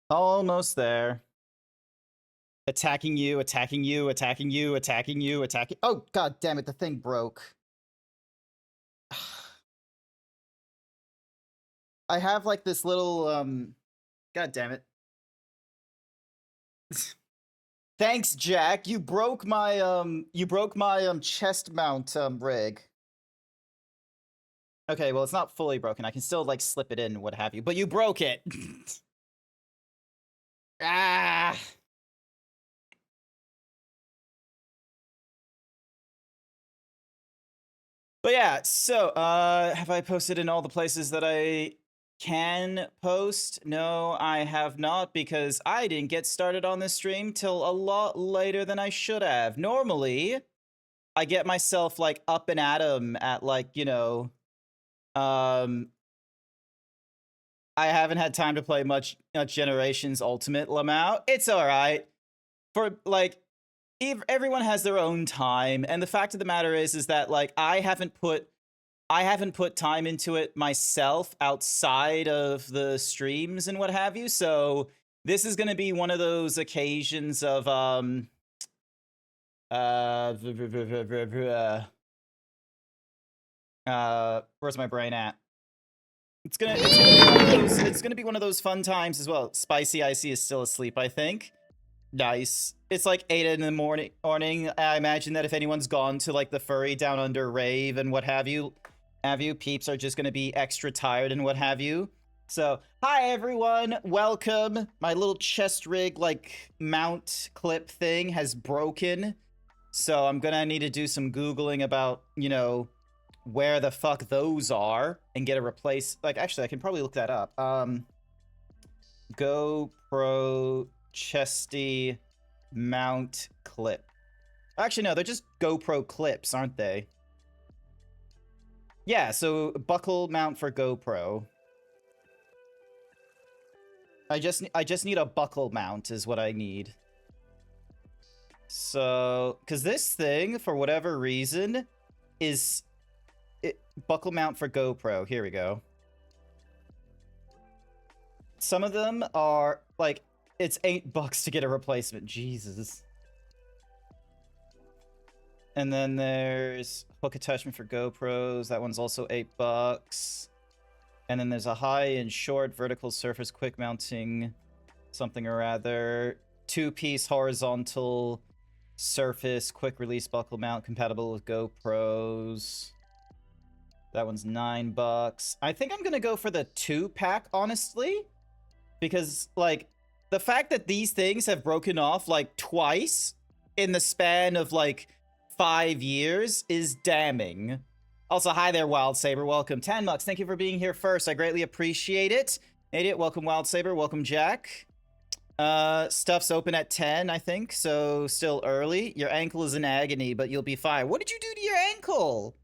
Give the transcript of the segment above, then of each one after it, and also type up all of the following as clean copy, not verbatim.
Almost there. Attacking you, attacking you, attacking you, attacking you, attacking. Oh, god damn it, the thing broke. I have like this little, god damn it. Thanks, Jack. You broke my, chest mount, rig. Okay, well, it's not fully broken. I can still, like, slip it in and what have you, but you broke it! Ah! But yeah, so, have I posted in all the places that I can post? No, I have not, because I didn't get started on this stream till a lot later than I should have. Normally, I get myself, like, up and at 'em at, like, you know, I haven't had time to play much Generations Ultimate Lamau. It's alright. For, like, everyone has their own time, and the fact of the matter is that, like, I haven't put time into it myself outside of the streams and what have you, so this is gonna be one of those occasions of, where's my brain at? It's gonna be one of those fun times as well. Spicy Icy is still asleep, I think. Nice. It's like 8 in the morning. I imagine that if anyone's gone to like the furry down under rave and what have you, peeps are just gonna be extra tired and what have you. So, hi everyone, welcome. My little chest rig like mount clip thing has broken. So I'm gonna need to do some Googling about, you know, where the fuck those are and get a replace. Like, actually, I can probably look that up. GoPro chesty mount clip. Actually, no, they're just GoPro clips, aren't they? Yeah, so buckle mount for GoPro. I just need a buckle mount is what I need. So, because this thing, for whatever reason, is buckle mount for GoPro. Here we go. Some of them are like, it's $8 to get a replacement. Jesus. And then there's hook attachment for GoPros. That one's also $8. And then there's a high and short vertical surface quick mounting something or other. 2-piece horizontal surface quick release buckle mount compatible with GoPros. That one's $9. I think I'm gonna go for the 2-pack, honestly. Because, like, the fact that these things have broken off, like, twice in the span of, like, 5 years is damning. Also, hi there, Wild Saber. Welcome. 10 bucks. Thank you for being here first. I greatly appreciate it. Idiot, welcome, Wild Saber. Welcome, Jack. Stuff's open at 10, I think, so still early. Your ankle is in agony, but you'll be fine. What did you do to your ankle?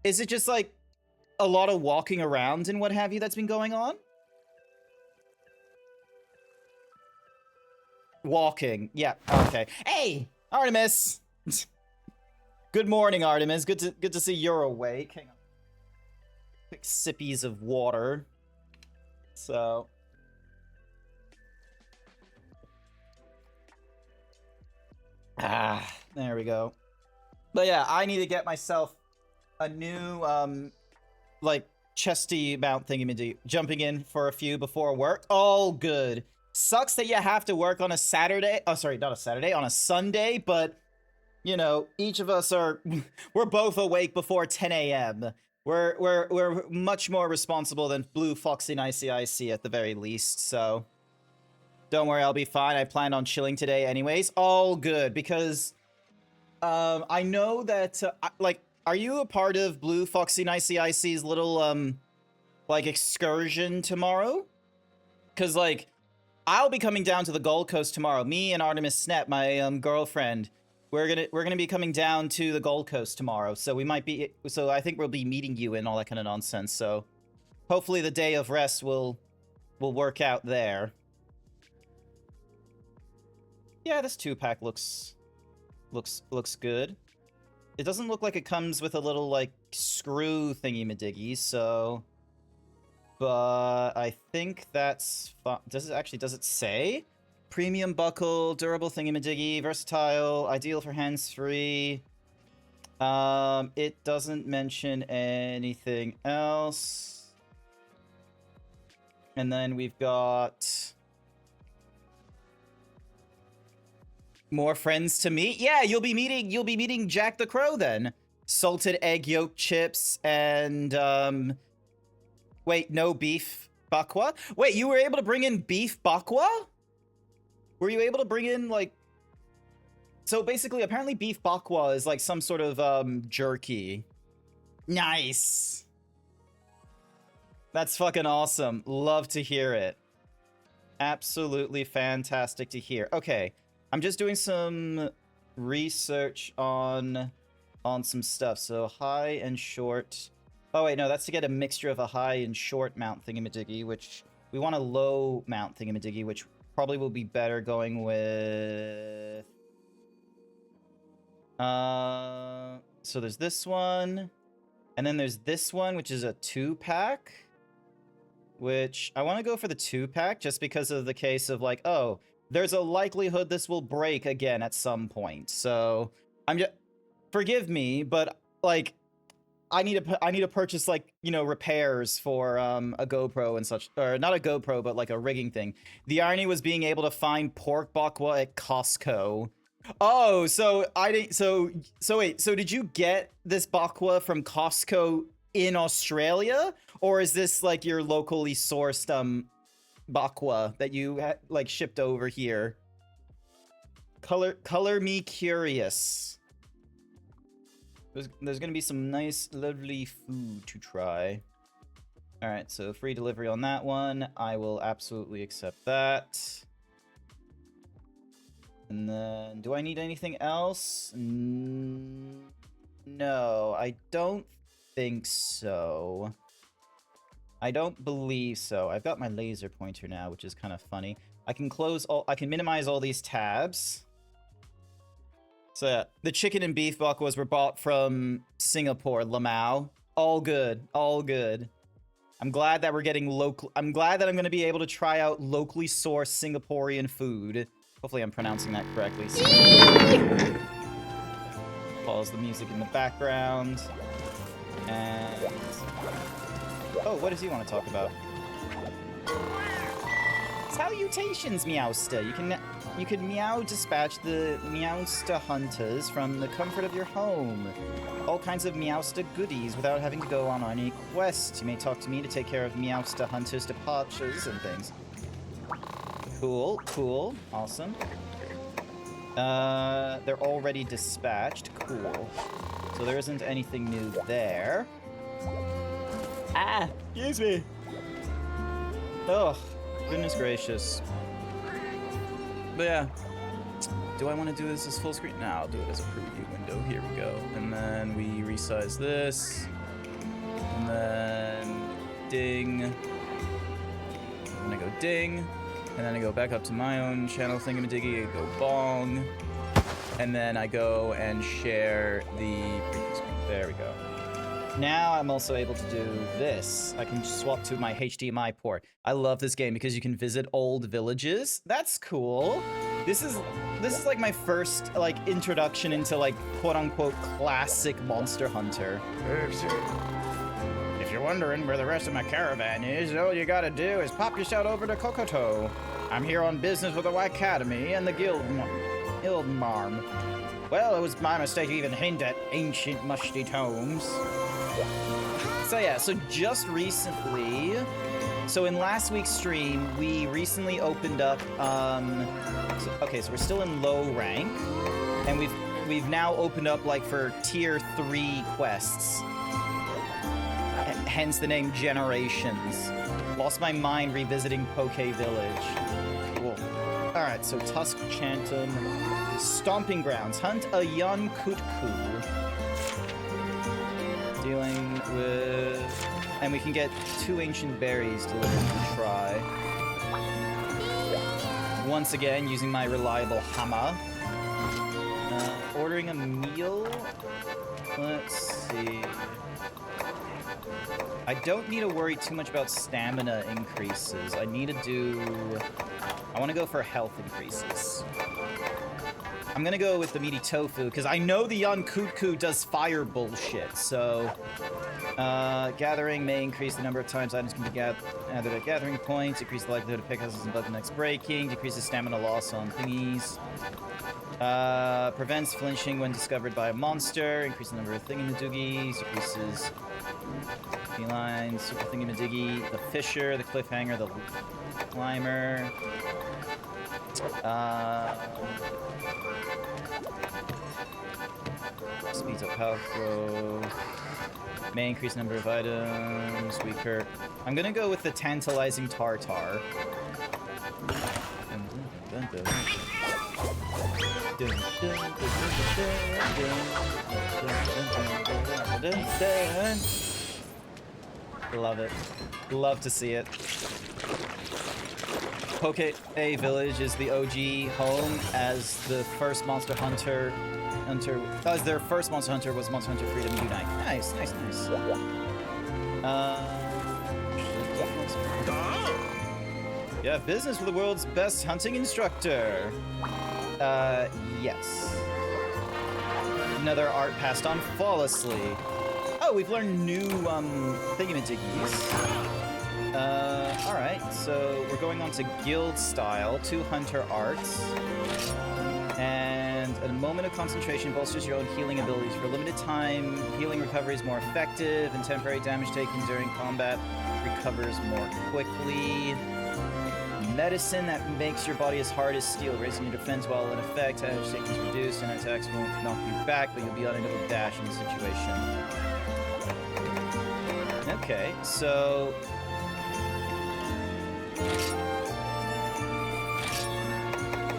Is it just, like, a lot of walking around and what have you that's been going on? Walking. Yeah, okay. Hey, Artemis! Good morning, Artemis. Good to see you're awake. Hang on. Quick sippies of water. So. There we go. But yeah, I need to get myself a new, like, chesty mount thingy jumping in for a few before work. All good. Sucks that you have to work on a Saturday. Oh, sorry, not a Saturday, on a Sunday, but, you know, each of us are, we're both awake before 10 a.m. We're much more responsible than Blue Foxy and ICIC at the very least, so don't worry, I'll be fine. I planned on chilling today anyways. All good, because I know that, like, are you a part of Blue Foxy and ICIC's little, like, excursion tomorrow? Because, like, I'll be coming down to the Gold Coast tomorrow. Me and Artemis Snap, my girlfriend, we're gonna be coming down to the Gold Coast tomorrow. So we might be. So I think we'll be meeting you and all that kind of nonsense. So hopefully the day of rest will work out there. Yeah, this 2-pack looks good. It doesn't look like it comes with a little like screw thingy-madiggy, so But I think that's does it say? Premium buckle, durable thingamadiggy, versatile, ideal for hands-free. It doesn't mention anything else. And then we've got more friends to meet. Yeah, you'll be meeting Jack the Crow then. Salted egg yolk chips and wait, no beef bakwa? Wait, you were able to bring in beef bakwa? Were you able to bring in like so basically apparently beef bakwa is like some sort of jerky. Nice. That's fucking awesome. Love to hear it. Absolutely fantastic to hear. Okay, I'm just doing some research on some stuff. So high and short. Oh wait, no, that's to get a mixture of a high and short mount thingamadiggy, which we want a low mount thingamadiggy, which probably will be better going with so there's this one, and then there's this one, which is a 2-pack. Which I want to go for the 2-pack just because of the case of like, oh, there's a likelihood this will break again at some point. So I'm just forgive me, but like I need to purchase like, you know, repairs for a GoPro and such, or not a GoPro, but like a rigging thing. The irony was being able to find pork bakwa at Costco. Oh, so I didn't. So wait. So did you get this bakwa from Costco in Australia, or is this like your locally sourced bakwa that you like shipped over here? Color me curious. There's gonna be some nice, lovely food to try. All right, so free delivery on that one. I will absolutely accept that. And then, do I need anything else? No, I don't think so. I don't believe so. I've got my laser pointer now, which is kind of funny. I can minimize all these tabs. So yeah, the chicken and beef bakwas were bought from Singapore, Lamau. All good, all good. I'm glad that we're getting local. I'm glad that I'm going to be able to try out locally sourced Singaporean food. Hopefully I'm pronouncing that correctly. Pause the music in the background. And oh, what does he want to talk about? Salutations, Meowster. You can meow dispatch the Meowster hunters from the comfort of your home. All kinds of Meowster goodies without having to go on any quests. You may talk to me to take care of Meowster hunters' departures and things. Cool, cool, awesome. They're already dispatched. Cool. So there isn't anything new there. Ah, excuse me. Oh, goodness gracious. But yeah, do I want to do this as full screen? No, I'll do it as a preview window. Here we go. And then we resize this. And then ding. And I go ding. And then I go back up to my own channel thingamadiggy. I go bong. And then I go and share the preview screen. There we go. Now I'm also able to do this. I can swap to my HDMI port. I love this game because you can visit old villages. That's cool. This is like my first like introduction into like quote unquote classic Monster Hunter. If you're wondering where the rest of my caravan is, all you gotta do is pop yourself over to Kokoto. I'm here on business with the Academy and the Guildmarm. Well, it was my mistake to even hint at ancient musty tomes. So yeah, so just recently, so in last week's stream, we recently opened up, okay, so we're still in low rank, and we've now opened up like for tier 3 quests. Hence the name Generations. Lost my mind revisiting Poke Village. Cool. Alright, so Tusk Chantum. Stomping Grounds. Hunt a young Kutku. Dealing with... And we can get 2 ancient berries delivered to try. Once again, using my reliable hammer. Ordering a meal. Let's see. I don't need to worry too much about stamina increases. I need to do... I want to go for health increases. I'm gonna go with the meaty tofu, because I know the Yankutku does fire bullshit, so... gathering may increase the number of times items can be gathered at gathering points, increase the likelihood of pickaxes and bug next breaking, decreases stamina loss on thingies. Prevents flinching when discovered by a monster, increase the number of thingamadoogies, decreases felines, super thingamadoogie, the fisher, the cliffhanger, the climber. Speeds up power throw. May increase number of items. Weaker. I'm gonna go with the tantalizing tartar. Love it. Love to see it. Poke A Village is the OG home as the first Monster Hunter. As their first Monster Hunter was Monster Hunter Freedom Unite. Nice, nice, nice. You have business with the world's best hunting instructor. Yes. Another art passed on flawlessly. Oh, we've learned new, thingamajiggies. Alright, so we're going on to guild style, 2 hunter arts. And a moment of concentration bolsters your own healing abilities. For a limited time, healing recovery is more effective, and temporary damage taken during combat recovers more quickly. Medicine that makes your body as hard as steel, raising your defense while in effect. Damage taken is reduced, and attacks won't knock you back, but you'll be unable to dash in the situation. Okay, so...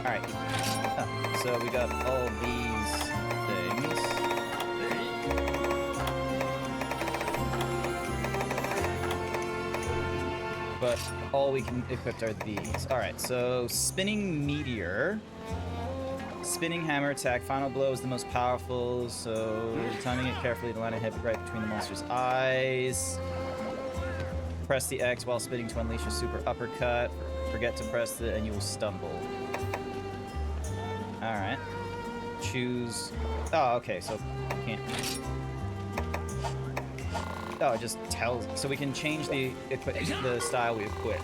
Alright. So we got all these things. But all we can equip are these. Alright, so spinning meteor. Spinning hammer attack. Final blow is the most powerful, so timing it carefully to land a hit right between the monster's eyes. Press the X while spinning to unleash a super uppercut. Forget to press it and you will stumble. Alright. Choose... Oh, okay, so can't... Oh, it just tells... So we can change the style we equip.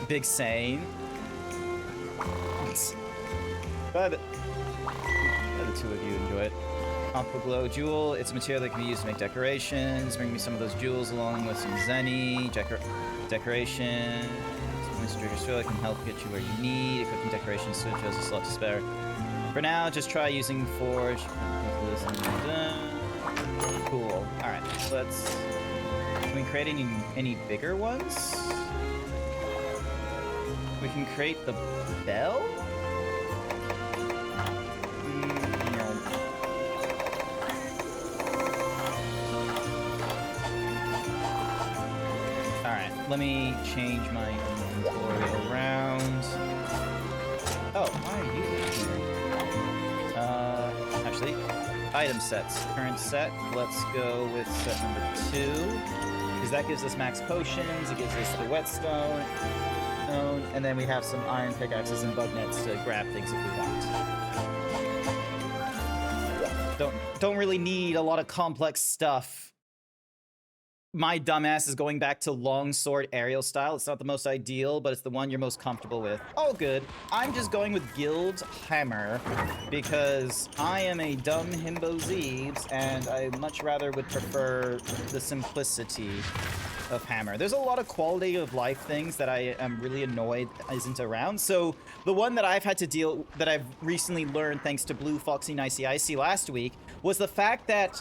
Big Sane. But the two of you enjoy it. Aqua Glow Jewel. It's a material that can be used to make decorations. Bring me some of those jewels along with some Zenny. Decorations. Mr. Trigger can help get you where you need. Equipping decorations so it has a slot to spare. For now, just try using Forge. Cool. Alright, let's... Can we create any bigger ones? We can create the bell? No. Alright, let me change my inventory around. Oh, why are you here? Actually, item sets. Current set, let's go with set number 2. Because that gives us max potions, it gives us the whetstone, and then we have some iron pickaxes and bug nets to grab things if we want. Don't really need a lot of complex stuff. My dumbass is going back to longsword aerial style. It's not the most ideal, but it's the one you're most comfortable with. All good. I'm just going with guild hammer because I am a dumb himbo Zeebs, and I much rather would prefer the simplicity of hammer. There's a lot of quality of life things that I am really annoyed isn't around. So the one that that I've recently learned thanks to Blue Foxy Nicey Icy last week was the fact that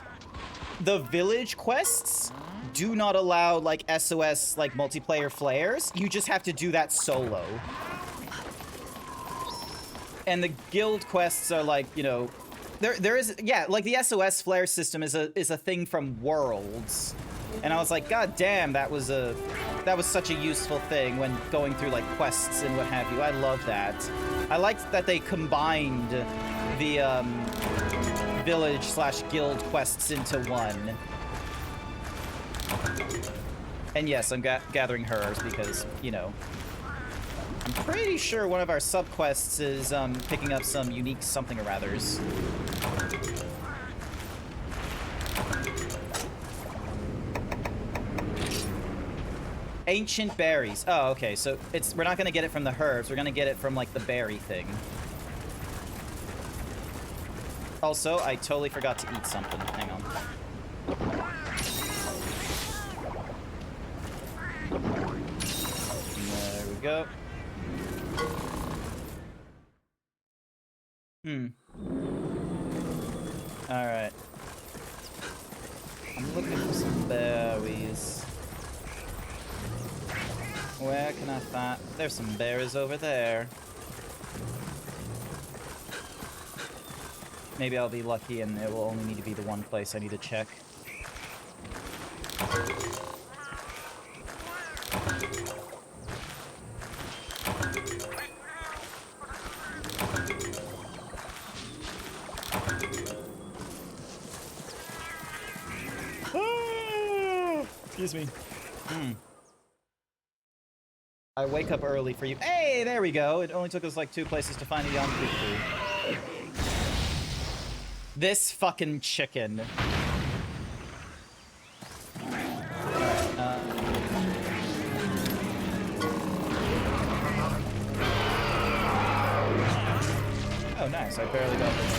the village quests do not allow, like, SOS, like, multiplayer flares. You just have to do that solo. And the guild quests are, like, you know... There is... Yeah, like, the SOS flare system is a thing from Worlds. And I was like, God damn, that was such a useful thing when going through, like, quests and what have you. I love that. I liked that they combined the, village/guild quests into one. And yes, I'm gathering herbs because, you know, I'm pretty sure one of our subquests is picking up some unique something or others. Ancient berries. Oh, okay. So we're not gonna get it from the herbs. We're gonna get it from like the berry thing. Also, I totally forgot to eat something. Hang on. There we go. Alright. I'm looking for some berries. Where can I find... There's some berries over there. Maybe I'll be lucky and it will only need to be the one place I need to check. Excuse me. I wake up early for you. Hey, there we go. It only took us like 2 places to find a young cuckoo. This fucking chicken. Oh, nice. I barely got this.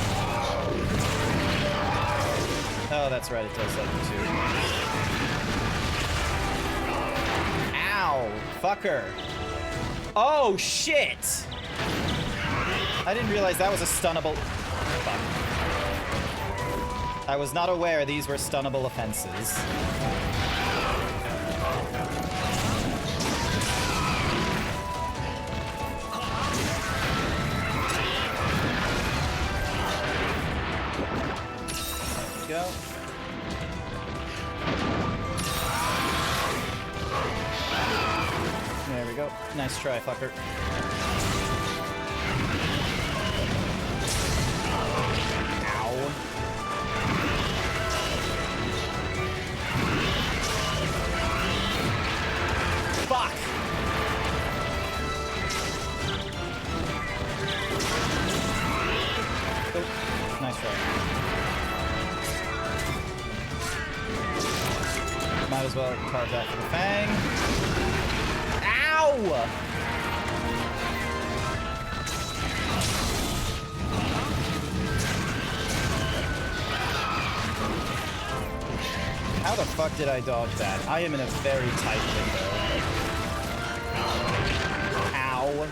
Oh, that's right. It does like you too. Ow! Fucker. Oh, shit! I didn't realize that was a stunnable... Fuck. I was not aware these were stunnable offenses. Go. There we go. Nice try, fucker. Ow. Fuck! Oh, nice try. Might as well carve that for the fang. Ow! How the fuck did I dodge that? I am in a very tight window. Ow.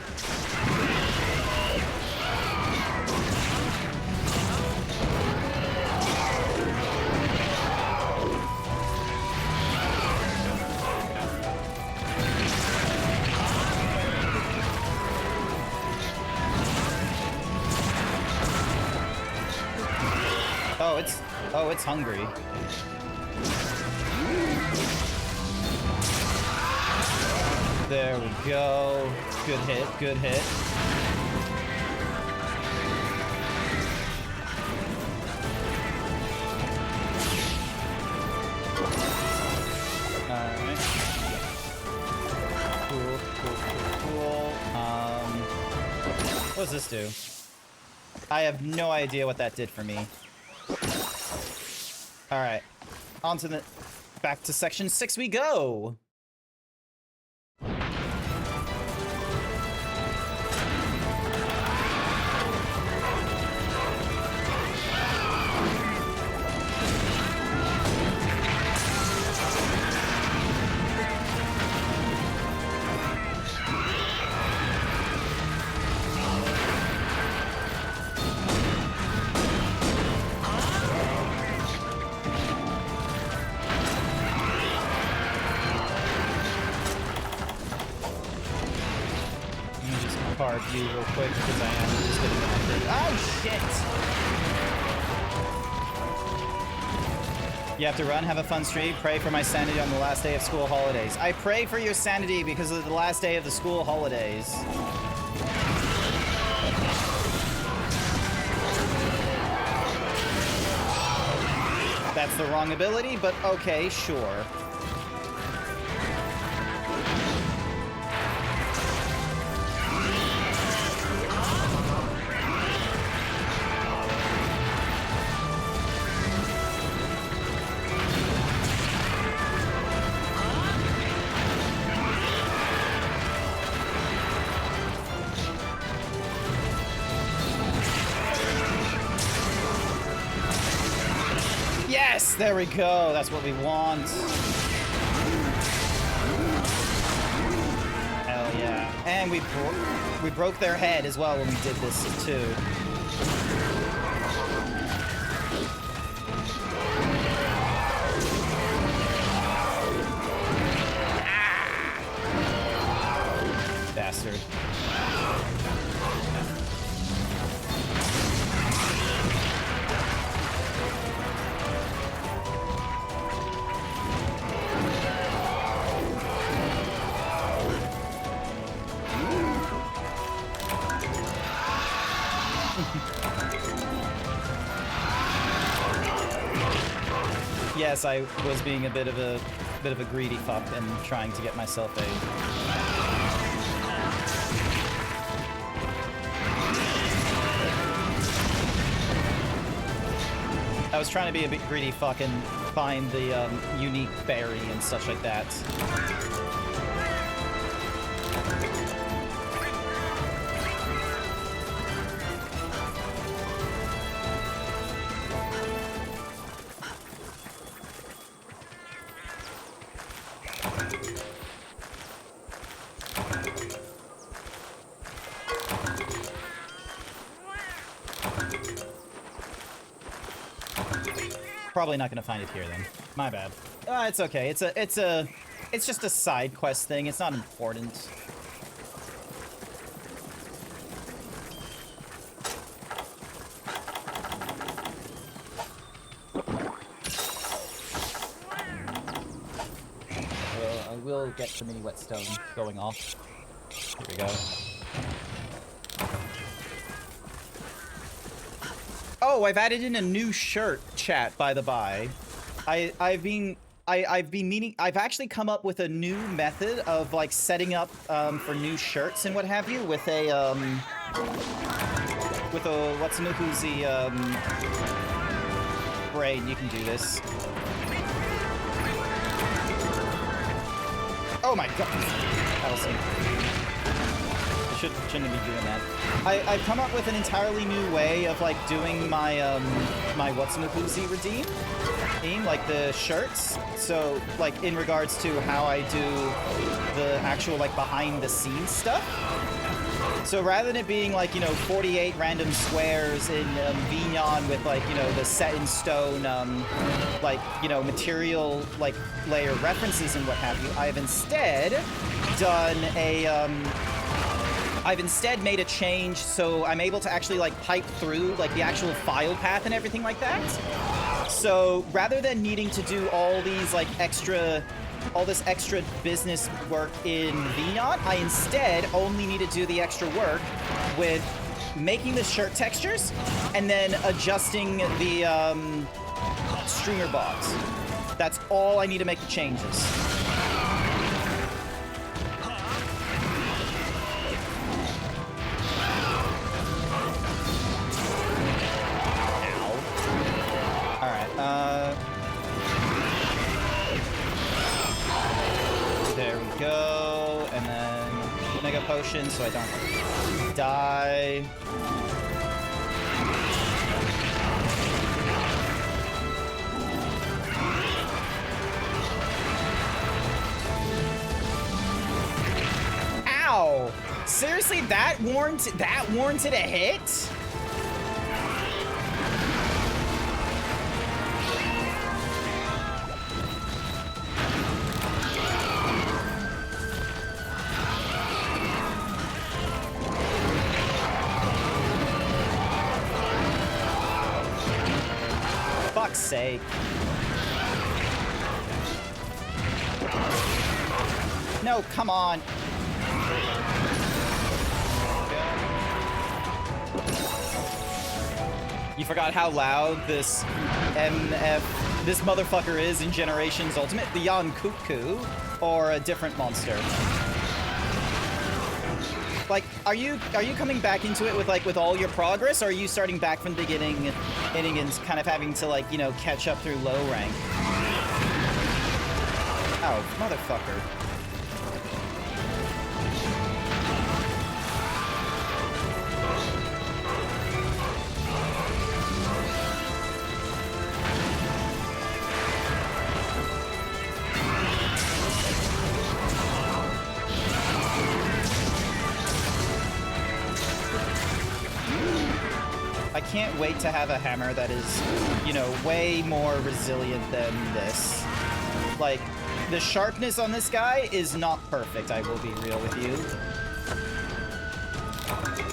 Oh, it's hungry. There we go. Good hit, good hit. Alright. Cool, cool, cool, cool. What does this do? I have no idea what that did for me. Alright. On to the... Back to section 6 we go! You real quick because I am just getting angry. Oh shit! You have to run, have a fun stream, pray for my sanity on the last day of school holidays. I pray for your sanity because of the last day of the school holidays. That's the wrong ability, but okay, sure. Yes! There we go. That's what we want. Hell yeah. And we broke their head as well when we did this, too. Bastard. Yes, I was being a bit of a greedy fuck and trying to get myself a... I was trying to be a bit greedy fuck and find the unique berry and such like that. Probably not gonna find it here then. My bad. It's okay. It's just a side quest thing. It's not important. I will get the mini whetstone going off. Here we go. Oh, I've added in a new shirt, chat, by the by. I've actually come up with a new method of, like, setting up, for new shirts and what have you with a, what's-a-whoozie, brain. You can do this. Oh my god. That'll see. Shouldn't be doing that. I've come up with an entirely new way of, like, doing my, my what's-a-whoozie redeem, like the shirts. So, like, in regards to how I do the actual, like, behind-the-scenes stuff. So rather than it being, like, you know, 48 random squares in Vignon with, like, you know, the set-in-stone, like, you know, material, like, layer references and what have you, I've instead done a, I've instead made a change so I'm able to actually, like, pipe through, like, the actual file path and everything like that. So rather than needing to do all these, like, all this extra business work in Vignon, I instead only need to do the extra work with making the shirt textures and then adjusting the streamer box. That's all I need to make the changes. There we go, and then Mega Potion so I don't die. Ow! Seriously, that warranted a hit? Fuck's sake. No, come on. You forgot how loud this this motherfucker is in Generations Ultimate? The Yon Cuckoo, or a different monster? Like, are you coming back into it with all your progress, or are you starting back from the beginning and kind of having to, like, you know, catch up through low rank? Oh, motherfucker. can't wait to have a hammer that is, you know, way more resilient than this. Like, the sharpness on this guy is not perfect, I will be real with you.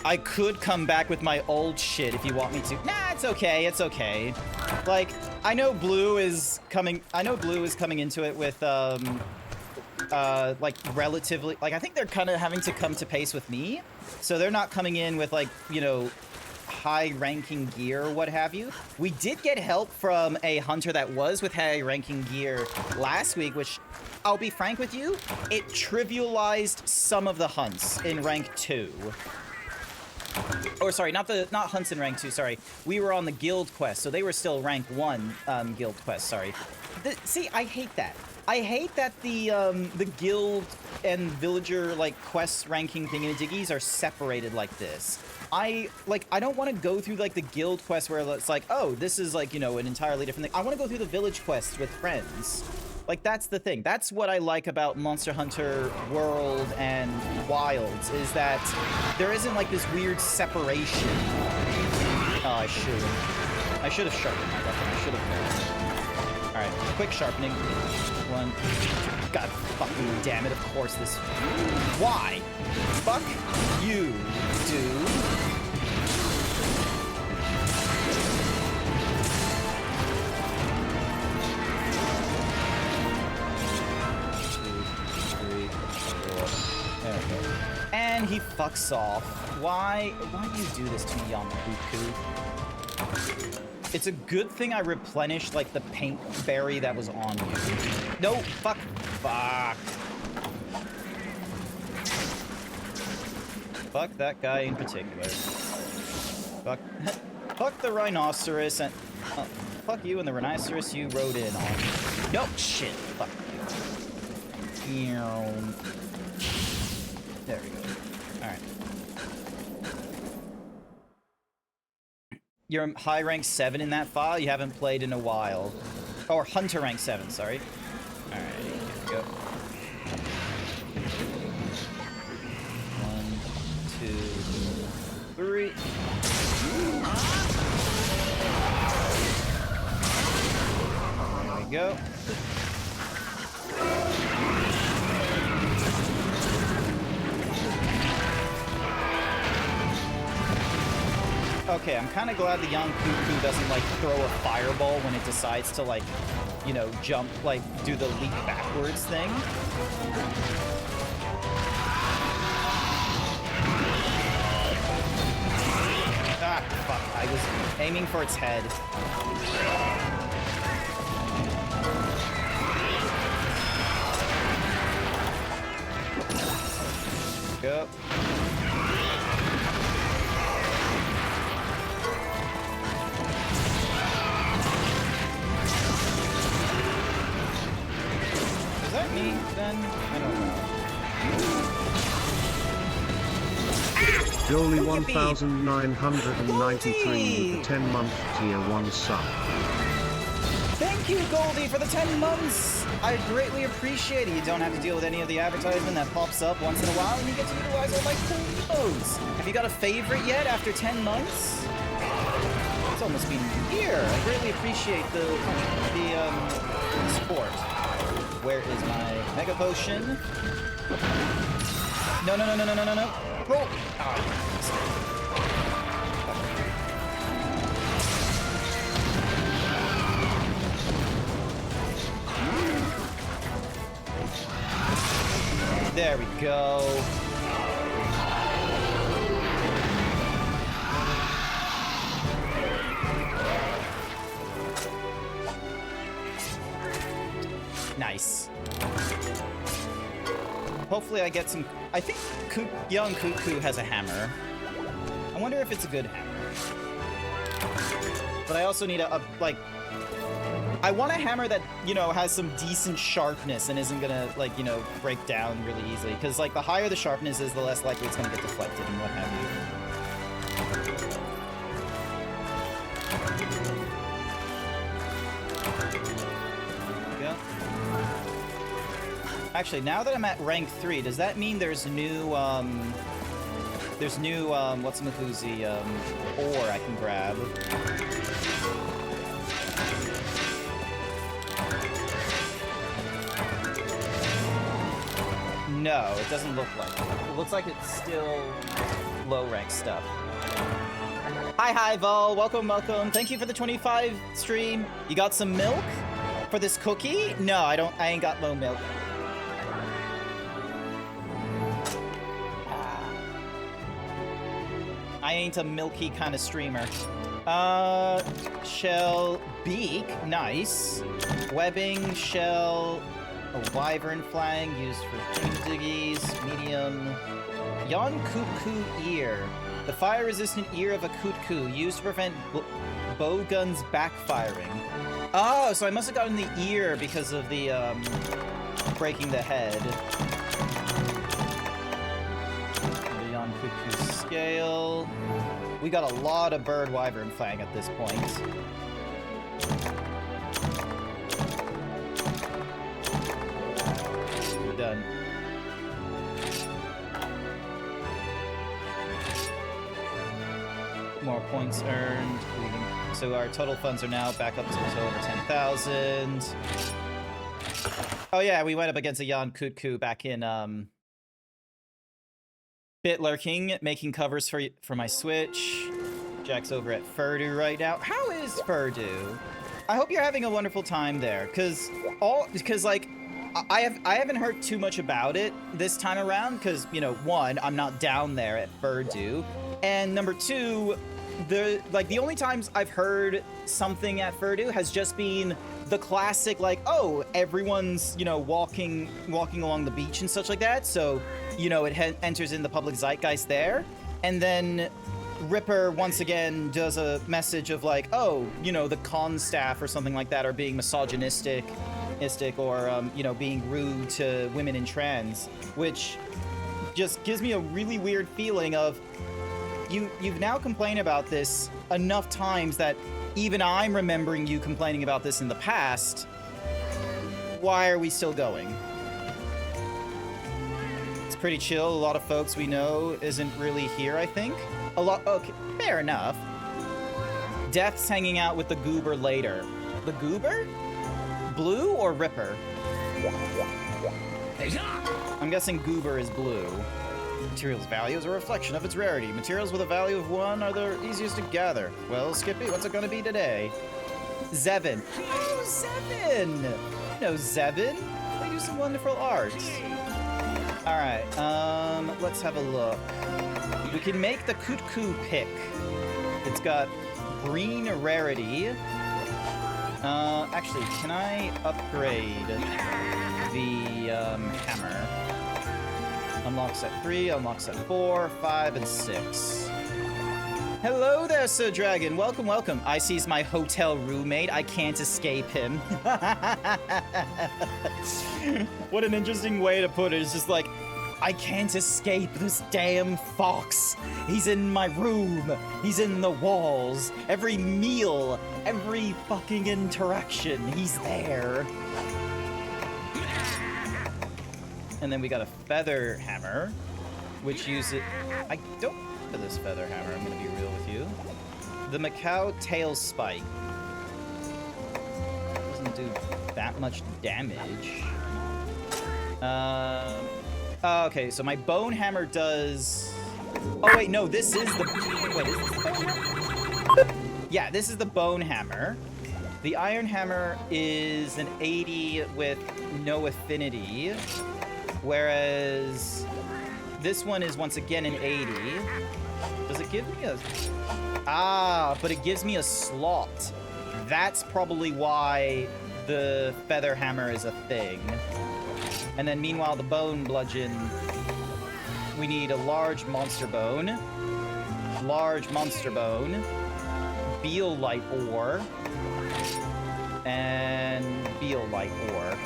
I could come back with my old shit if you want me to. Nah, it's okay, it's okay. Like, I know blue is coming into it with, like, relatively, like, I think they're kind of having to come to pace with me. So they're not coming in with, like, you know, high-ranking gear or what have you. We did get help from a hunter that was with high-ranking gear last week, which, I'll be frank with you, it trivialized some of the hunts in rank 2. Or sorry, not hunts in rank 2, sorry. We were on the guild quest, so they were still rank 1 guild quest, sorry. See, I hate that. I hate that the guild and villager, like, quest ranking thingamajiggies are separated like this. I don't want to go through, like, the guild quest where it's like, oh, this is, like, you know, an entirely different thing. I want to go through the village quests with friends. Like, that's the thing. That's what I like about Monster Hunter World and Wilds, is that there isn't, like, this weird separation. Oh, I should have sharpened my weapon. I should have. Alright, quick sharpening. 1. God fucking damn it, of course this... Why? Fuck you, dude. There we go. And he fucks off. Why do you do this to me, young Cuckoo? It's a good thing I replenished, like, the paint berry that was on you. No, fuck. Fuck. Fuck that guy in particular. Fuck. Fuck the rhinoceros and... fuck you and the rhinoceros you rode in on. No, shit. Fuck you. There we go. Alright. You're high rank 7 in that file? You haven't played in a while. Or hunter rank 7, sorry. Alright, here we go. 1, 2, 3. There we go. Okay, I'm kind of glad the young Cuckoo doesn't, like, throw a fireball when it decides to, like, you know, jump, like, do the leap backwards thing. Ah, fuck. I was aiming for its head. Go. Does that mean then? I don't know. Goalie 1993 with the 10-month tier 1 sub. Thank you, Goldie, for the 10 months! I greatly appreciate it. You don't have to deal with any of the advertisement that pops up once in a while, and you get to utilize all my cool emotes. Have you got a favorite yet after 10 months? It's almost been a year. I greatly appreciate the support. Where is my Mega Potion? No, no, no, no, no, no, no, no. Roll! Oh. There we go. Nice. Hopefully I get some... I think young Cuckoo has a hammer. I wonder if it's a good hammer. But I also need a like... I want a hammer that, you know, has some decent sharpness and isn't gonna, like, you know, break down really easily. Because, like, the higher the sharpness is, the less likely it's gonna get deflected and what have you. There we go. Actually, now that I'm at rank 3, does that mean there's new, There's new, what's ore I can grab. No, it doesn't look like it. It looks like it's still low-rank stuff. Hi, Vol. Welcome, welcome. Thank you for the 25 stream. You got some milk for this cookie? No, I ain't got low milk. I ain't a milky kind of streamer. Shell beak, nice. Webbing, shell, a wyvern flang used for diggies, medium. Yon Kutku ear. The fire-resistant ear of a Kutku used to prevent bow guns backfiring. Oh, so I must have gotten the ear because of the, breaking the head. The Yon Kutku scale. We got a lot of bird wyvern flang at this point. We're done. More points earned. So our total funds are now back up to over 10,000. Oh yeah, we went up against a Jan Kutku back in Bit Lurking, making covers for my Switch. Jack's over at Furdu right now. How is Furdu? I hope you're having a wonderful time there, because like I haven't heard too much about it this time around, because, you know, one, I'm not down there at Furdu, and number two, the only times I've heard something at Furdu has just been the classic, like, oh, everyone's, you know, walking along the beach and such like that, so, you know, it enters in the public zeitgeist there, and then Ripper once again does a message of like, oh, you know, the con staff or something like that are being misogynistic or, you know, being rude to women in trans, which just gives me a really weird feeling of, you've now complained about this enough times that even I'm remembering you complaining about this in the past. Why are we still going? It's pretty chill. A lot of folks we know isn't really here, I think. Okay, fair enough. Death's hanging out with the goober later. The goober? Blue or Ripper? I'm guessing goober is blue. Material's value is a reflection of its rarity. Materials with a value of 1 are the easiest to gather. Well, Skippy, what's it gonna be today? Zevin. Oh, Zevin! You know Zevin. They do some wonderful art. Alright, let's have a look. We can make the Kutku pick. It's got green rarity. Actually, can I upgrade the, hammer? Unlocks at 3, unlocks at 4, 5, and 6. Hello there, Sir Dragon. Welcome, welcome. Icy's my hotel roommate. I can't escape him. What an interesting way to put it. It's just like, I can't escape this damn fox. He's in my room. He's in the walls. Every meal, every fucking interaction, he's there. And then we got a feather hammer, which uses... I don't for this feather hammer, I'm gonna be real with you. The Macau tail spike. Doesn't do that much damage. Okay, so my bone hammer does... Oh wait, no, this is the... Wait, is this the bone hammer? Yeah, this is the bone hammer. The iron hammer is an 80 with no affinity. Whereas this one is once again an 80. Does it give me a... Ah, but it gives me a slot. That's probably why the feather hammer is a thing. And then meanwhile, the bone bludgeon, we need a large monster bone, beelite ore, and beelite ore.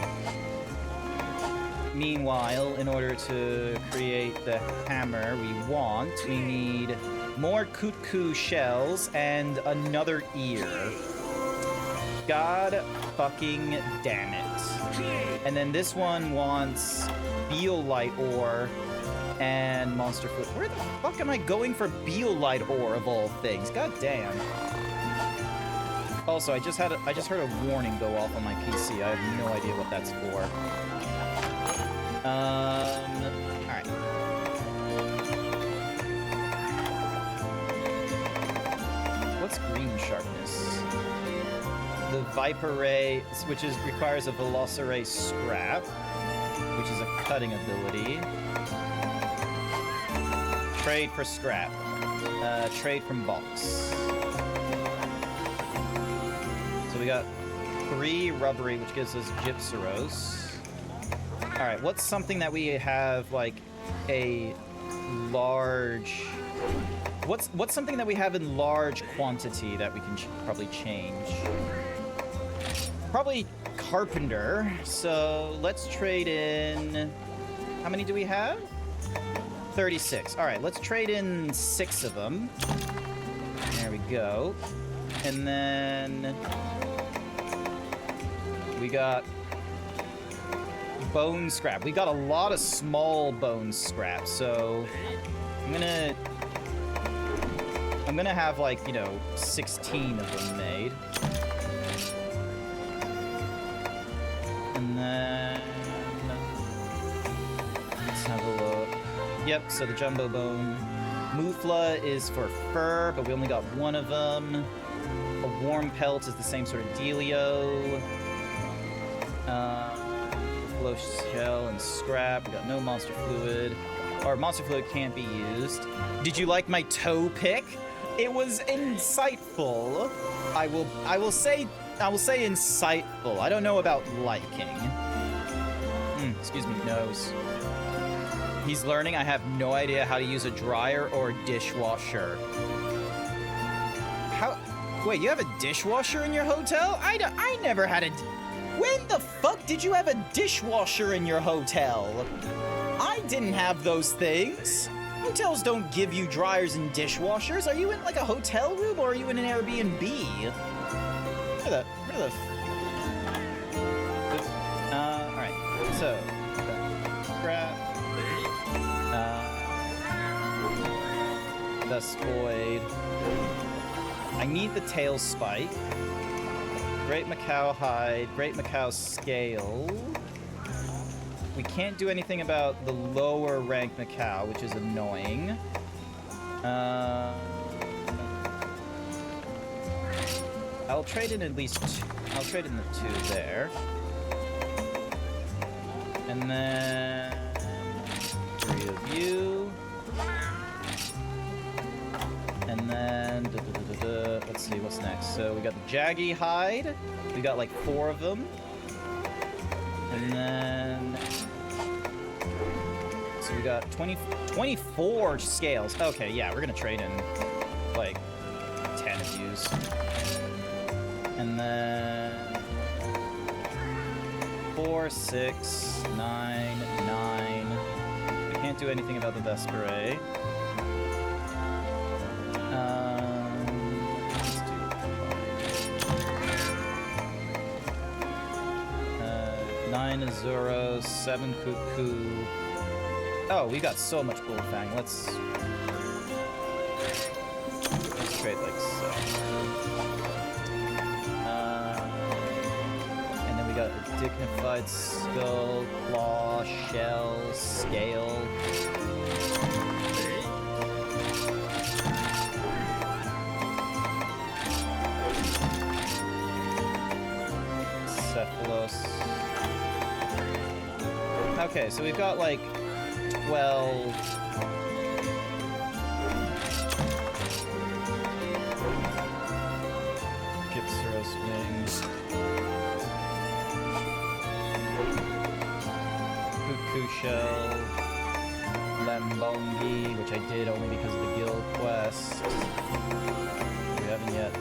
Meanwhile, in order to create the hammer we need more Kutku shells and another ear. God fucking damn it. And then this one wants beelite ore And monster food. Where the fuck am I going for Beelite ore of all things? God damn. Also, I just heard a warning go off on my PC. I have no idea what that's for. Alright. What's green sharpness? The Viper Ray, which requires a Velociray scrap, which is a cutting ability. Trade for scrap. Trade from box. So we got 3 rubbery, which gives us Gypsyros. Alright, what's something that we have, like, a large... What's something that we have in large quantity that we can probably change? Probably Carpenter. So let's trade in... How many do we have? 36. Alright, let's trade in 6 of them. There we go. And then... we got... bone scrap. We got a lot of small bone scrap, so... I'm gonna have, like, you know, 16 of them made. And then... let's have a look. Yep, so the jumbo bone. Mufla is for fur, but we only got 1 of them. A warm pelt is the same sort of dealio. Flow shell and scrap. We got no monster fluid. Or monster fluid can't be used. Did you like my toe pick? It was insightful. I will say insightful. I don't know about liking. Excuse me, nose. He's learning. I have no idea how to use a dryer or a dishwasher. How? Wait, you have a dishwasher in your hotel? I never had a... When the fuck did you have a dishwasher in your hotel? I didn't have those things. Hotels don't give you dryers and dishwashers. Are you in, like, a hotel room, or are you in an Airbnb? Where the... alright. So, scrap. Dust Void. I need the tail spike. Great Macau hide. Great Macau scale. We can't do anything about the lower rank Macau, which is annoying. I'll trade in at least two. I'll trade in the 2 there. And then 3 of you. And then let's see what's next. So we got the Jaggy hide. We got like 4 of them. And then... so we got 24 scales. Okay, yeah, we're gonna trade in, like, 10 of these. And then... 4, 6, 9, 9. We can't do anything about the Vesperay. Let's do 9 Azuros, 7 Cuckoo. Oh, we got so much Bullfang. Let's trade like so. And then we got a Dignified Skull, Claw, Shell, Scale. Cephalos. Okay, so we've got like 12. Gypsyros wings. Cuckoo shell. Lambongi, which I did only because of the guild quest. We haven't yet.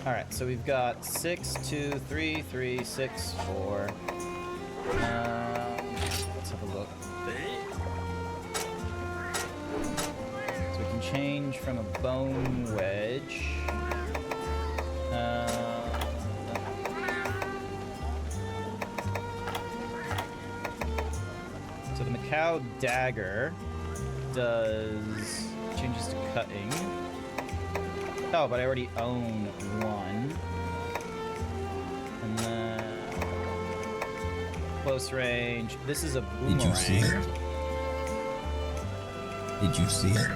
Alright, so we've got 6, 2, 3, 3, 6, 4. Let's have a look. So we can change from a bone wedge. Macau dagger does changes to cutting. Oh, but I already own one. And then close range. This is a boomerang. Did you see it? Did you see it?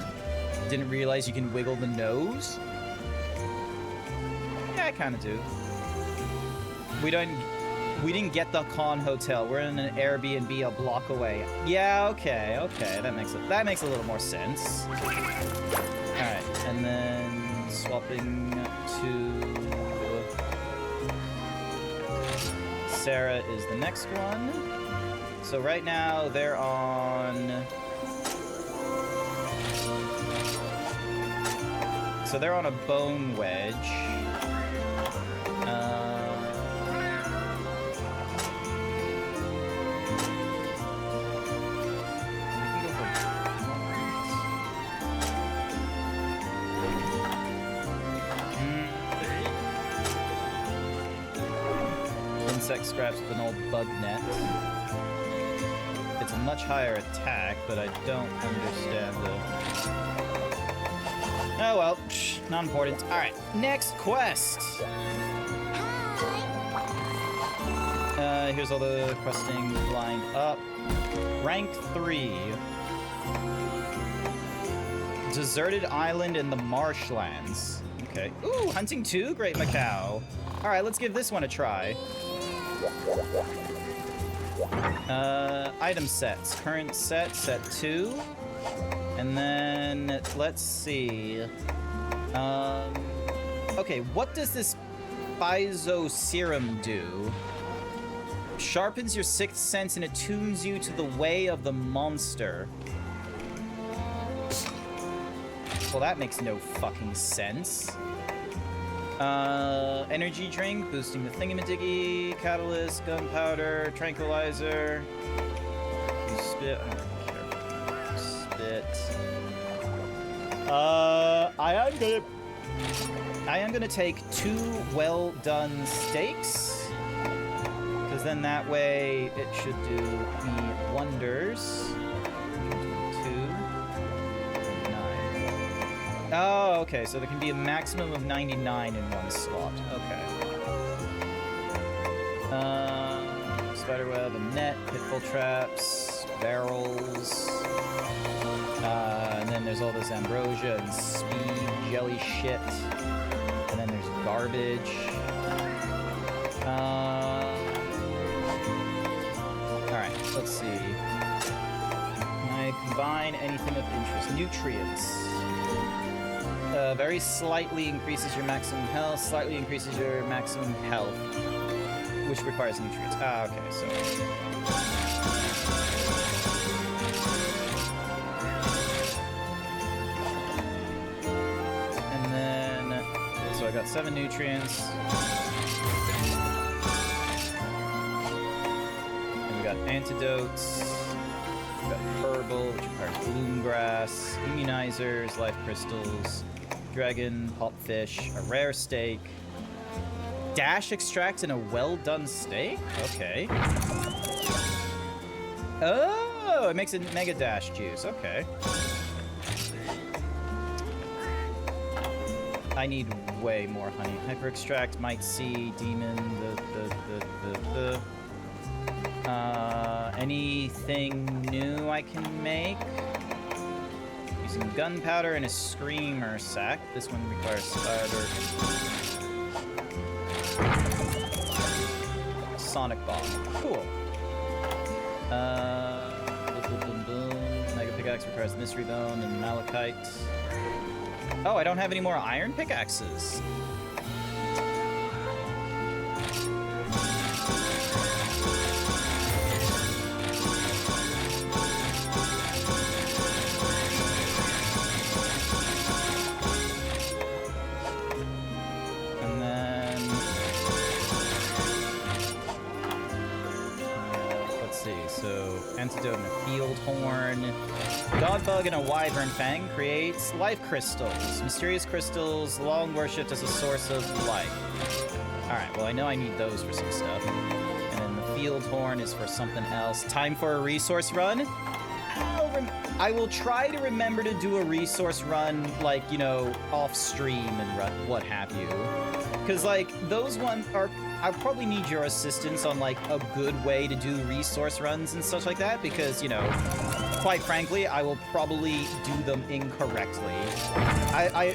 Didn't realize you can wiggle the nose. Yeah, I kind of do. We didn't get the Con Hotel. We're in an Airbnb a block away. Yeah, okay. That makes a little more sense. All right, and then swapping to Sarah is the next one. So right now they're on. So they're on a bone wedge. Insect scraps with an old bug net. It's a much higher attack, but I don't understand the... Oh well, not important. Alright, next quest! Here's all the questing lined up. Rank 3. Deserted Island in the Marshlands. Okay. Ooh, Hunting 2? Great Macau. Alright, let's give this one a try. Item sets. Current set, set 2. And then, let's see. Okay, what does this Physo Serum do? Sharpens your sixth sense and attunes you to the way of the monster. Well, that makes no fucking sense. Energy drink, boosting the thingamadiggy, catalyst, gunpowder, tranquilizer. You spit. I don't care. Spit. I am gonna take 2 well done steaks, because then that way it should do me wonders. 9. Oh, okay, so there can be a maximum of 99 in one slot. Okay. Spiderweb, a net, pitfall traps, barrels. And then there's all this ambrosia and speed jelly shit. And then there's garbage. Alright, let's see. Can I combine anything of interest? Nutrients. Very slightly increases your maximum health, slightly increases your maximum health, which requires nutrients. Ah, okay, so... And then... So I got 7 nutrients. And we got antidotes. We got herbal, which requires bloomgrass, immunizers, life crystals, dragon, popfish, a rare steak, dash extract, and a well-done steak? Okay. Oh, it makes a mega dash juice. Okay. I need way more honey. Hyper extract, might see, demon, anything new I can make? Using gunpowder and a screamer sack. This one requires spider. Sonic bomb. Cool. Boom, boom, boom. Mega pickaxe requires mystery bone and malachite. Oh, I don't have any more iron pickaxes. Antidote and a field horn. Godbug and a wyvern fang creates life crystals. Mysterious crystals, long worshipped as a source of life. Alright, well I know I need those for some stuff. And then the field horn is for something else. Time for a resource run? I will try to remember to do a resource run, like, you know, off stream and what have you. Because, like, those ones are... I probably need your assistance on, like, a good way to do resource runs and stuff like that, because, you know, quite frankly, I will probably do them incorrectly.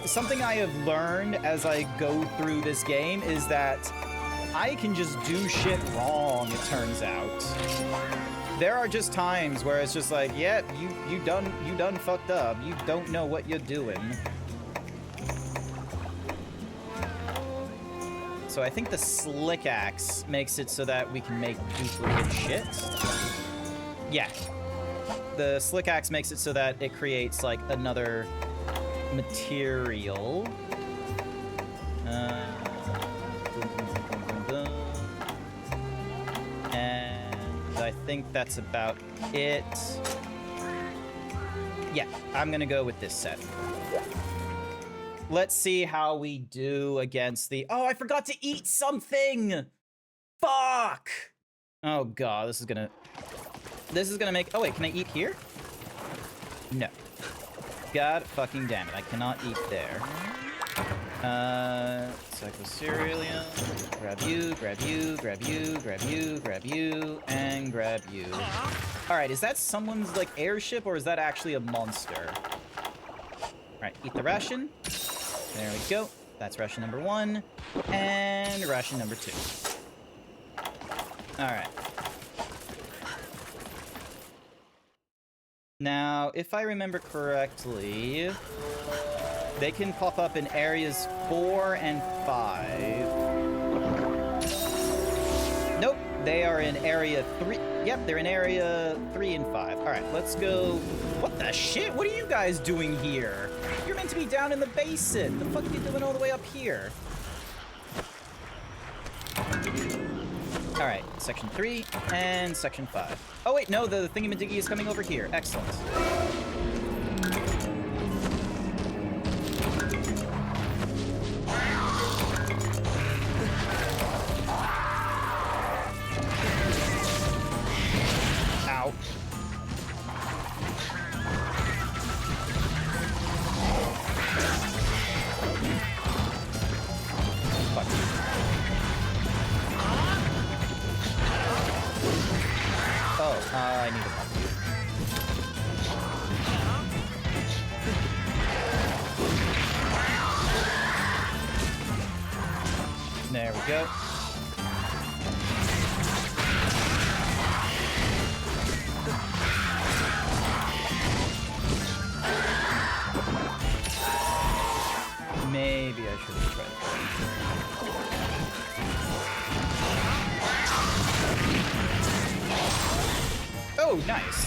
Something I have learned as I go through this game is that I can just do shit wrong, it turns out. There are just times where it's just like, yeah, you done fucked up. You don't know what you're doing. So I think the slick axe makes it so that we can make duplicate shit. Yeah. The slick axe makes it so that it creates like another material. And I think that's about it. Yeah, I'm gonna go with this set. Let's see how we do against the... Oh, I forgot to eat something! Fuck! Oh god, this is gonna make... Oh wait, can I eat here? No. God fucking damn it, I cannot eat there. Cyclocerealium. Grab you, grab you, grab you, grab you, grab you, and grab you. Alright, is that someone's, like, airship, or is that actually a monster? Alright, eat the ration. There we go. That's ration number 1. And ration number 2. Alright. Now, if I remember correctly, they can pop up in areas 4 and 5. Nope, they are in area 3. Yep, they're in area 3 and 5. Alright, let's go. What the shit? What are you guys doing here? You're meant to be down in the basin. The fuck are you doing all the way up here? Alright, section 3 and section 5. Oh wait, no, the thingamadiggy is coming over here. Excellent. Ow. Fuck. Oh, I need to pump you. There we go. Maybe I should have tried. Oh, nice.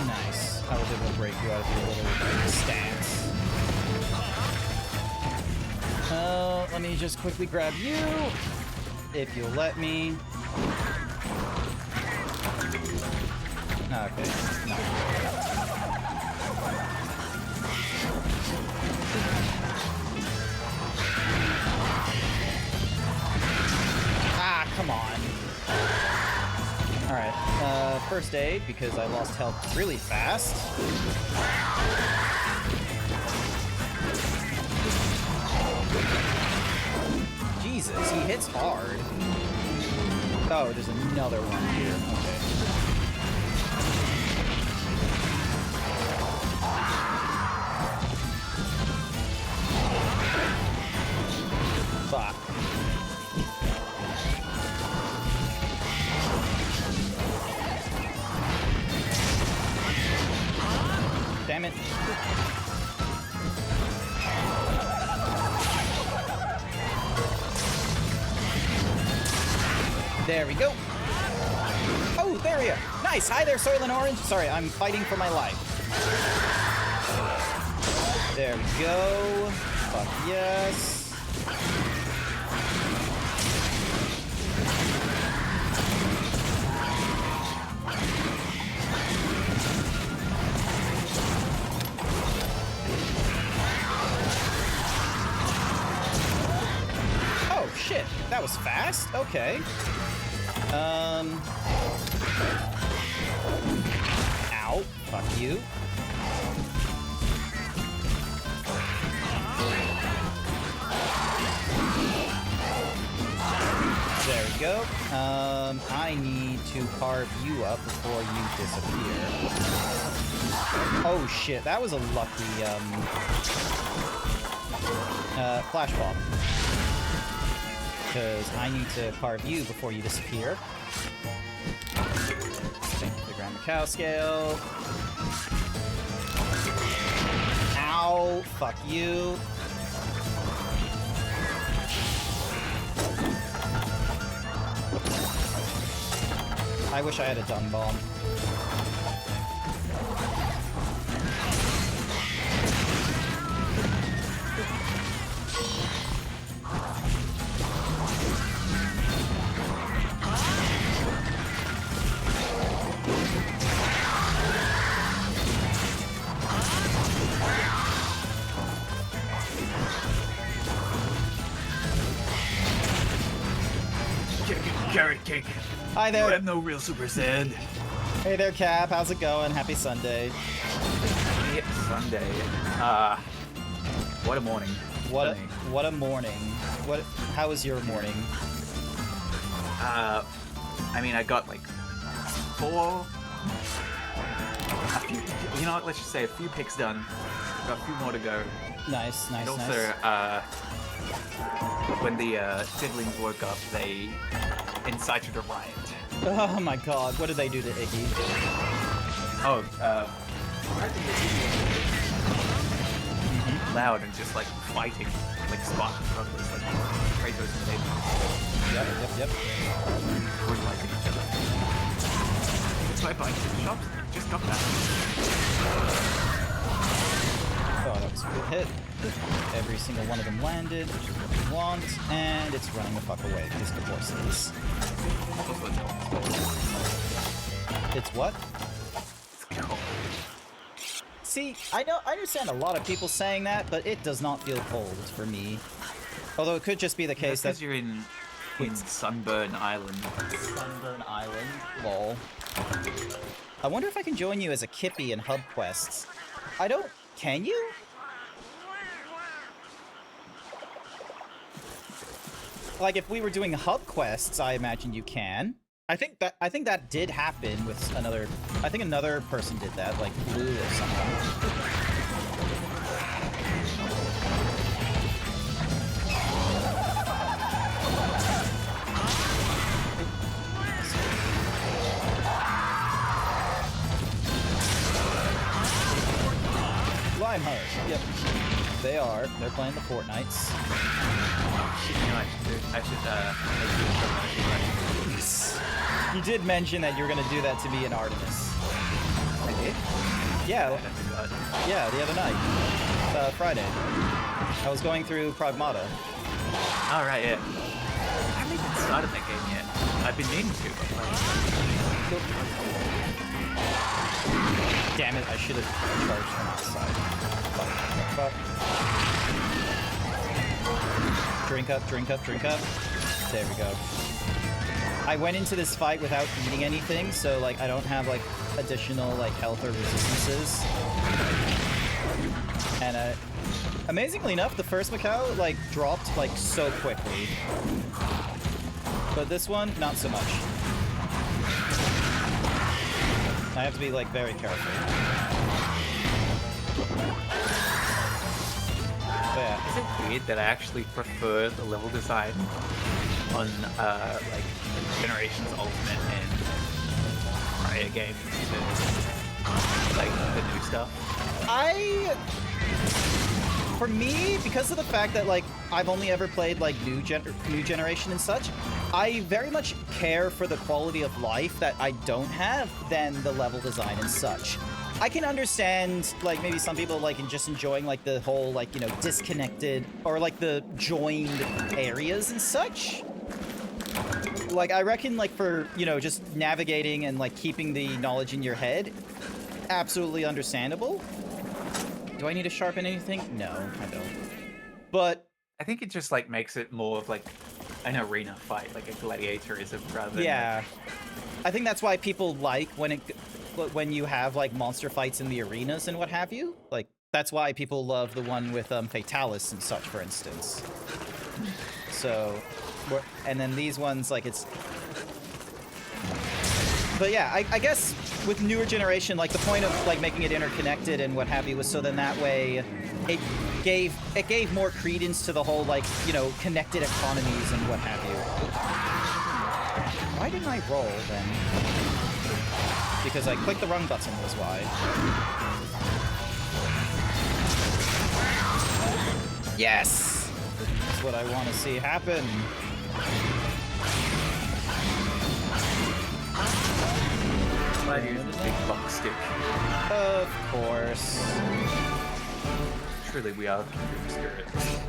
Nice. I was able to break you out of your little stance. Let me just quickly grab you, if you'll let me. Okay. No. Ah, come on. Alright, first aid, because I lost health really fast. Jesus, he hits hard. Oh, there's another one here. Okay. Fuck. Damn it. There we go. Oh, there we go. Nice. Hi there, Soylent Orange. Sorry, I'm fighting for my life. There we go. Fuck yes. was fast? Okay. Ow. Fuck you. There we go. I need to carve you up before you disappear. Oh shit, that was a lucky, flash bomb. Because I need to carve you before you disappear. Thank you for the Grand Macau scale. Ow! Fuck you. I wish I had a dung bomb. Carrot cake. Hi You there. have no real Super Saiyan. Hey there, Cap. How's it going? Happy Sunday. It's Sunday. What a morning. What a, Sunny. what a morning. How was your morning? I mean, I got like you know what, let's just say a few picks done. Got a few more to go. Nice, nice, And also, nice. when the siblings woke up, they incited a riot. Oh my god, what did they do to Iggy? Oh, loud and just like fighting, like Spartan brothers, like Kratos and David. Yep. Brutalizing each other. That's why buying the shops just got that. Oh, that was a good hit. Every single one of them landed, which is what we want, and it's running the fuck away because the horses. It's what? See, I understand a lot of people saying that, but it does not feel cold for me. Although it could just be the case Because that you're in Sunburn Island. Sunburn Island, lol. I wonder if I can join you as a Kippy in hub quests. Can you? Like if we were doing hub quests, I imagine you can. I think that did happen with another. I think another person did that, like Blue or something. Limeheart. Yep. They are. They're playing the Fortnites. I should You did mention that you were gonna do that to me in Artemis. I did? Yeah, I forgot. yeah, the other night. Friday. I was going through Pragmata. Oh, right, yeah. I haven't even started that game yet. I've been meaning to, but like... Damn it, I should have charged from outside. Fuck. Drink up, drink up, drink up. There we go. I went into this fight without eating anything, so like I don't have like additional like health or resistances. And amazingly enough, the first Macau like dropped like so quickly. But this one, not so much. I have to be like very careful. But yeah. Is it weird that I actually prefer the level design on like Generations Ultimate and prior games to like the new stuff? For me, because of the fact that like I've only ever played like new generation and such, I very much care for the quality of life that I don't have than the level design and such. I can understand like maybe some people like just enjoying like the whole like, you know, disconnected or like the joined areas and such. Like I reckon like for, you know, just navigating and like keeping the knowledge in your head, absolutely understandable. Do I need to sharpen anything? No, I don't. But I think it just like makes it more of like an arena fight, like a gladiatorism, rather than Yeah. I think that's why people like when you have like monster fights in the arenas and what have you. Like that's why people love the one with Fatalis and such, for instance. So, and then these ones, like it's. But yeah, I guess with newer generation, like the point of like making it interconnected and what have you was so then that way it gave more credence to the whole like, you know, connected economies and what have you. Why didn't I roll then? Because I clicked the wrong button was why. Yes! That's what I want to see happen. Glad use this big bump stick. Of course. Truly, we are kindred spirits.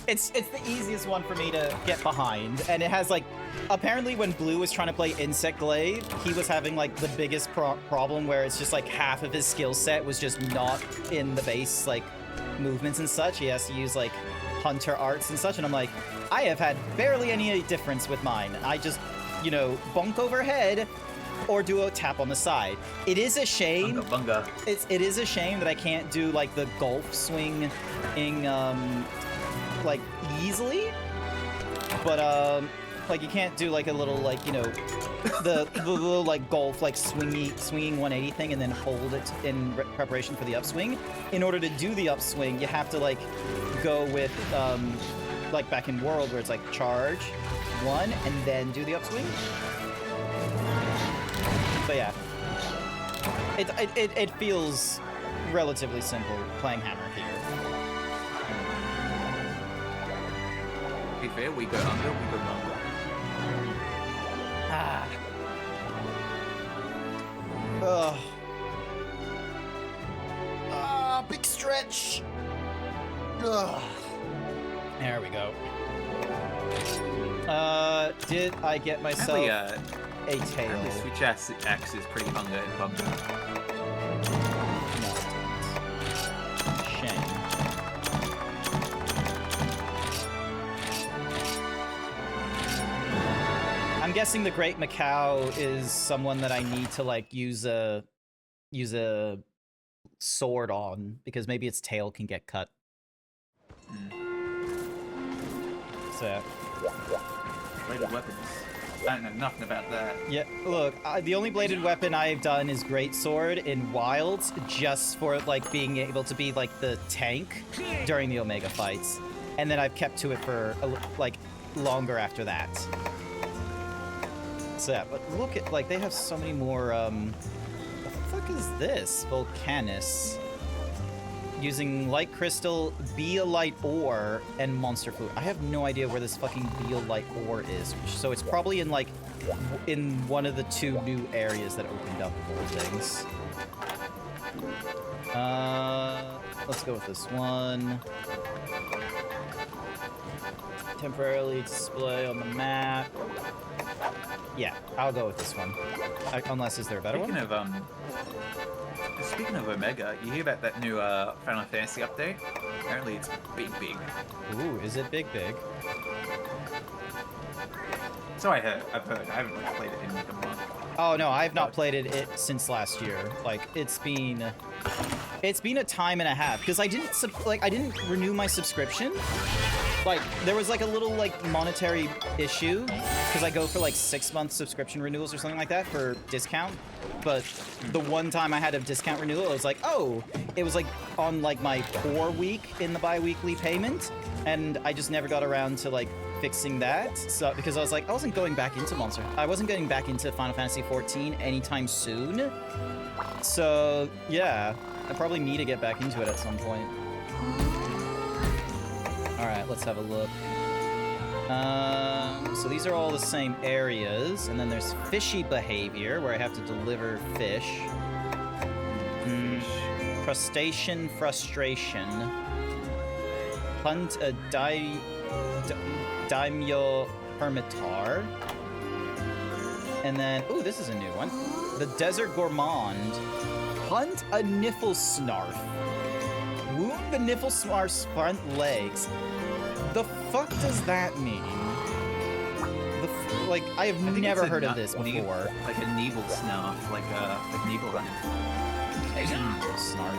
It's the easiest one for me to get behind, and it has like, apparently when Blue was trying to play Insect Glaive, he was having like the biggest problem where it's just like half of his skill set was just not in the base like movements and such. He has to use like hunter arts and such, and I'm like, I have had barely any difference with mine. I just, you know, bonk overhead or do a tap on the side. It is a shame. Bunga. It is a shame that I can't do like the golf swing in like easily, but like you can't do like a little like, you know, the little like golf like swinging 180 thing and then hold it in preparation for the upswing. In order to do the upswing, you have to like go with like back in World where it's like charge 1 and then do the upswing. But yeah, it feels relatively simple playing Hammer here. To be fair, we go under, we go longer. Ah. Ugh. Ah, big stretch. Ugh. There we go. Did I get myself a tail? Apparently Switch Axe is pretty hunger and bunga. No, it didn't. Shame. I'm guessing the Great Macau is someone that I need to like use a sword on because maybe its tail can get cut. So yeah. Bladed weapons. I don't know nothing about that. Yeah, look, the only bladed weapon I've done is Greatsword in Wilds, just for like being able to be like the tank during the Omega fights, and then I've kept to it for like longer after that. So yeah, but look at like they have so many more. What the fuck is this? Volcanus. Using Light Crystal, Beolite Ore, and Monster Food. I have no idea where this fucking Beolite Ore is. So it's probably in, like, in one of the 2 new areas that opened up for things. Let's go with this one. Temporarily display on the map. Yeah, I'll go with this one. Unless, is there a better one? Speaking of Omega, you hear about that new Final Fantasy update? Apparently it's big. Ooh, is it big? So I've heard. I haven't played it in like a month. Oh no, I've not played it since last year. Like it's been a time and a half because I didn't renew my subscription. Like there was like a little like monetary issue because I go for like 6-month subscription renewals or something like that for discount. But the one time I had a discount renewal, it was like, oh, it was like on like my core week in the bi-weekly payment, and I just never got around to like fixing that. So because I was like, I wasn't going back into getting back into Final Fantasy 14 anytime soon. So yeah, I probably need to get back into it at some point. All right, let's have a look. So these are all the same areas, and then there's fishy behavior where I have to deliver fish. Crustacean frustration. Hunt a daimyo hermitar. And then, ooh, this is a new one. The desert gourmand. Hunt a nifflesnarf. Wound the nifflesnarf's front legs. The fuck does that mean? Like, I have I think never it's a heard of nut- this ne- before. Like a Neeble snarf, like Neeble Run. Snark.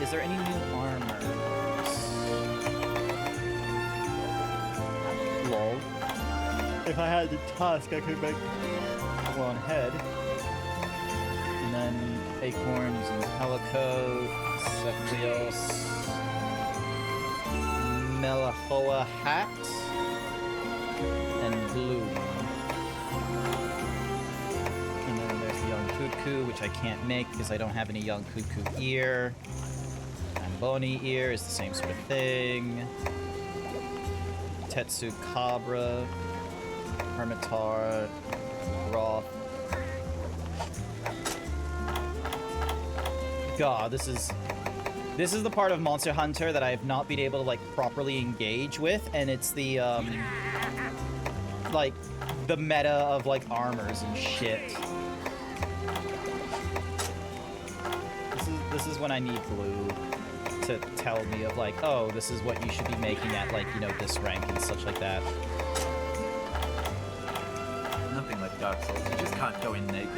Is there any new armors? Lol. If I had the task, I could make one head. And then Acorn using Helicoat, Cephalios, Melahoa Hat, and Bloom. And then there's the Young Cuckoo, which I can't make because I don't have any Young Cuckoo ear. And Bony ear is the same sort of thing. Tetsu Cabra, Hermitar, Roth. God, this is the part of Monster Hunter that I have not been able to like properly engage with, and it's the like the meta of like armors and shit. This is when I need Blue to tell me of like, oh, this is what you should be making at like, you know, this rank and such like that. Nothing like Dark Souls. You just can't go in naked.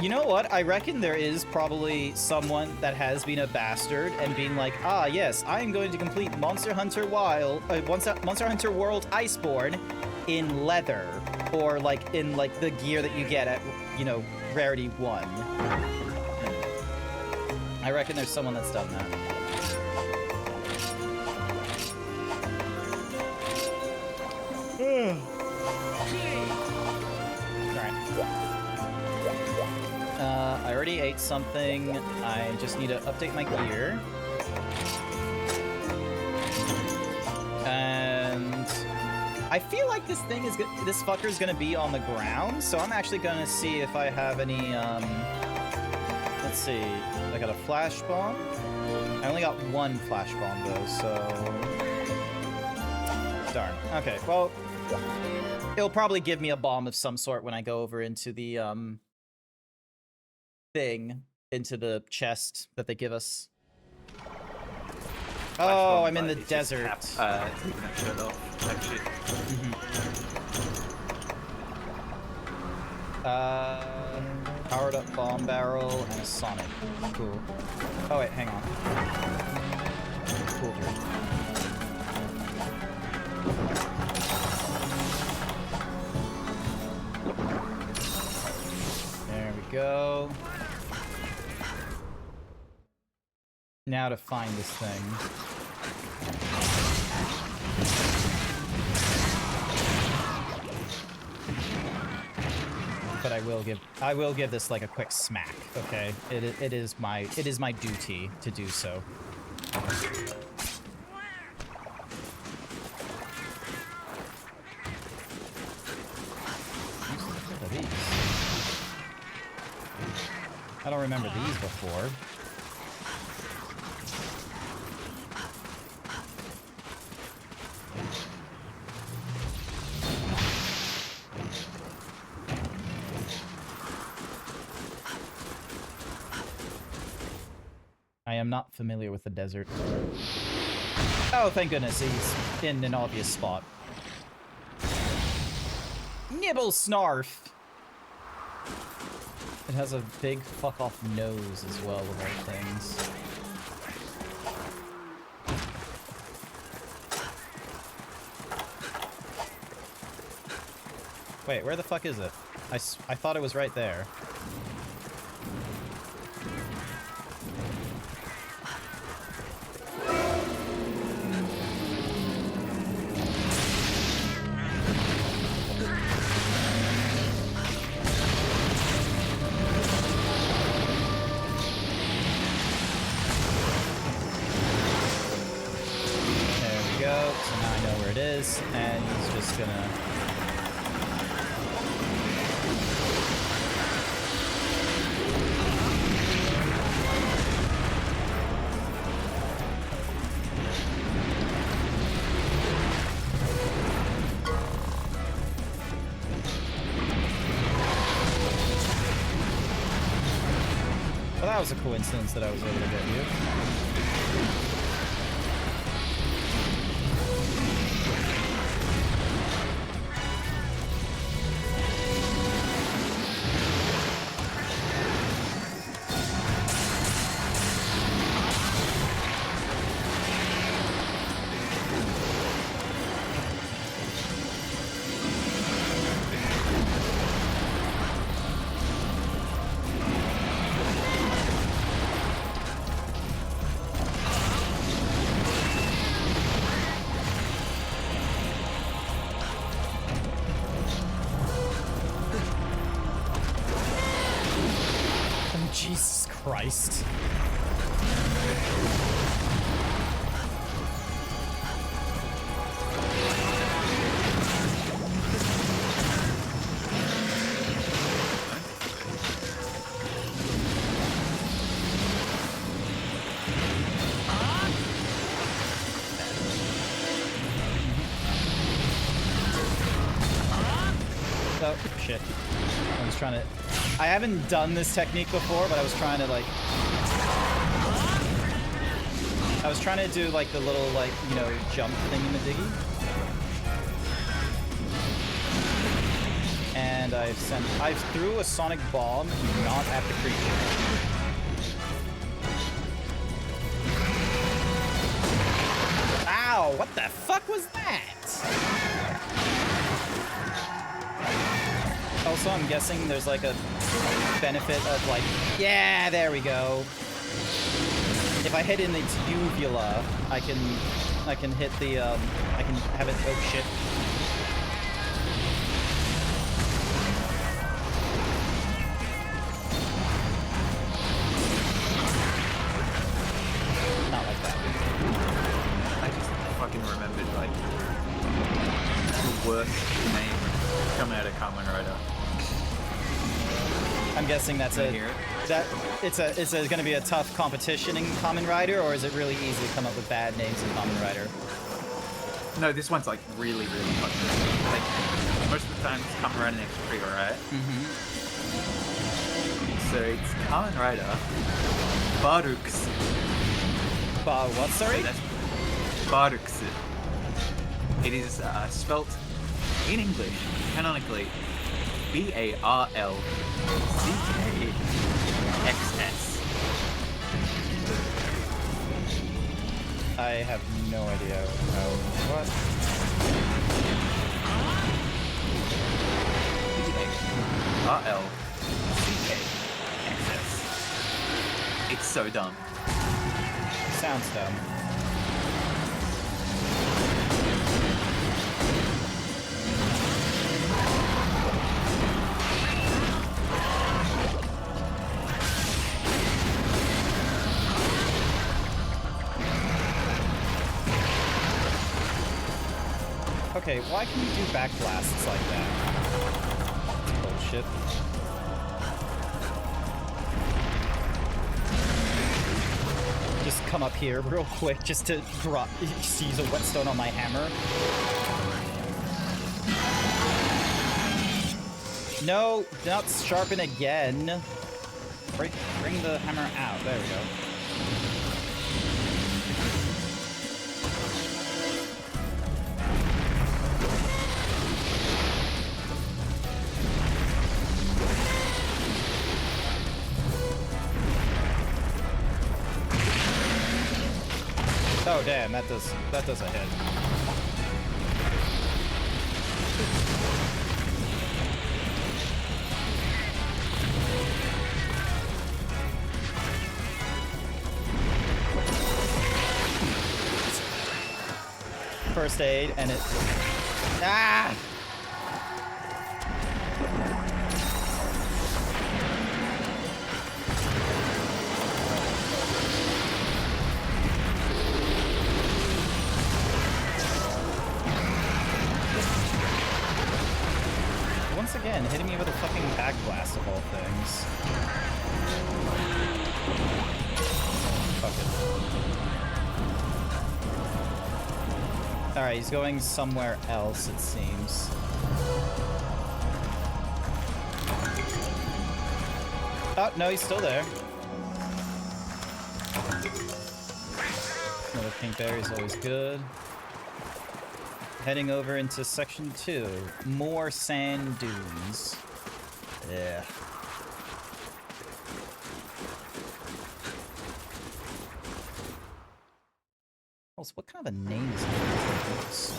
You know what? I reckon there is probably someone that has been a bastard and been like, ah, yes, I am going to complete Monster Hunter Monster Hunter World Iceborne in leather, or like in like the gear that you get at, you know, Rarity 1. I reckon there's someone that's done that. I already ate something. I just need to update my gear. And I feel like this fucker's gonna be on the ground, so I'm actually gonna see if I have any, let's see. I got a flash bomb. I only got one flash bomb though, so darn. Okay, well, it'll probably give me a bomb of some sort when I go over into the thing, into the chest that they give us. Oh, I'm in the desert. Taking that shirt off. Type shit. Powered up bomb barrel and a sonic. Cool. Oh wait, hang on. Cool. There we go. Now to find this thing. But I will give this like a quick smack, okay? It is my duty to do so. What are these? I don't remember these before. I am not familiar with the desert. Oh, thank goodness, he's in an obvious spot. Nibble Snarf! It has a big fuck-off nose as well, of all things. Wait, where the fuck is it? I thought it was right there. And he's just gonna... Well, that was a coincidence that I was able to get you. Jesus Christ. Oh, shit. I was trying to... I haven't done this technique before, but I was trying to, like... I was trying to do, like, the little, like, you know, jump thingy-ma-diggy. And I threw a sonic bomb not at the creature. Ow! What the fuck was that? Also, I'm guessing there's like a benefit of like, yeah, there we go. If I hit in its uvula, I can hit the, I can have it, oh shit. Not like that. I just fucking remembered, like, the worst name coming out of Kamen Rider. I'm guessing that's it's going to be a tough competition in Kamen Rider, or is it really easy to come up with bad names in Kamen Rider? No, this one's like really, really fucking. Like most of the time it's Kamen Rider next trigger, right? Mm-hmm. So it's Kamen Rider Baruks. What, sorry? So that's Baruks. It is spelt in English canonically BARLCKXS. I have no idea. What? BARLCKXS. It's so dumb. Sounds dumb. Okay, why can you do back blasts like that? Bullshit. Just come up here real quick just to drop, use a whetstone on my hammer. No, not sharpen again. Bring the hammer out. There we go. Oh damn, that does a hit. First aid and it ah. Once again, hitting me with a fucking back blast of all things. Fuck it. Alright, he's going somewhere else, it seems. Oh, no, he's still there. Another pink berry is always good. Heading over into section 2. More sand dunes. Yeah. Also, what kind of a name is this?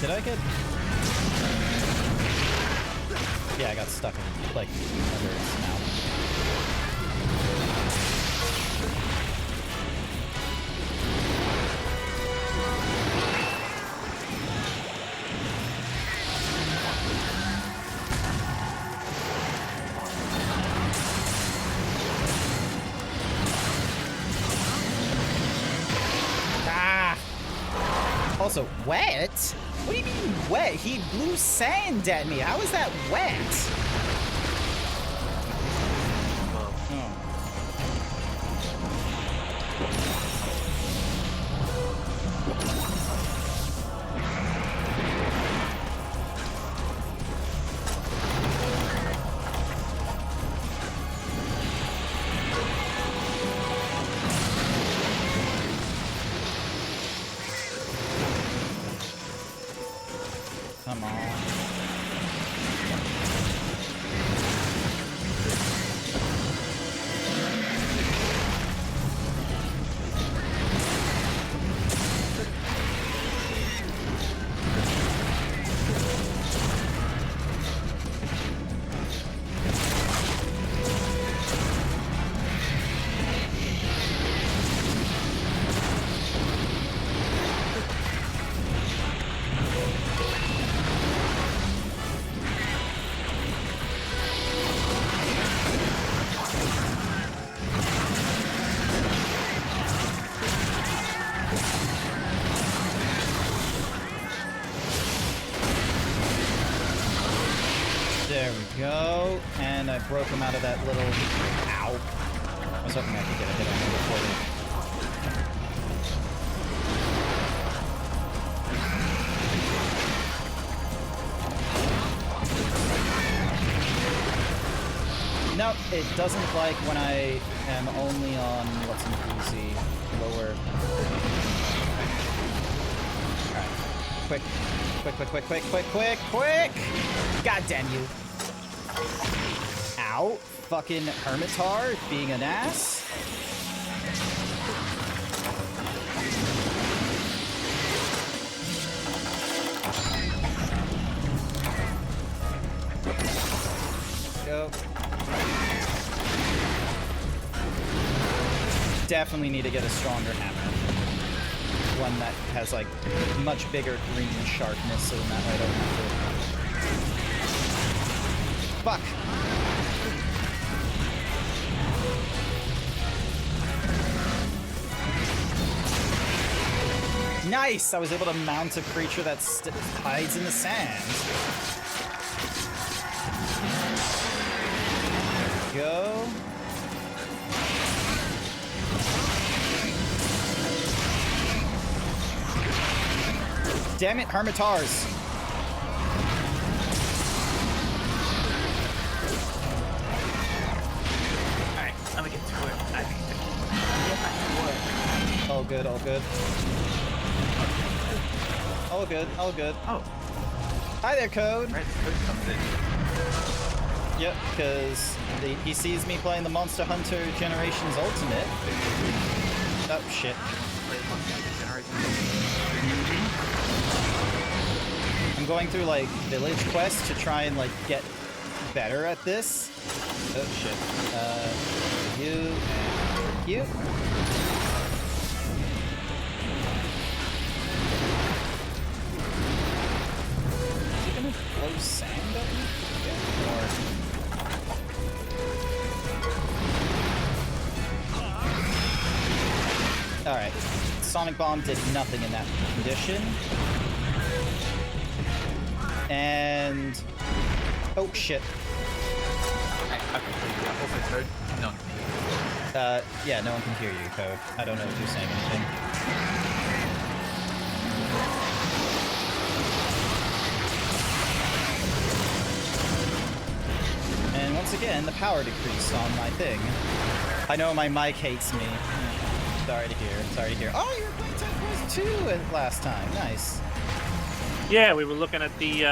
Did I get... Yeah, I got stuck in, like, under its mouth. Ah! Also, wet? What do you mean wet? He blew sand at me. How is that wet? Oh. Come on. There we go. And I broke him out of that little... Ow. I was hoping I could get a hit on him before they... No, it doesn't like when I am only on what's an easy lower. Alright. Quick. Quick. God damn you. Ow. Fucking Hermitar being an ass. Go. Definitely need to get a stronger hammer. One that has like much bigger green sharpness, so that way I don't have to... Fuck! Nice! I was able to mount a creature that hides in the sand. Go. Damn it, Hermitars. Alright, let me get to it. I need to get back to work. All good, all good. All good, all good. Oh. Hi there, Code. Right, Code comes in. Yep, because he sees me playing the Monster Hunter Generations Ultimate. Oh, shit. Play Monster Hunter Generations. I'm going through, like, village quests to try and, like, get better at this. Oh, shit. You and you. Is he gonna blow sand at me? Or... Alright. Sonic Bomb did nothing in that condition. And... Oh, shit. Also, Code, no. Yeah, no one can hear you, Code. I don't know if you're saying anything. And once again, the power decreased on my thing. I know my mic hates me. Sorry to hear. Oh, you were playing Tech Quest 2 last time. Nice. Yeah, we were looking at the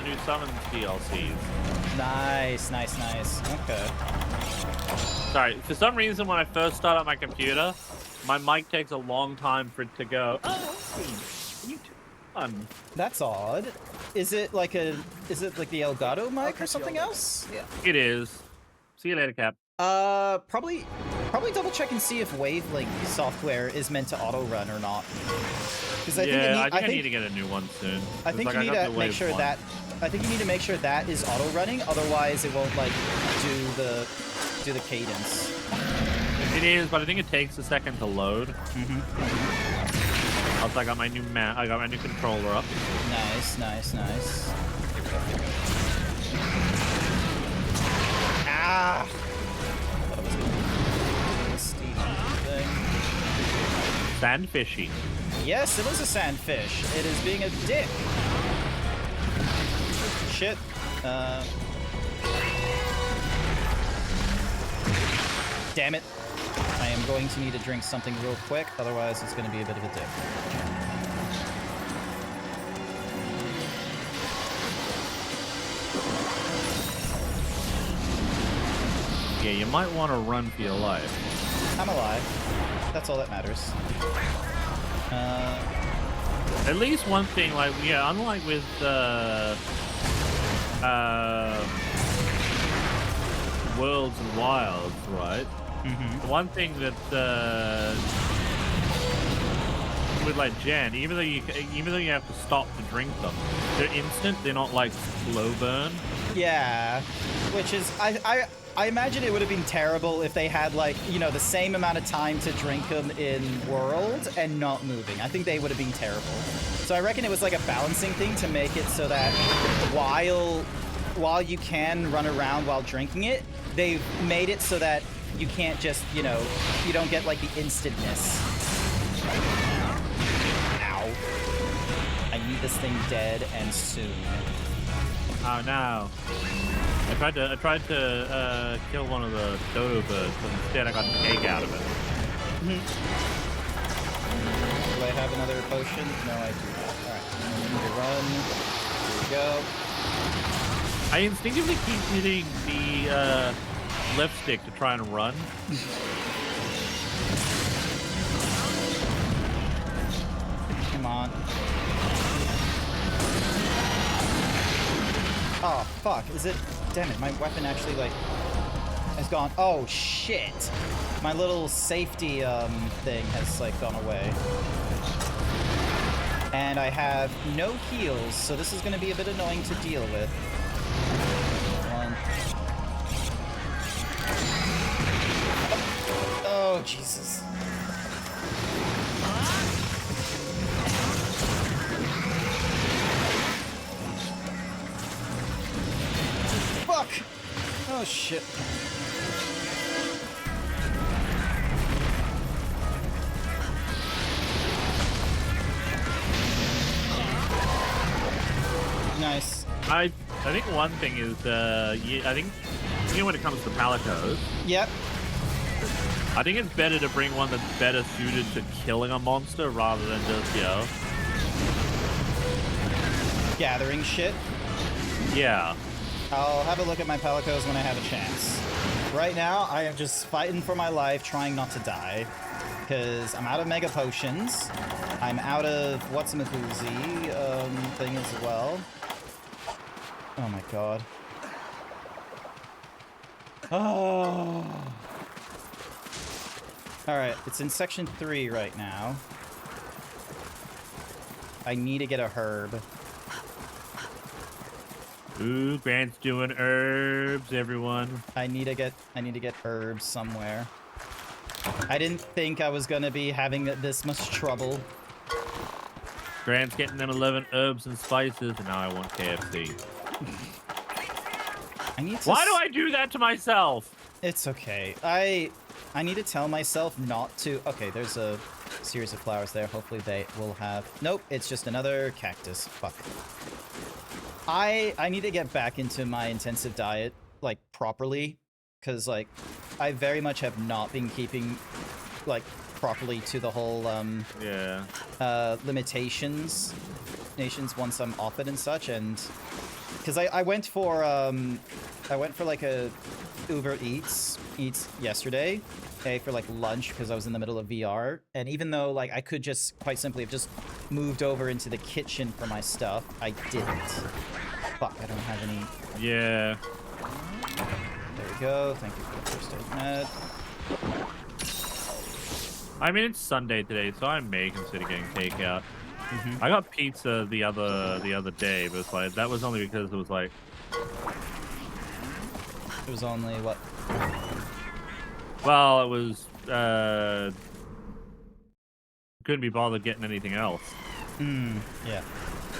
new Summons DLCs. Nice. Okay. Sorry, for some reason when I first start up my computer, my mic takes a long time for it to go. Oh, YouTube. Fun. That's odd. is it like the Elgato mic or something else? Yeah. It is. See you later, Cap. Probably double check and see if Wavelink software is meant to auto run or not. Because I I need to get a new one soon. I think you need to make sure that. I think you need to make sure that is auto running. Otherwise, it won't like do the cadence. It is, but I think it takes a second to load. Also, I got my new controller up. Nice. Ah! I thought it was gonna be a steep thing. Sandfishy. Yes, it is a sandfish. It is being a dick. Shit. Damn it. I am going to need to drink something real quick, otherwise it's going to be a bit of a dick. Yeah, you might want to run for your life. I'm alive. That's all that matters. At least one thing, like, yeah, unlike with Worlds and Wilds, right? One thing that with like Gen, even though you have to stop to drink them, they're instant. They're not like slow burn. Yeah, which is I imagine it would have been terrible if they had like, you know, the same amount of time to drink them in World and not moving. I think they would have been terrible. So I reckon it was like a balancing thing to make it so that while you can run around while drinking it, they've made it so that you can't just, you know, you don't get like the instantness. Ow. I need this thing dead and soon. Oh no. I tried to kill one of the dodo birds, but instead I got the cake out of it. Do I have another potion? No, I do not. Alright, I need to run. Here we go. I instinctively keep hitting the left stick to try and run. Come on. Oh, fuck. Is it... Damn it, my weapon actually, like, has gone... Oh, shit! My little safety, thing has, like, gone away. And I have no heals, so this is gonna be a bit annoying to deal with. One. Oh, Jesus. Fuck! Oh, shit. Nice. I think one thing is, I think, you know, when it comes to palicos, Yep. I think it's better to bring one that's better suited to killing a monster rather than just, you know... Gathering shit. Yeah. I'll have a look at my palicos when I have a chance. Right now, I am just fighting for my life, trying not to die. Because I'm out of mega potions. I'm out of what's-a-mazoozy thing as well. Oh my god. Oh. Alright, it's in section 3 right now. I need to get a herb. Ooh, Grant's doing herbs, everyone. I need to get herbs somewhere. I didn't think I was gonna be having this much trouble. Grant's getting them 11 herbs and spices, and now I want KFC. I need to... Why do I do that to myself? It's okay. I need to tell myself not to... Okay, there's a series of flowers there. Hopefully they will have... Nope, it's just another cactus. Fuck. I need to get back into my intensive diet, like, properly. Because, like, I very much have not been keeping, like, properly to the whole, limitations once I'm off it and such, and... Because I went for, like, a Uber Eats yesterday, okay, for, like, lunch, because I was in the middle of VR, and even though, like, I could just, quite simply have just moved over into the kitchen for my stuff. I didn't. Fuck, I don't have any. Yeah. There we go. Thank you for the first aid med. I mean, it's Sunday today, so I may consider getting takeout. Mhm. I got pizza the other day, but it's like that was only because it was like It was only what? well, it was couldn't be bothered getting anything else. Yeah.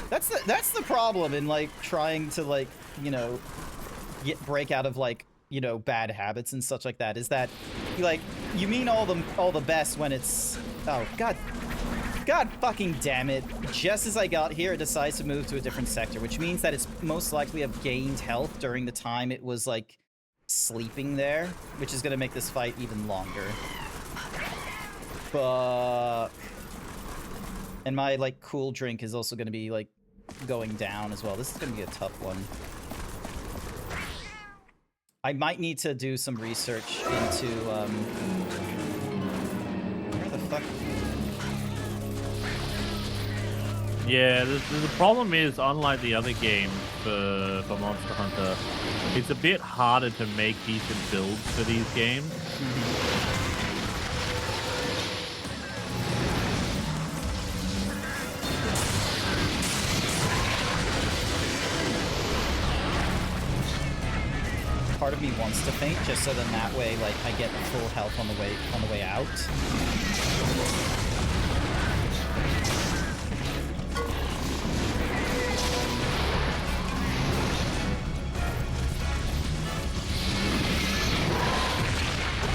That's the problem in like trying to like, you know, break out of like, you know, bad habits and such like that, is that like you mean all the best when it's oh god fucking damn it. Just as I got here, it decides to move to a different sector, which means that it's most likely have gained health during the time it was like sleeping there, which is gonna make this fight even longer. But and my like cool drink is also gonna be like going down as well. This is gonna be a tough one. I might need to do some research into where the fuck. Yeah, the problem is, unlike the other games for Monster Hunter, it's a bit harder to make decent builds for these games. Part of me wants to faint just so then that way like I get full health on the way out.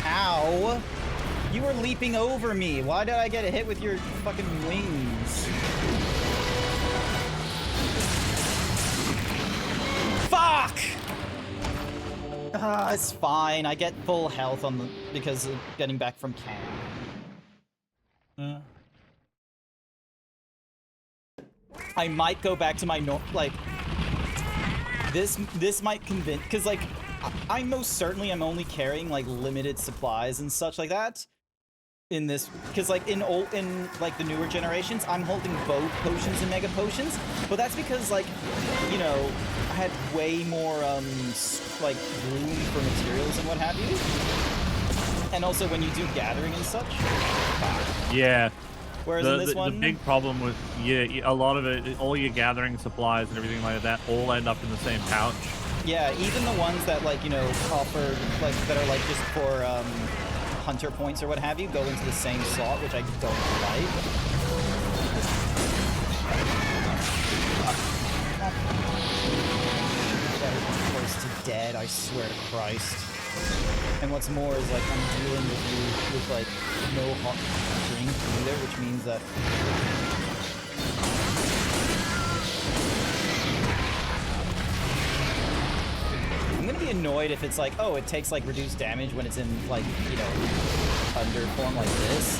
Ow! You were leaping over me. Why did I get hit with your fucking wings? Fuck! It's fine. I get full health on the because of getting back from camp. I might go back to my like this might convince, because like I most certainly am only carrying like limited supplies and such like that in this, because like in like the newer generations I'm holding both potions and mega potions, but that's because like, you know, I had way more like room for materials and what have you, and also when you do gathering and such. Yeah. Whereas in this one, the big problem with a lot of it, all your gathering supplies and everything like that, all end up in the same pouch. yeah, even the ones that like, you know, offer like that are like just for hunter points or what have you go into the same slot, which I don't like. Close to dead, I swear to Christ. And what's more is like I'm dealing with you with like no hot drink either, which means that I'm gonna be annoyed if it's like, oh, it takes like reduced damage when it's in like, you know, under form like this.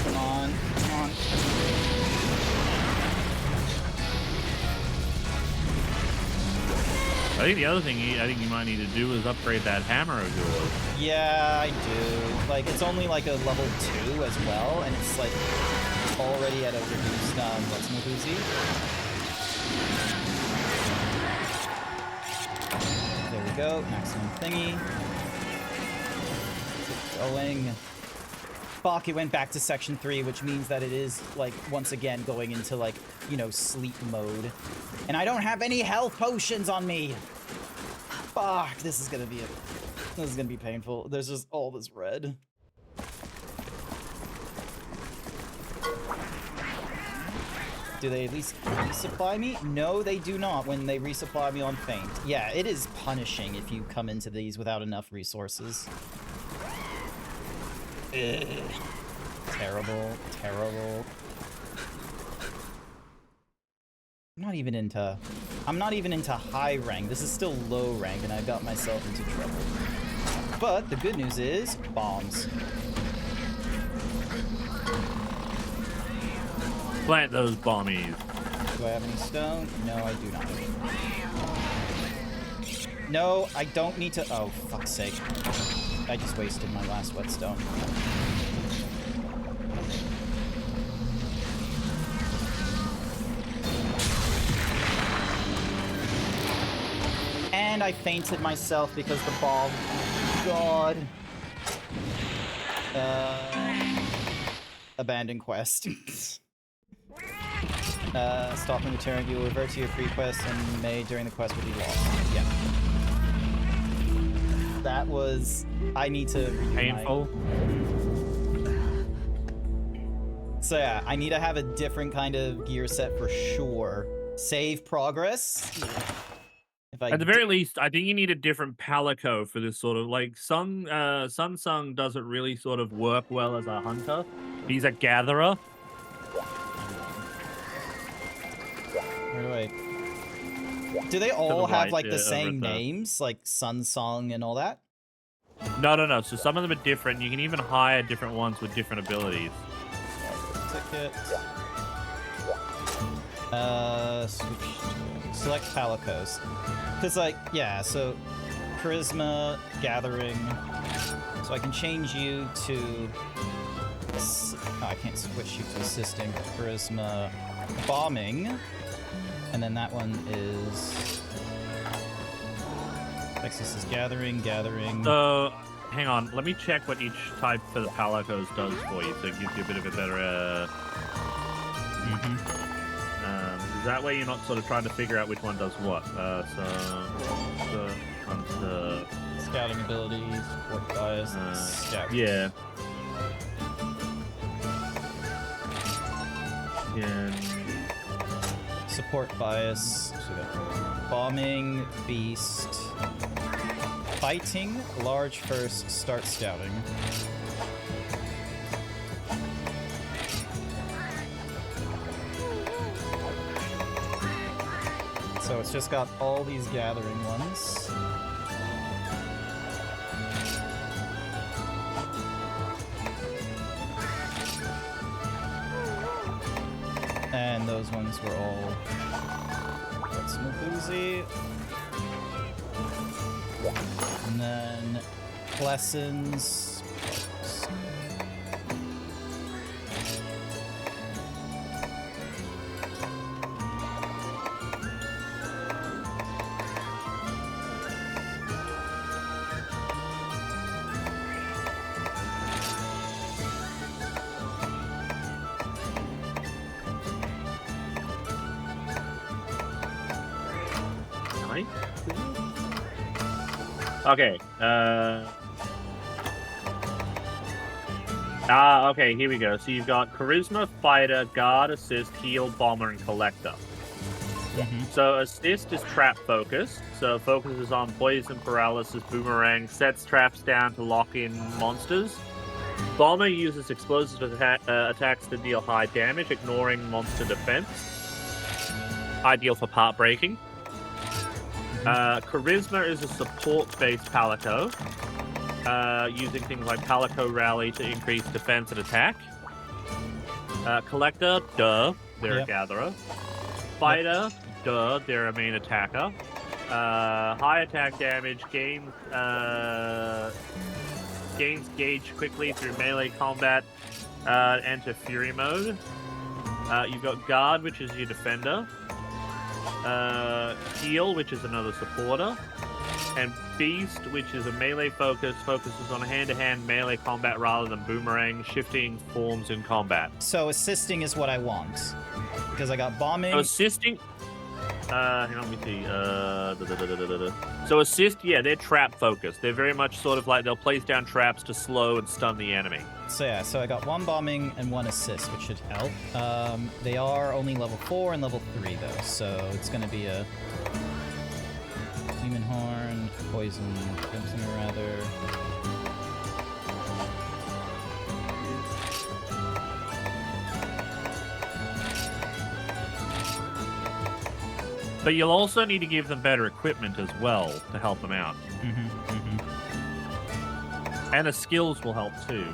Come on, come on. I think the other thing I think you might need to do is upgrade that hammer of yours. Yeah, I do. Like, it's only like a level 2 as well, and it's like already at a reduced what's my boozy? There we go, maximum thingy. Keep going. Fuck, it went back to section 3, which means that it is like once again going into like, you know, sleep mode. And I don't have any health potions on me. Fuck, this is gonna be painful. There's just all this red. Do they at least resupply me? No, they do not when they resupply me on faint. Yeah, it is punishing if you come into these without enough resources. Ugh. Terrible, terrible. I'm not even into high rank. This is still low rank, and I got myself into trouble. But the good news is bombs. Plant those bombies. Do I have any stone? No, I do not. No, I don't need to. Oh, fuck's sake. I just wasted my last whetstone. I fainted myself because the ball. God. Abandon quest. Stopping the turn, you will revert to your free quest and made during the quest will be lost. Yeah. That was... I need to... Painful. So yeah, I need to have a different kind of gear set for sure. Save progress. If I At the very least, I think you need a different palico for this sort of like Sun Sung doesn't really sort of work well as a hunter. He's a gatherer. Where do I... Do they all have right, like the over same at the- names, like Sun Song and all that? No. So some of them are different. You can even hire different ones with different abilities. Ticket. Switch. Select palicos. Cause like, yeah, so charisma, gathering. So I can change you to... Oh, I can't switch you to assisting. Charisma, bombing. And then that one is... Texas is gathering. So, hang on. Let me check what each type for the palicos does for you, so it gives you a bit of a better... Is that way you're not sort of trying to figure out which one does what? Hunter... Scouting abilities, support bias, scout. Yeah. Yeah. Support bias. So we got bombing, beast, fighting, large first, start scouting. So it's just got all these gathering ones. And those ones were all... Got some boozy. And then lessons. Okay. Okay, here we go. So you've got Charisma, Fighter, Guard, Assist, Heal, Bomber, and Collector. So Assist is trap focused. So focuses on poison, paralysis, boomerang, sets traps down to lock in monsters. Bomber uses explosive attacks to deal high damage, ignoring monster defense. Ideal for part breaking. Charisma is a support-based palico, using things like Palico Rally to increase defense and attack. Collector, duh, they're a gatherer. Fighter, duh, they're a main attacker. High attack damage, gains gauge quickly through melee combat, enter Fury mode. You've got Guard, which is your defender. Heal, which is another supporter, and Beast, which is a melee focus, focuses on hand-to-hand melee combat rather than boomerang, shifting forms in combat. So assisting is what I want. Because I got bombing. So assisting... hang on, let me see. So assist, yeah, they're trap focused. They're very much sort of like they'll place down traps to slow and stun the enemy. So yeah, so I got one bombing and one assist, which should help. They are only level 4 and level 3 though, so it's gonna be a demon horn, poison, crimson rather. But you'll also need to give them better equipment as well to help them out. And the skills will help too.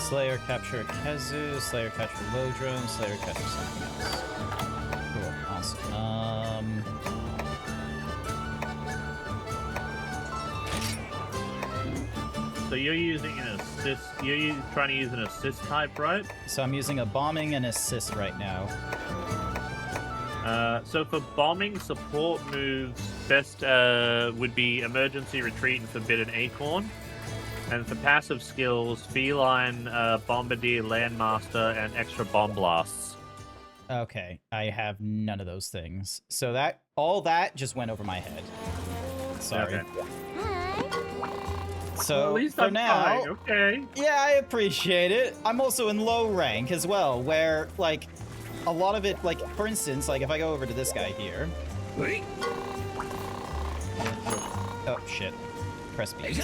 Slayer capture Kezu, Slayer capture Lodron, Slayer capture something else. Cool. mouse. So you're using an assist. Trying to use an assist type, right? So I'm using a bombing and assist right now. So for bombing support moves, best would be emergency retreat and forbidden acorn. And for passive skills, feline, bombardier, landmaster, and extra bomb blasts. Okay, I have none of those things. So that all that just went over my head. Sorry. Okay. So Well, at least for I'm now, fine. Okay. yeah, I appreciate it. I'm also in low rank as well, where like a lot of it, like for instance, like if I go over to this guy here. Oh shit! Press B.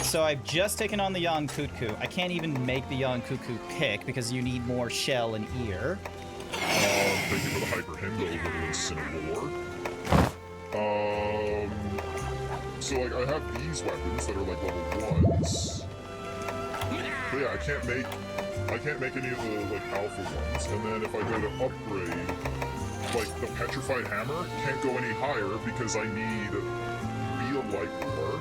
So I've just taken on the Yon Kutku. I can't even make the Yon Kutku kick because you need more shell and ear. Thank you for the hyper hendo, little Incineroar. So like I have these weapons that are like level 1s. But yeah, I can't make any of the like alpha ones. And then if I go to upgrade, like the petrified hammer can't go any higher because I need Beetle-like ore.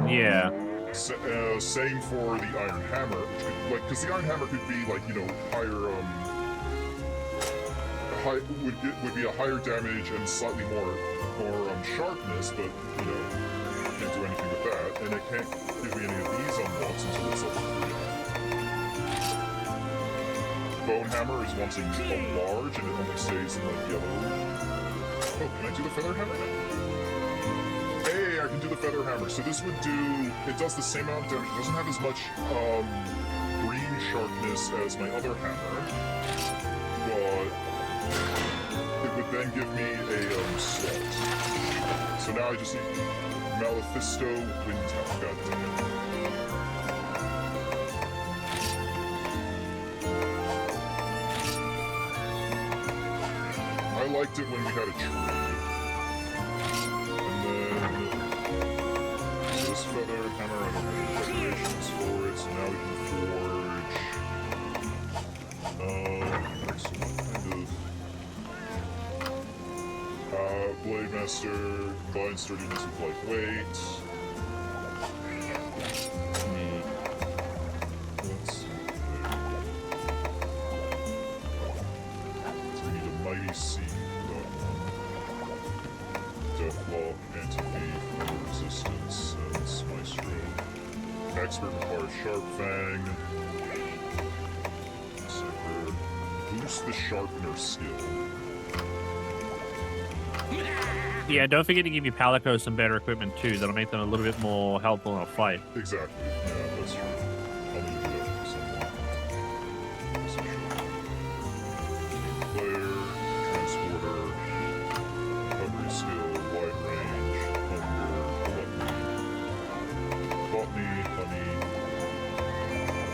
Yeah. Same for the iron hammer, which could, like, because the iron hammer could be like, you know, higher, would be a higher damage and slightly more sharpness, but you know, can't do anything with that, and it can't give me any of these unlocks until it's level 3. Bone hammer is wanting a large, and it only stays in like yellow. Oh, can I do the feather hammer now? Hey, I can do the feather hammer. So this would do, it does the same amount of damage. It doesn't have as much green sharpness as my other hammer, but it would then give me a slot. So now I just need Malefisto Windtower. God damn it. I liked it when we had a tree. This feather hammer, I don't have any decorations for it, so now we can forge. So what kind of Blade Master, combined sturdiness with lightweight. Let's see. So we need a mighty seed for that one. Deathlock, anti-thief, resistance, and Maestro. Expert requires Sharp Fang. Cipher. Boost the Sharpener skill. Yeah, don't forget to give your Palico some better equipment too. That'll make them a little bit more helpful in a fight. Exactly. Yeah, that's true. I'll need to do that for someone. Player, transporter, recovery skill, wide range, hunger, botany, honey.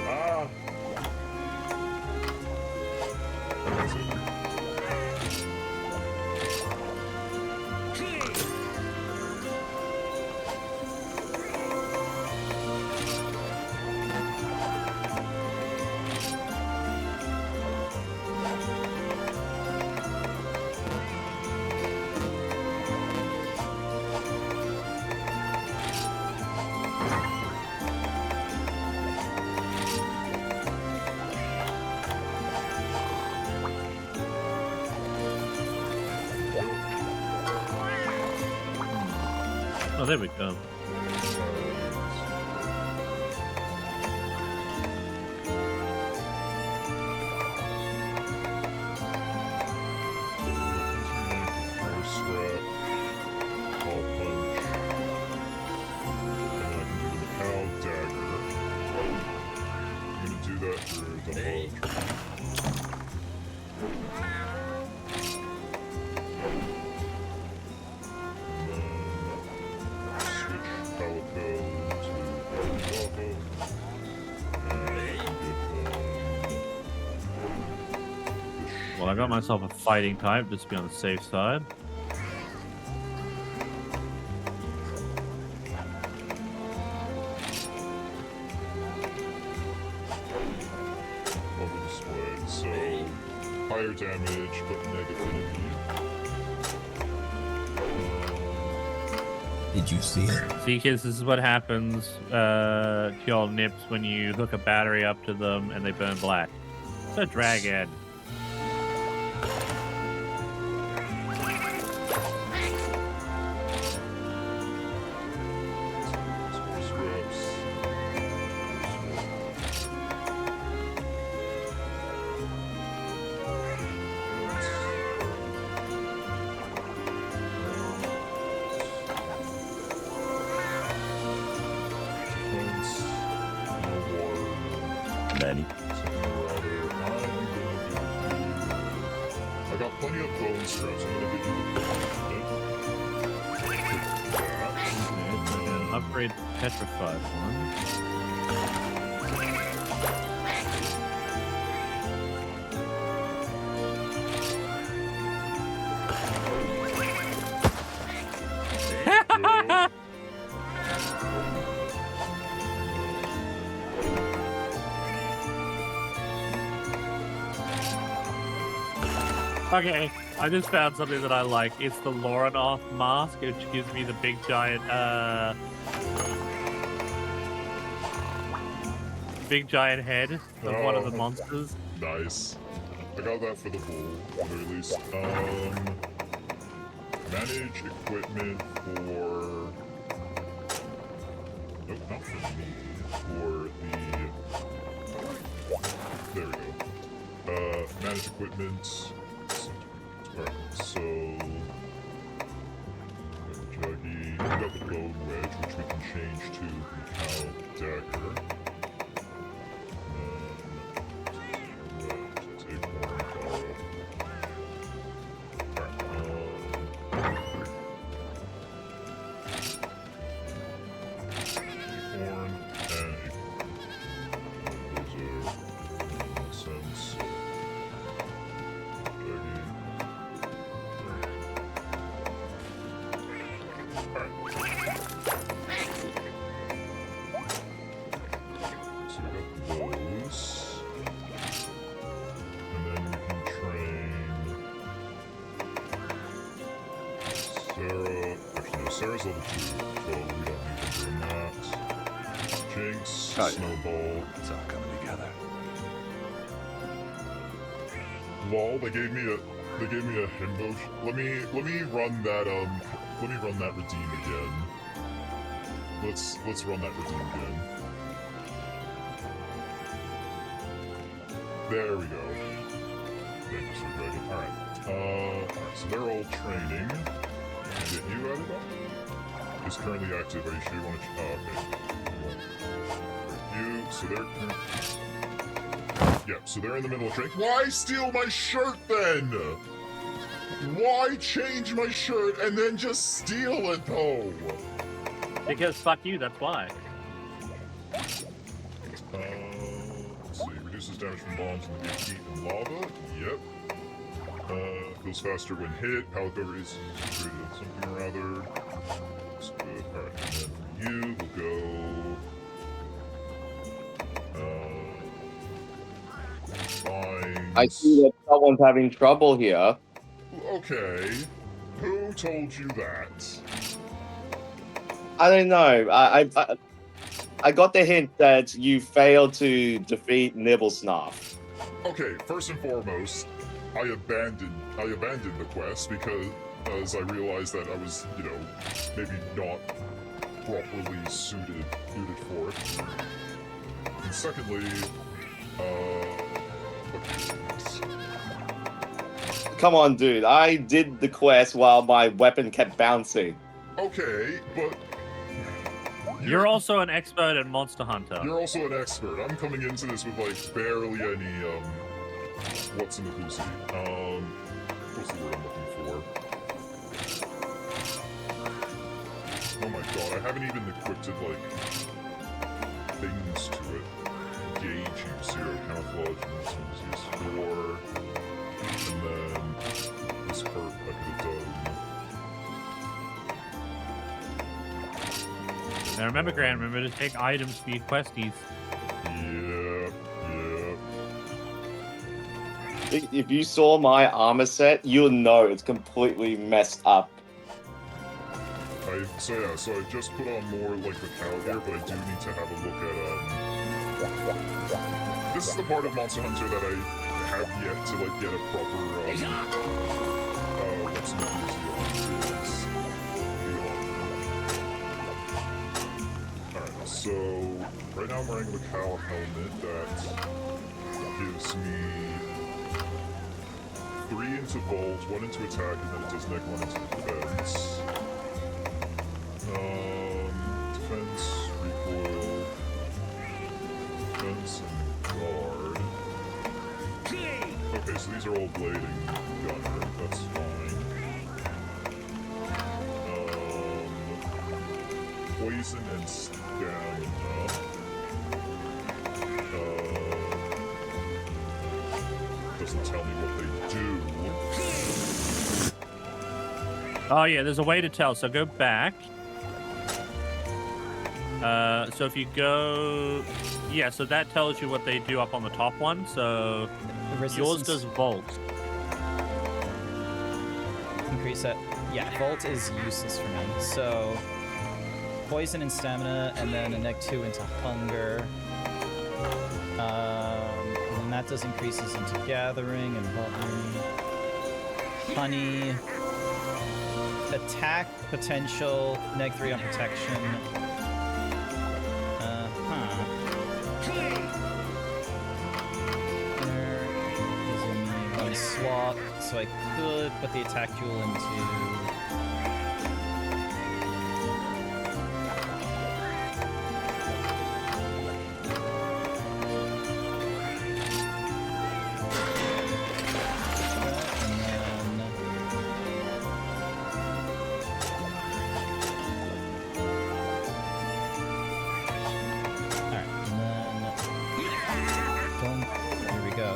Ah! That's it. Oh, there we go. Power scrap, ball punch, and then I can do the pow dagger. I'm gonna do that through double Well, I got myself a fighting type just to be on the safe side. display. So, high fire damage, but negativity. Did you see it? See, kids, this is what happens to y'all nips when you hook a battery up to them and they burn black. It's a dragon. Manny. I got plenty of bone scraps. I'm gonna give you the And upgrade petrified one. Okay, I just found something that I like. It's the Loranoth mask, which gives me the big giant head of one of the monsters. Nice. I got that for the bull, at the very least. Manage equipment for... Nope, not for me. For the... There we go. Manage equipment. Alright, so... Juggy. We got the bone wedge, which we can change to Cow Dagger. Take one borrow. Horn and those are nonsense. Juggy. So we got those. And then we can train Sarah. Actually, no, Sarah's level 2, so we don't need to do that. Jinx, Snowball. It's all coming together. Lol, they gave me a himbo. Let me run that redeem again. Let's run that redeem again. There we go. Thank you, Sir Dragon. Alright. Alright, so they're all training. Can get you added up? Is currently active. Are you sure you want to okay. You, so they're yep, so they're in the middle of training. Why steal my shirt then? Why change my shirt and then just steal it though? Because fuck you, that's why. Let's see, reduces damage from bombs and heat and lava. Yep. Feels faster when hit. Pallet over is something or other. That's good. Alright, and then for you, we'll go. Fine. I see that someone's having trouble here. Okay. Who told you that? I don't know. I got the hint that you failed to defeat Nibblesnuff. Okay, first and foremost, I abandoned the quest because I realized that I was, you know, maybe not properly suited for it. And secondly, Come on, dude. I did the quest while my weapon kept bouncing. okay, but You're also an expert at Monster Hunter. you're also an expert. I'm coming into this with like barely any what's in the pussy? What's the word I'm looking for? Oh my god, I haven't even equipped it like things to it. Gauge use 0, camouflage, and this one's use 4. And then this perk I could have done. Now remember, Grant, remember to take items for your questies. Yep. If you saw my armor set, you'll know it's completely messed up. So I just put on more like the cow gear, but I do need to have a look at this is the part of Monster Hunter that I have yet to like get a proper what's the Alright, so right now I'm wearing the cow helmet that gives me 3 into bolt, 1 into attack, and then it does neg 1 into defense. Defense, recoil, defense, and guard. Okay, so these are all blading gunner, that's fine. Poison and stamina. Doesn't tell me what they do. Oh yeah, there's a way to tell. So go back. So if you go, yeah, so that tells you what they do up on the top one. So yours does volt. Increase that. Yeah, Volt is useless for me. So poison and stamina, and then a neg 2 into hunger. And that does increases into gathering and honey. Attack potential, neg 3 on protection. There gives me 1 slot, so I could put the attack jewel into.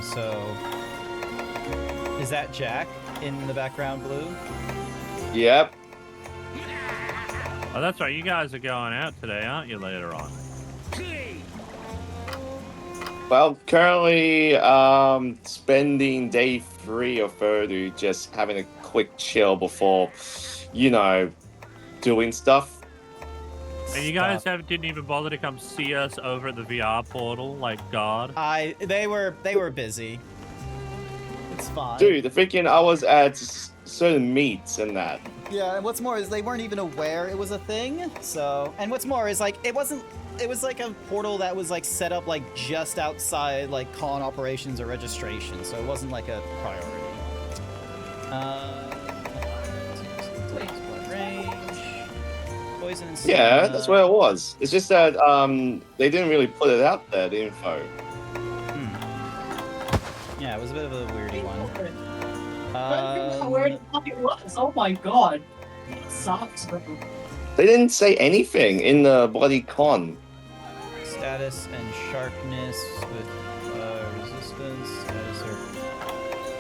So, is that Jack in the background blue? Yep. Oh, that's right. You guys are going out today, aren't you, later on? Well, currently, spending day 3 or 4 just having a quick chill before, you know, doing stuff. And you guys didn't even bother to come see us over at the VR portal, like God. They were busy. It's fine. Dude, the freaking I was at certain meets and that. Yeah, and what's more is they weren't even aware it was a thing. So, and what's more is like it was like a portal that was like set up like just outside like con operations or registration, so it wasn't like a priority. Poison and yeah, that's where it was. It's just that they didn't really put it out there, the info. Yeah, it was a bit of a weirdy one. Where the fuck it was? Oh my god. It sucks. They didn't say anything in the bloody con. Status and sharpness with resistance. Status or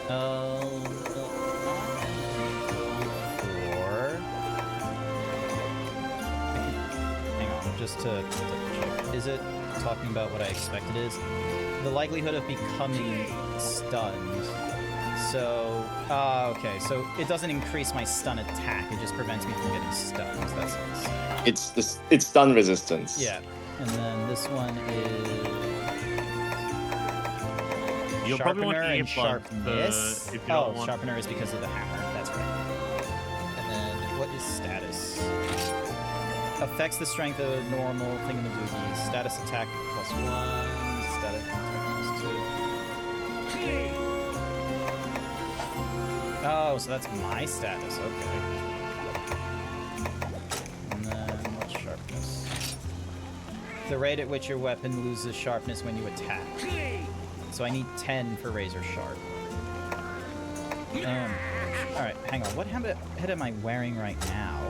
4. Hang on, just to check. Is it talking about what I expect it is? The likelihood of becoming stunned. So, okay, so it doesn't increase my stun attack, it just prevents me from getting stunned. That's nice. It's stun resistance. Yeah, and then this one is You'll probably want sharpener and earplugs sharpness. if you don't want. Sharpener is because of the hammer. That's right. And then what is status? Affects the strength of a normal thingamajiggy. Status attack +1. Status attack +2. Oh, so that's my status. Okay. And then what's sharpness? The rate at which your weapon loses sharpness when you attack. So I need 10 for razor sharp. Alright, hang on. What head am I wearing right now?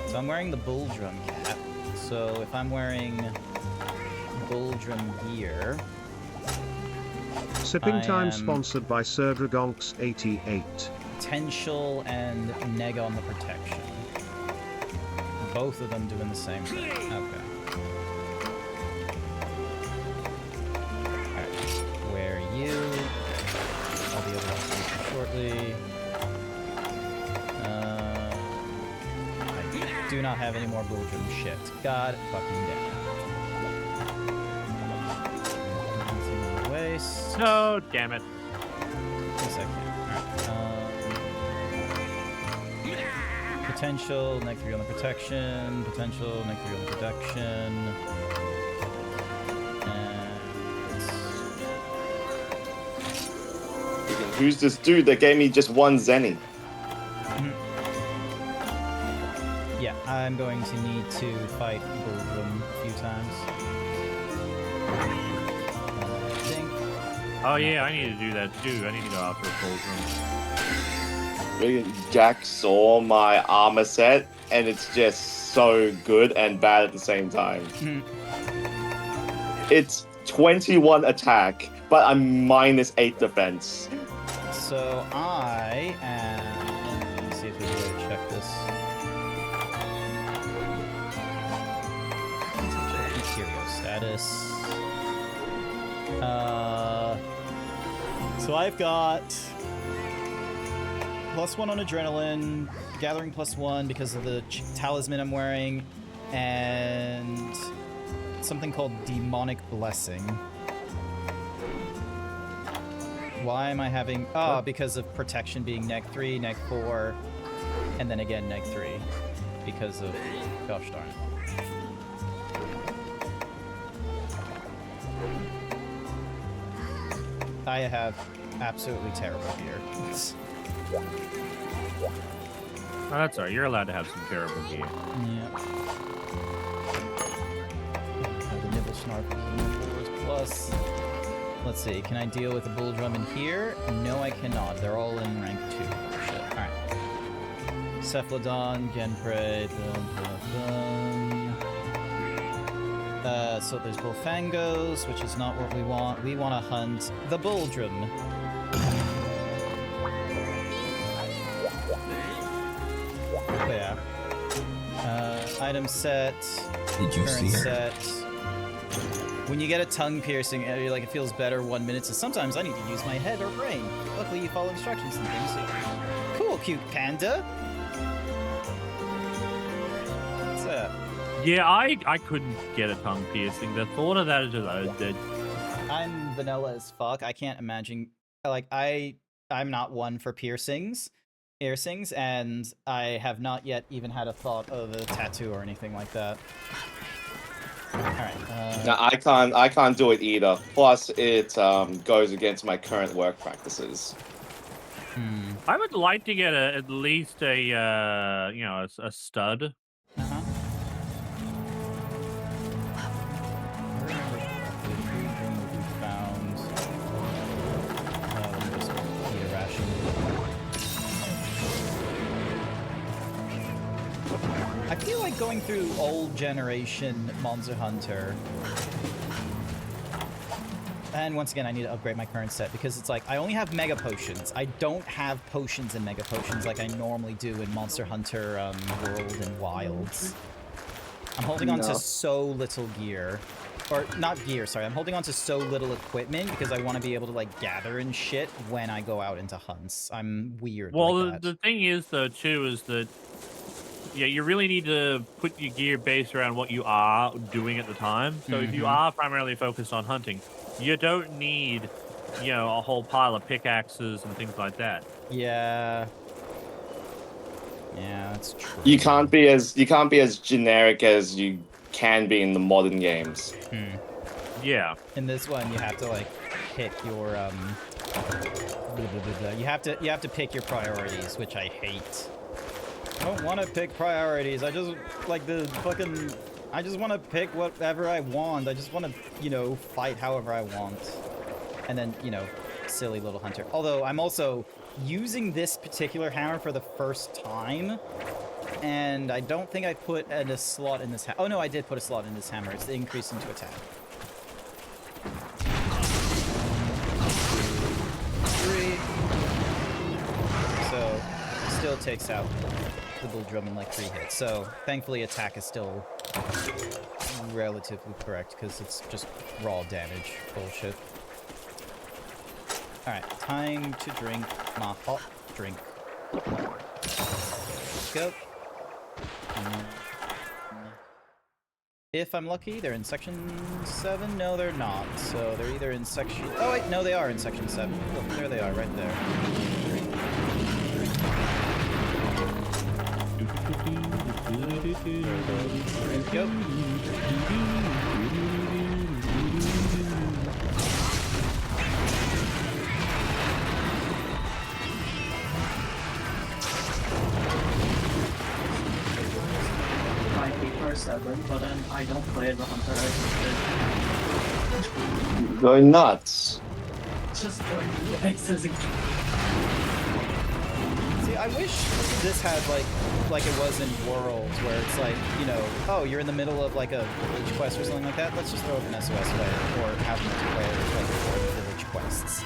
So I'm wearing the bull drum cap. So if I'm wearing bull drum gear... Sipping Time sponsored by SerdraGonks88. Potential and neg on the protection. Both of them doing the same thing. Okay. Alright, where are you? not have any more bull drum shit. God fucking damn it. Nothing in the waste. No, damn it. Yes, I can. Alright. Potential, -3 on the protection. Potential, -3 on the protection. Who's this dude that gave me just one zenny? Yeah, I'm going to need to fight Buldrum a few times. I think. Oh yeah, I need to do that too. I need to go after a Fulgrim. Jack saw my armor set, and it's just so good and bad at the same time. It's 21 attack, but I'm -8 defense. So I am. Let me see if we can check this. Material status. So I've got +1 on adrenaline, gathering +1 because of the talisman I'm wearing, and something called demonic blessing. Why am I having... Oh, because of protection being -3, -4, and then again -3. Because of... Gosh darn it. I have absolutely terrible gear. Oh, that's alright. You're allowed to have some terrible gear. Yeah. The nibble snarf plus. Let's see, can I deal with the bull drum in here? No, I cannot. They're all in rank 2. Shit. Alright. Cephalodon, Genprey, so there's Bullfangos, which is not what we want. We want to hunt the bull drum. Yeah. Item set. Did you see Current her? set. When you get a tongue piercing, you're like, it feels better 1 minute, so sometimes I need to use my head or brain. Luckily, you follow instructions and things. So... Cool, cute panda. What's up? Yeah, I couldn't get a tongue piercing. The thought of that is just I'm vanilla as fuck. I can't imagine. Like, I'm not one for piercings, and I have not yet even had a thought of a tattoo or anything like that. Alright, No, I can't do it either. Plus, it goes against my current work practices. I would like to get at least a a stud. Uh-huh. I feel like going through old generation Monster Hunter. And once again, I need to upgrade my current set because it's like I only have Mega Potions. I don't have potions and Mega Potions like I normally do in Monster Hunter World and Wilds. I'm holding on to so little gear. Or, not gear, sorry. I'm holding on to so little equipment because I want to be able to, like, gather and shit when I go out into hunts. I'm weird Well, like that. the thing is, though, too, is that, yeah, you really need to put your gear based around what you are doing at the time. So if you are primarily focused on hunting, you don't need, a whole pile of pickaxes and things like that. Yeah. Yeah, that's true. You can't be as generic as you can be in the modern games. Yeah. In this one, you have to like pick your You have to pick your priorities, which I hate. I don't want to pick priorities. I just like I just want to pick whatever I want. I just want to, fight however I want. And then, silly little hunter. Although I'm also using this particular hammer for the first time. And I don't think I put a slot in this hammer. Oh no, I did put a slot in this hammer. It's the increase into attack. 3. So, still takes out the bull drum in like 3 hits. So, thankfully attack is still relatively correct because it's just raw damage bullshit. Alright, time to drink my hot drink. Let's go. If I'm lucky, they're in section 7. No, they're not. So they're either in section... Oh, wait, no, they are in section 7. Look, there they are, right there. There we go. My paper 7, but then I don't play the hunter. I Going nuts. just going to X's again. See, I wish this had like it was in Worlds, where it's like, you know, oh, you're in the middle of like a village quest or something like that. Let's just throw up an SOS player or have multiplayer like for the village quests.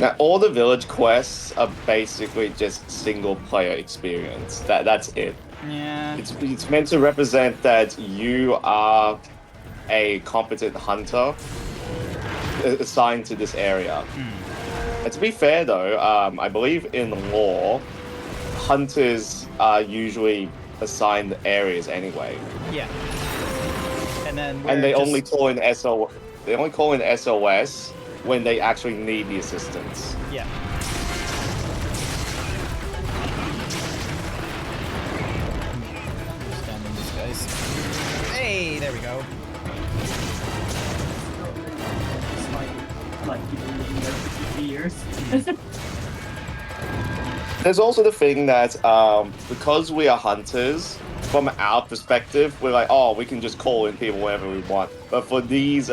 Now, all the village quests are basically just single player experience. That's it. Yeah. It's meant to represent that you are a competent hunter assigned to this area. And to be fair, though, I believe in law, hunters are usually assigned areas anyway, Yeah. And then and they we're only just- call in SO. They only call in SOS when they actually need the assistance. Yeah. Understanding this, guys. Hey, there we go. Like you've been living there for 50 years. There's also the thing that because we are hunters, from our perspective, we're like, oh, we can just call in people whenever we want. But for these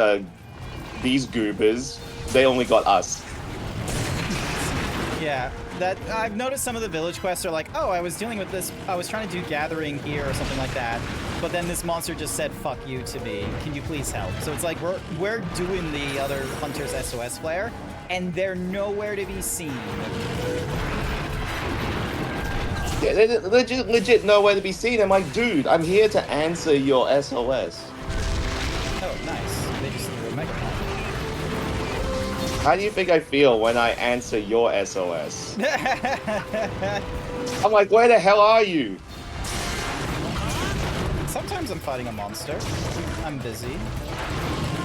goobers, they only got us. Yeah, that I've noticed some of the village quests are like, oh, I was dealing with this, I was trying to do gathering here or something like that, but then this monster just said fuck you to me. Can you please help? So it's like we're doing the other hunter's SOS flare, and they're nowhere to be seen. Yeah, they're legit nowhere to be seen. I'm like, dude, I'm here to answer your SOS. Oh, nice. They just threw a megaphone. How do you think I feel when I answer your SOS? I'm like, where the hell are you? Sometimes I'm fighting a monster. I'm busy.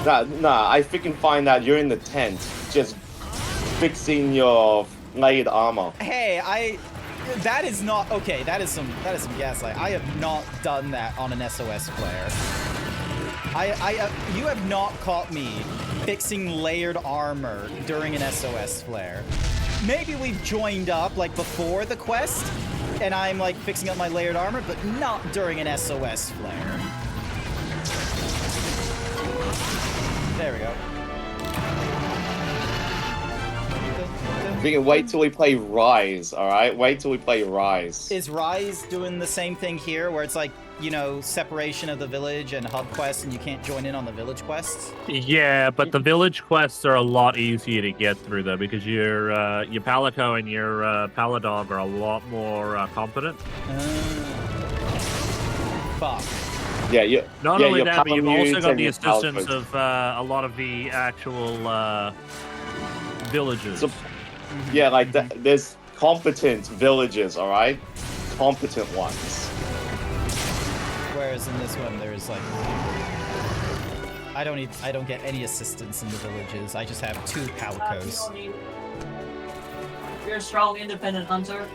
Nah, I freaking find out you're in the tent, just fixing your layered armor. Hey, that is not okay. That is some gaslight. I have not done that on an SOS flare. You have not caught me fixing layered armor during an SOS flare. Maybe we've joined up like before the quest, and I'm like fixing up my layered armor, but not during an SOS flare. There we go. We can wait till we play Rise, alright? Wait till we play Rise. Is Rise doing the same thing here, where it's like, you know, separation of the village and hub quests, and you can't join in on the village quests? Yeah, but the village quests are a lot easier to get through though, because your Palico and your Paladog are a lot more competent. Fuck. Yeah, you. Not yeah, only your that, but you've also Palamutes got and the your assistance Palicos. of a lot of the actual villagers. So- Yeah, like there's competent villagers, alright? Competent ones. Whereas in this one, there's like, I don't get any assistance in the villages. I just have 2 Palicos. You're a strong, independent hunter.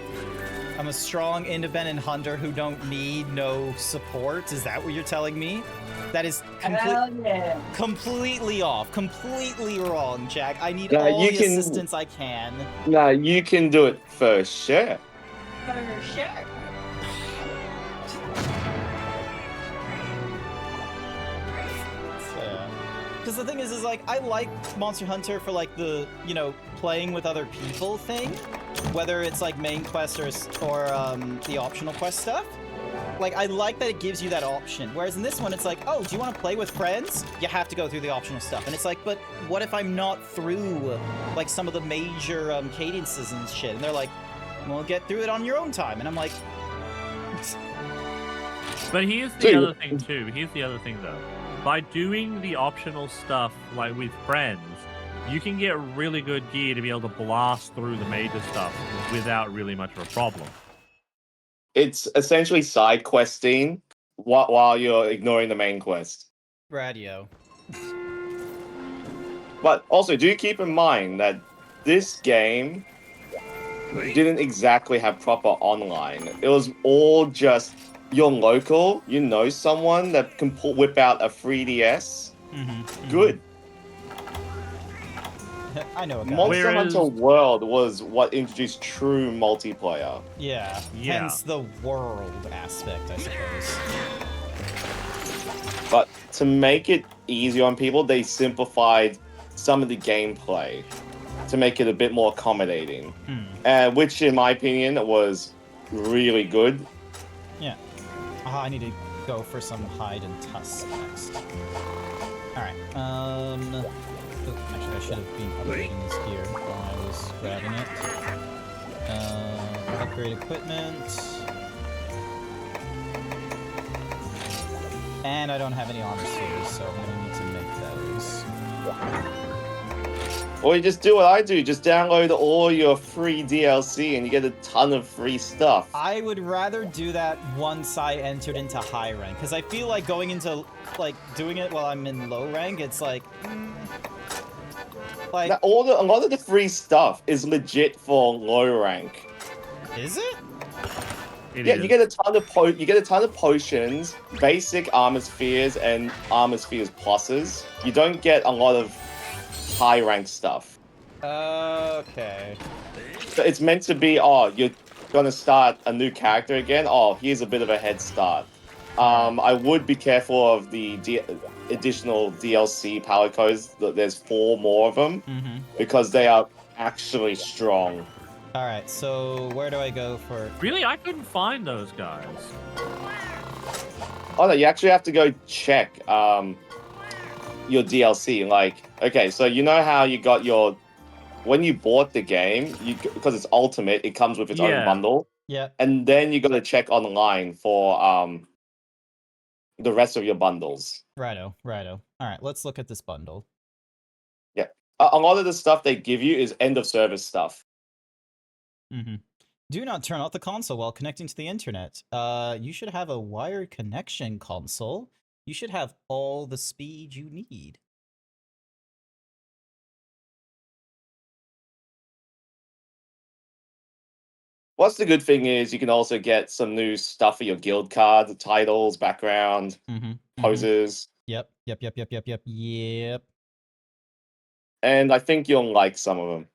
I'm a strong, independent hunter who don't need no support. Is that what you're telling me? That is Hell yeah. completely off, completely wrong, Jack. I need Yeah, all you the can- assistance I can. Nah, you can do it for sure. For sure. Because the thing is like, I like Monster Hunter for like the, you know, playing with other people thing, whether it's like main quest or the optional quest stuff. Like, I like that it gives you that option. Whereas in this one, it's like, oh, do you want to play with friends? You have to go through the optional stuff. And it's like, but what if I'm not through, like, some of the major cadences and shit? And they're like, well, get through it on your own time. And I'm like... But here's the Dude. other thing too. Here's the other thing though. By doing the optional stuff like with friends, you can get really good gear to be able to blast through the major stuff without really much of a problem. It's essentially side questing while you're ignoring the main quest. Radio. But also, do keep in mind that this game didn't exactly have proper online. It was all just you're local, you know someone that can whip out a 3DS. Good. I know a guy. Monster Whereas- Hunter World was what introduced true multiplayer. Yeah. Yeah. Hence the world aspect, I suppose. But to make it easier on people, they simplified some of the gameplay to make it a bit more accommodating. Which, in my opinion, was really good. Yeah. I need to go for some hide and tusk next. Alright. Actually, I should have been upgrading this gear while I was grabbing it. Upgrade equipment. And I don't have any armor spheres, so I'm gonna need to make those. Or you just do what I do, just download all your free DLC and you get a ton of free stuff. I would rather do that once I entered into high rank, because I feel like going into, like, doing it while I'm in low rank, it's like... like... Now, a lot of the free stuff is legit for low rank. Is it? Yeah, you get a ton of potions, basic armor spheres, and armor spheres pluses. You don't get a lot of high rank stuff. Okay. So it's meant to be, oh, you're gonna start a new character again. Oh, here's a bit of a head start. I would be careful of the additional DLC power codes. There's 4 more of them because they are actually strong. Alright, so where do I go for... Really, I couldn't find those guys. Oh no, you actually have to go check your DLC. Like, okay, so you know how you got your... When you bought the game, because it's Ultimate, it comes with its own bundle. Yeah. And then you got to check online for the rest of your bundles. Righto. Alright, let's look at this bundle. Yeah. A lot of the stuff they give you is end of service stuff. Do not turn off the console while connecting to the internet. You should have a wired connection console. You should have all the speed you need. What's the good thing is you can also get some new stuff for your guild card, titles, background, poses. Yep. And I think you'll like some of them.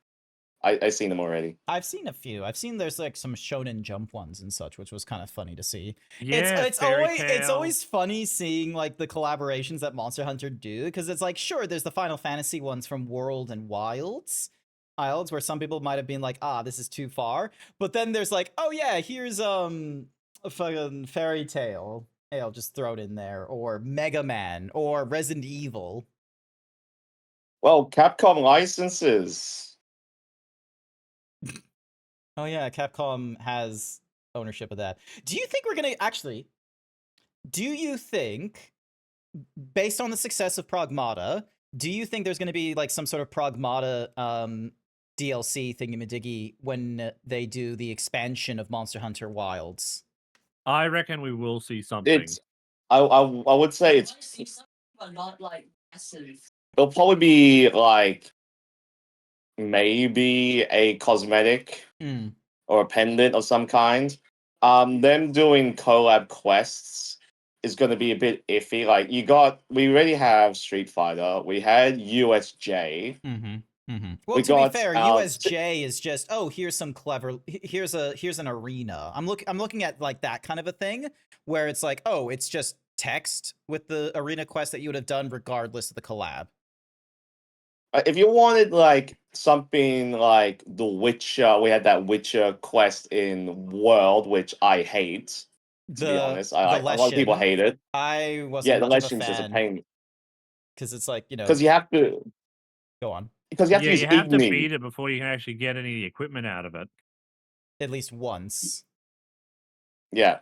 I've seen them already. I've seen a few. I've seen there's like some Shonen Jump ones and such, which was kind of funny to see. Yeah, it's always funny seeing like the collaborations that Monster Hunter do, because it's like, sure, there's the Final Fantasy ones from World and Wilds, where some people might have been like, this is too far. But then there's like, oh yeah, here's a fucking Fairy Tail. Hey, I'll just throw it in there, or Mega Man, or Resident Evil. Well, Capcom licenses. Oh yeah, Capcom has ownership of that. Do you think we're gonna actually? Do you think, based on the success of Pragmata, do you think there's gonna be like some sort of Pragmata DLC thingy-majiggy when they do the expansion of Monster Hunter Wilds? I reckon we will see something. I would say it's. But not like massive. It'll probably be like maybe a cosmetic or a pendant of some kind. Them doing collab quests is going to be a bit iffy. Like we already have Street Fighter. We had USJ. Well, to be fair, USJ is just, oh, here's some clever, here's an arena. I'm looking at like that kind of a thing where it's like, oh, it's just text with the arena quest that you would have done regardless of the collab. If you wanted like something like The Witcher, we had that Witcher quest in World, which I hate. To be honest, a lot of people hate it. I wasn't. Yeah, the much of Legends a is a fan pain because it's like, you know, because you have to go on because you have to use you have to Igni. beat it before you can actually get any of the equipment out of it. at least once. Yeah.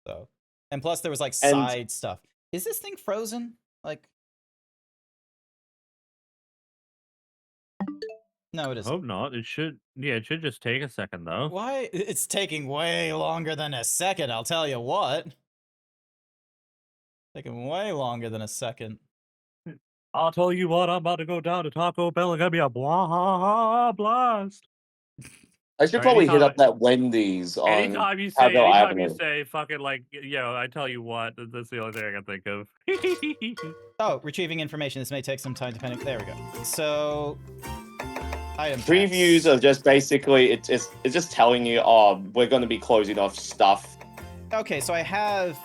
So, and plus there was like side stuff. Is this thing frozen? Like, no, it isn't. Hope not. It should. Yeah, it should just take a second though. Why? It's taking way longer than a second. I'll tell you what. Taking way longer than a second. I'll tell you what, I'm about to go down to Taco Bell and get me a blast. I should Or probably hit anytime- up that Wendy's on Anytime you Cowbell Avenue. say fucking like, I tell you what, that's the only thing I can think of. Oh, retrieving information. This may take some time depending. There we go. So, item Previews packs. are just basically it's just telling you, oh, we're going to be closing off stuff. Okay, so I have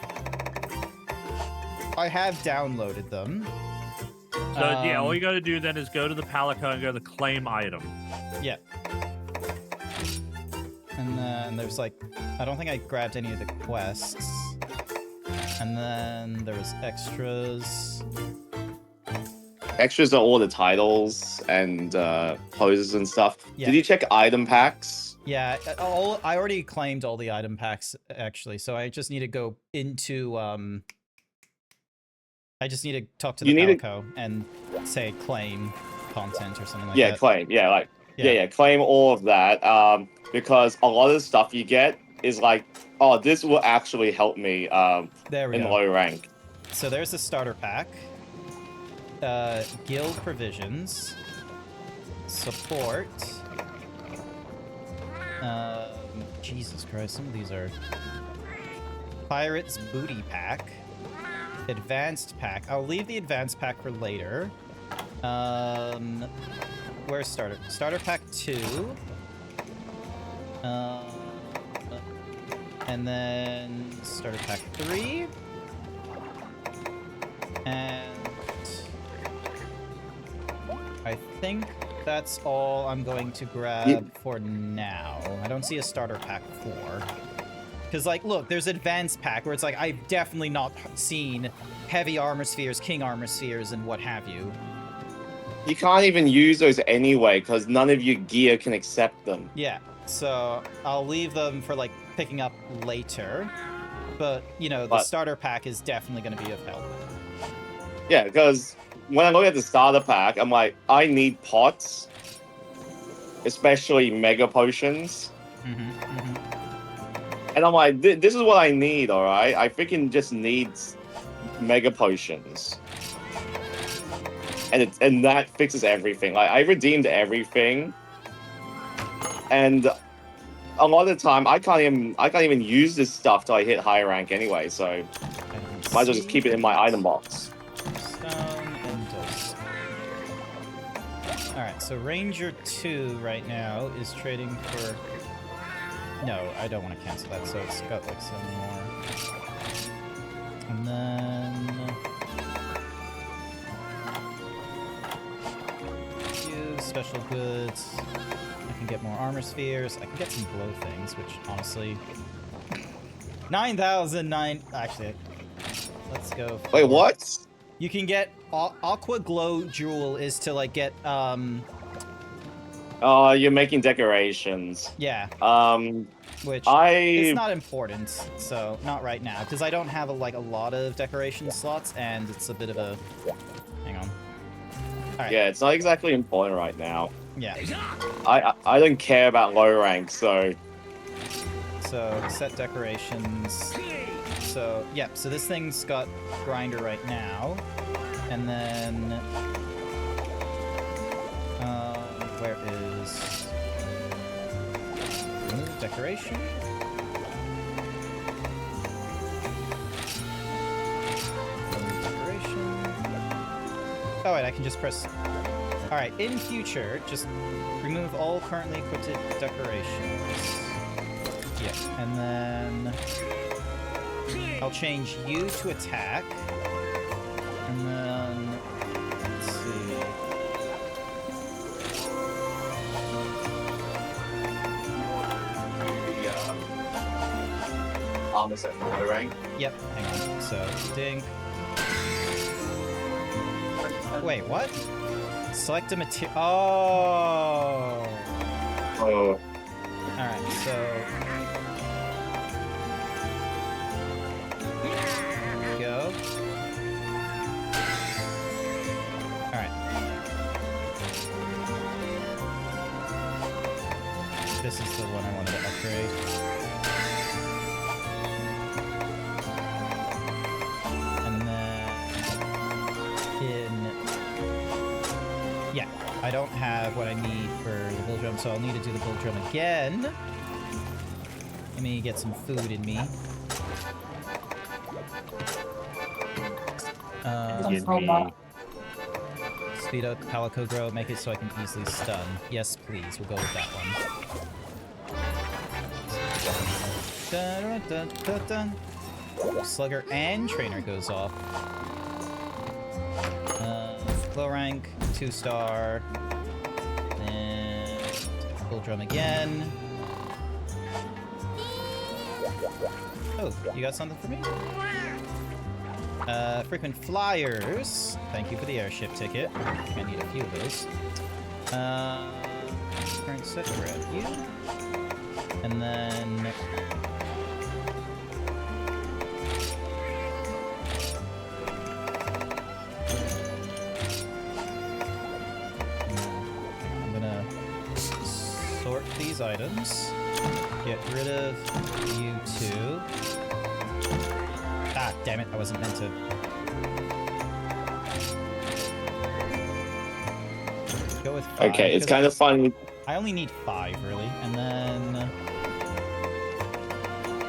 downloaded them. So yeah, all you gotta do then is go to the Palico and go to claim item. Yeah. And then there's like, I don't think I grabbed any of the quests. And then there was extras. Extras are all the titles and poses and stuff. Yeah. Did you check item packs? Yeah, I already claimed all the item packs actually, so I just need to go into I just need to talk to the Palico and say claim content or something like that. Yeah, claim. Yeah, claim all of that. Because a lot of the stuff you get is like, oh, this will actually help me There we in go. low rank. So there's the starter pack. Guild provisions. Support. Jesus Christ, some of these are... Pirate's Booty Pack. Advanced Pack. I'll leave the Advanced Pack for later. Where's Starter? Starter Pack 2. And then Starter Pack 3. And... I think that's all I'm going to grab for now. I don't see a Starter Pack 4. Because, like, look, there's Advanced Pack, where it's like, I've definitely not seen heavy armor spheres, king armor spheres, and what have you. You can't even use those anyway, because none of your gear can accept them. Yeah, so I'll leave them for, like, picking up later. But, you know, the starter pack is definitely going to be of help. Yeah, because when I look at the starter pack, I'm like, I need pots, especially mega potions. And I'm like, this is what I need, alright? I freaking just need mega potions. And that fixes everything. Like, I redeemed everything. And a lot of the time, I can't even use this stuff till I hit higher rank anyway, so might as well just keep it in my item box. Stone and dust. Alright, so Ranger 2 right now is trading for... No, I don't want to cancel that, so it's got like some more. And then... Special goods. I can get more armor spheres. I can get some glow things, which honestly... 9,009... Actually, let's go. Wait, what? You can get... Aqua Glow Jewel is to, like, get, Oh, you're making decorations. Yeah. Which it's not important, so not right now, because I don't have, like, a lot of decoration slots, and it's a bit of a... Hang on. Right. Yeah, it's not exactly important right now. Yeah. I don't care about low rank, so... So, set decorations. So, yep, so this thing's got grinder right now. And then... where is... Remove decoration? Remove decoration. Oh, wait, I can just press... Alright, in future, just remove all currently equipped decorations. Yep, and then... I'll change you to attack. And then... Let's see... Armor set for low rank. Yep, hang on. So, dink. Wait, what? Select a material. Oh! Oh. Alright, so... Go. Alright. This is the one I wanted to upgrade. And then... I don't have what I need for the bull drum, so I'll need to do the bull drum again. Let me get some food in me. Give me. Speed up Palico Grow, make it so I can easily stun. Yes, please. We'll go with that one. Dun, dun, dun, dun, dun. Slugger and Trainer goes off. Low rank, 2-star. And full drum again. Oh, you got something for me? Frequent flyers. Thank you for the airship ticket. I think I need a few of those. Current set, grab you. And then... I'm gonna sort these items. Get rid of you two. Ah, damn it, I wasn't meant to. Go with 5. Okay, it's kind of funny. I only need 5, really, and then...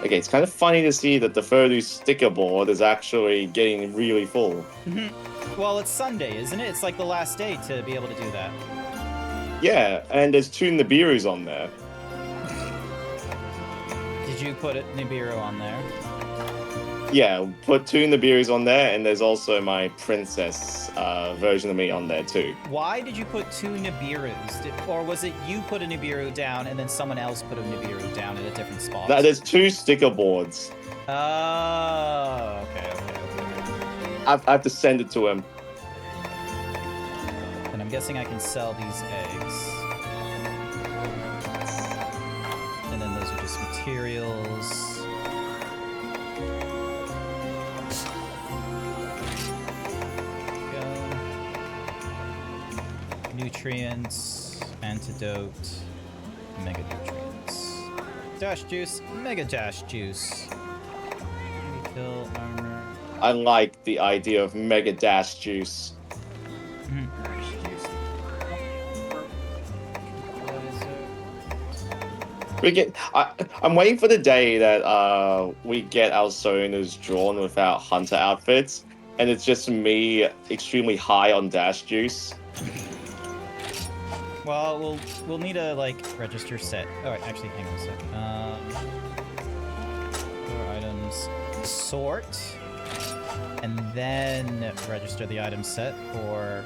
Okay, it's kind of funny to see that the Furdu sticker board is actually getting really full. Well, it's Sunday, isn't it? It's like the last day to be able to do that. Yeah, and there's 2 Nibiru's on there. Did you put Nibiru on there? Yeah, put 2 Nibiru's on there, and there's also my princess version of me on there too. Why did you put 2 Nibirus? Or was it you put a Nibiru down and then someone else put a Nibiru down at a different spot? No, there's 2 sticker boards. Oh, okay. I have to send it to him. And I'm guessing I can sell these eggs. And then those are just materials. Nutrients, antidote, mega nutrients. Dash juice, mega dash juice. Refill armor. I like the idea of Mega Dash Juice. I'm waiting for the day that we get our Sonas drawn without hunter outfits, and it's just me extremely high on Dash Juice. Well, we'll need a register set. Oh, actually, hang on a sec. Store items, sort, and then register the item set, or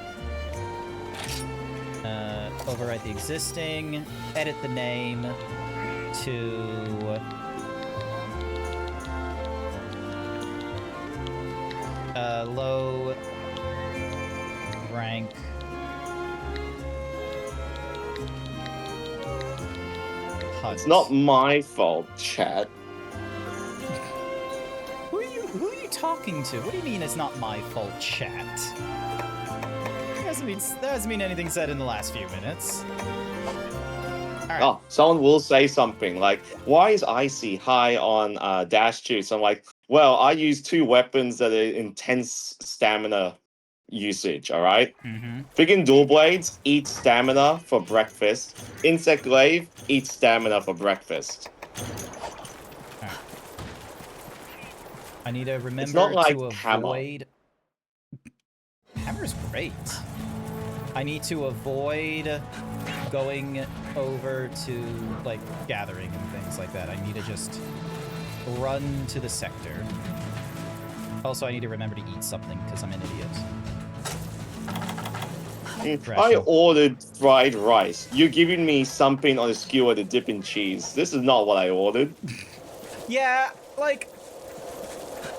overwrite the existing, edit the name to low rank. It's not my fault, chat. Who are you talking to? What do you mean it's not my fault, chat? That doesn't mean anything said in the last few minutes. Alright. Oh, someone will say something like, why is Icy high on Dash Juice? I'm like, well, I use 2 weapons that are intense stamina usage, alright? Friggin' dual blades eat stamina for breakfast. Insect glaive eats stamina for breakfast. Right. I need to remember It's not like to avoid... Hammer's great. I need to avoid going over to, gathering and things like that. I need to just run to the sector. Also, I need to remember to eat something, because I'm an idiot. I ordered fried rice. You're giving me something on a skewer to dip in cheese. This is not what I ordered. Yeah,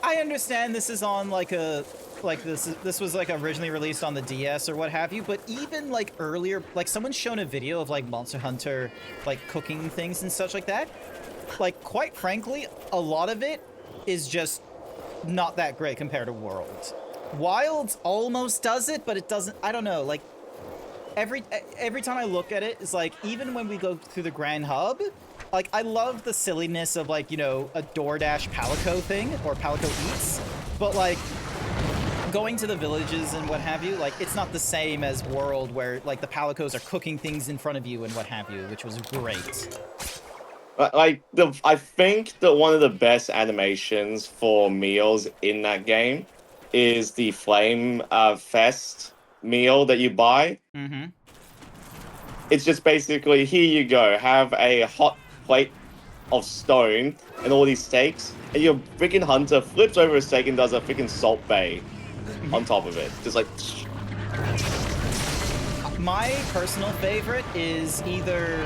I understand this is on this was originally released on the DS or what have you, but even earlier, someone's shown a video of Monster Hunter cooking things and such like that. Quite frankly, a lot of it is just not that great compared to World. Wilds almost does it, but it doesn't. I don't know. Every time I look at it, it's even when we go through the Grand Hub, I love the silliness of a DoorDash Palico thing or Palico Eats, but going to the villages and what have you, like, it's not the same as World where, like, the palicos are cooking things in front of you and what have you, which was great. Like, I think that one of the best animations for meals in that game is the Flame Fest meal that you buy. Mm-hmm. It's just basically, here you go, have a hot plate of stone and all these steaks, and your freaking hunter flips over a steak and does a freaking salt bay on top of it. Just like... My personal favorite is either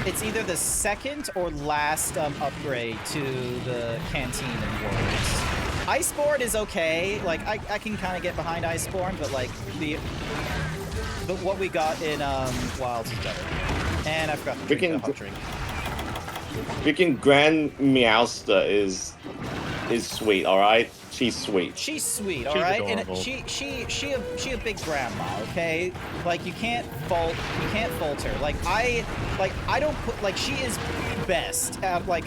the second or last upgrade to the canteen in Worlds. Iceborne is okay. Like, I can kind of get behind Iceborne, but like the what we got in Wilds is better. And I forgot to drink the hot drink. Freaking Grand Meowster is sweet, all right? She's sweet. She's sweet, all She's right. adorable. And she a big grandma, okay? Like you can't fault her. Like I don't put like she is best at like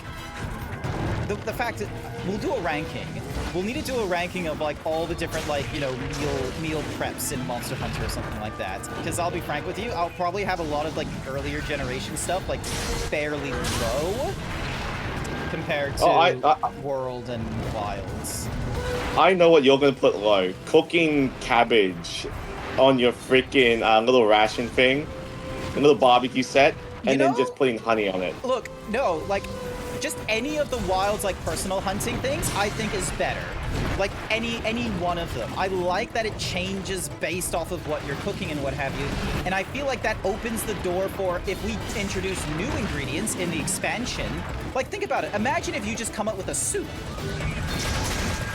the fact that we'll do a ranking. We'll need to do a ranking of like all the different like, you know, meal preps in Monster Hunter or something like that. Because I'll be frank with you, I'll probably have a lot of like earlier generation stuff like fairly low compared to World and Wilds. I know what you're gonna put low. Cooking cabbage on your freaking little ration thing, a little barbecue set, and then just putting honey on it. Look, no, like, just any of the Wilds, like, personal hunting things, I think is better. Like, any one of them. I like that it changes based off of what you're cooking and what have you. And I feel like that opens the door for, if we introduce new ingredients in the expansion, like, think about it. Imagine if you just come up with a soup.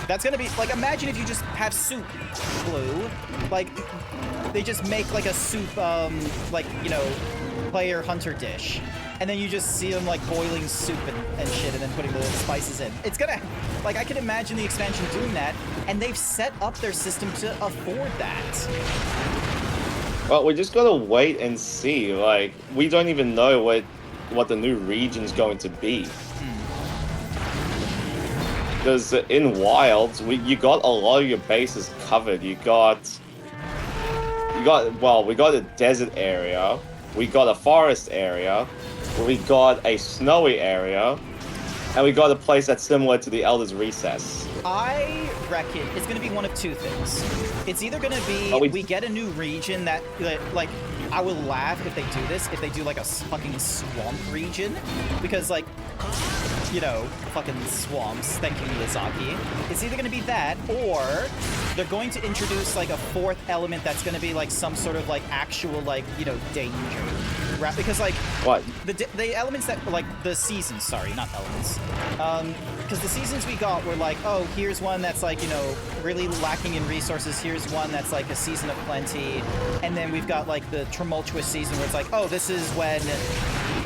That's gonna be, like, imagine if you just have soup, Blue. Like, they just make, like, a soup, like, you know, player hunter dish. And then you just see them, like, boiling soup and shit, and then putting the spices in. It's gonna, like, I can imagine the expansion doing that, and they've set up their system to afford that. Well, we just gotta wait and see. Like, we don't even know what the new region's going to be. Because in Wilds, you got a lot of your bases covered. We got a desert area, we got a forest area, we got a snowy area, and we got a place that's similar to the Elder's Recess. I reckon it's going to be one of two things. It's either going to be we get a new region that, like, I will laugh if they do this, if they do, like, a fucking swamp region. Because, like, you know, fucking swamps, thank you, Miyazaki. It's either going to be that, or they're going to introduce, like, a fourth element that's going to be, like, some sort of, like, actual, like, you know, danger. Right? Because, like, what? The elements that, like, the seasons, sorry, not elements. Because the seasons we got were like, oh, here's one that's, like, you know, really lacking in resources. Here's one that's, like, a season of plenty. And then we've got, like, the tumultuous season where it's like, oh, this is when,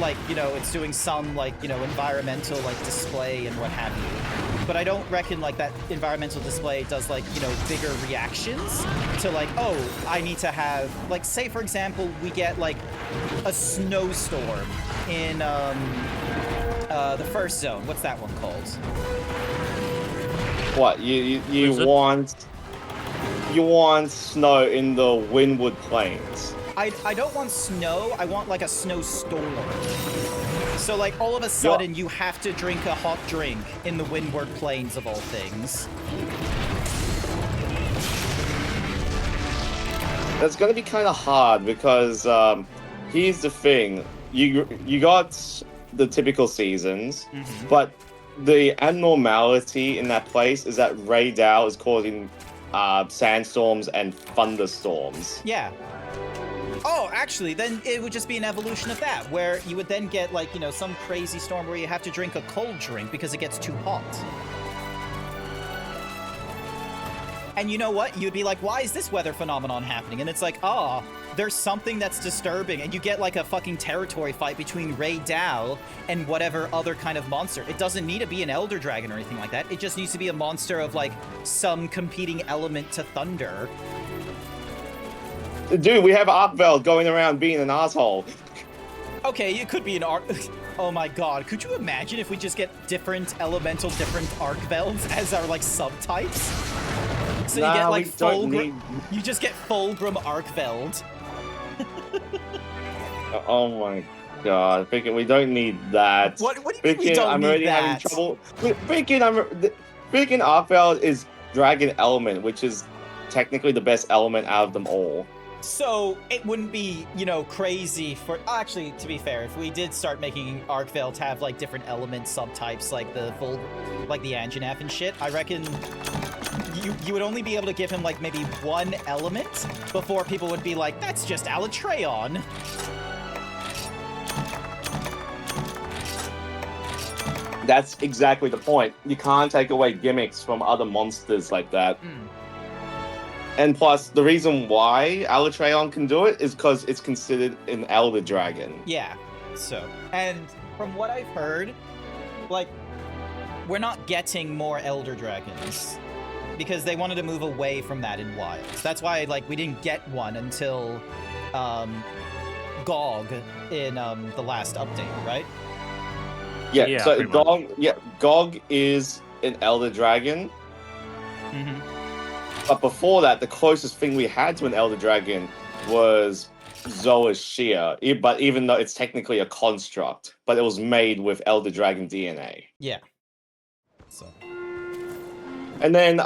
like, you know, it's doing some, like, you know, environmental, like, display and what have you. But I don't reckon, like, that environmental display does, like, you know, bigger reactions to, like, oh, I need to have, like, say, for example, we get, like, a snowstorm in, the first zone. What's that one called? What, you want snow in the Windward Plains? I don't want snow, I want, like, a snowstorm. So, like, all of a sudden, you have to drink a hot drink in the Windward Plains, of all things. That's gonna be kind of hard, because, here's the thing. You got the typical seasons, but the abnormality in that place is that Raydal is causing, sandstorms and thunderstorms. Yeah. Oh, actually, then it would just be an evolution of that, where you would then get, like, you know, some crazy storm where you have to drink a cold drink because it gets too hot. And you know what? You'd be like, why is this weather phenomenon happening? And it's like, there's something that's disturbing, and you get, like, a fucking territory fight between Raydal and whatever other kind of monster. It doesn't need to be an Elder Dragon or anything like that. It just needs to be a monster of, like, some competing element to Thunder. Dude, we have Arkveld going around being an asshole. Okay, it could be an Arc... Oh my god, could you imagine if we just get different elemental, different Arkvelds as our, like, subtypes? So you get like we don't Fulgrim. You just get Fulgrim Arkveld. Oh my god, freaking, we don't need that. What do you mean we Freaking, don't I'm need already having that? trouble. Freaking Arfeld is Dragon Element, which is technically the best element out of them all. So it wouldn't be, you know, crazy for. Actually, to be fair, if we did start making Arkveld have like different element subtypes, like the like the Anjanath and shit, I reckon you would only be able to give him like maybe one element before people would be like, that's just Alatreon. That's exactly the point. You can't take away gimmicks from other monsters like that. And plus, the reason why Alatreon can do it is because it's considered an Elder Dragon. Yeah. So, and from what I've heard, like, we're not getting more Elder Dragons because they wanted to move away from that in Wilds. That's why, like, we didn't get one until Gog in the last update, right? Yeah, so pretty much. Gog is an Elder Dragon. Mm-hmm. But before that, the closest thing we had to an Elder Dragon was Zoa's Shear. But even though it's technically a construct, but it was made with Elder Dragon DNA. Yeah. So. And then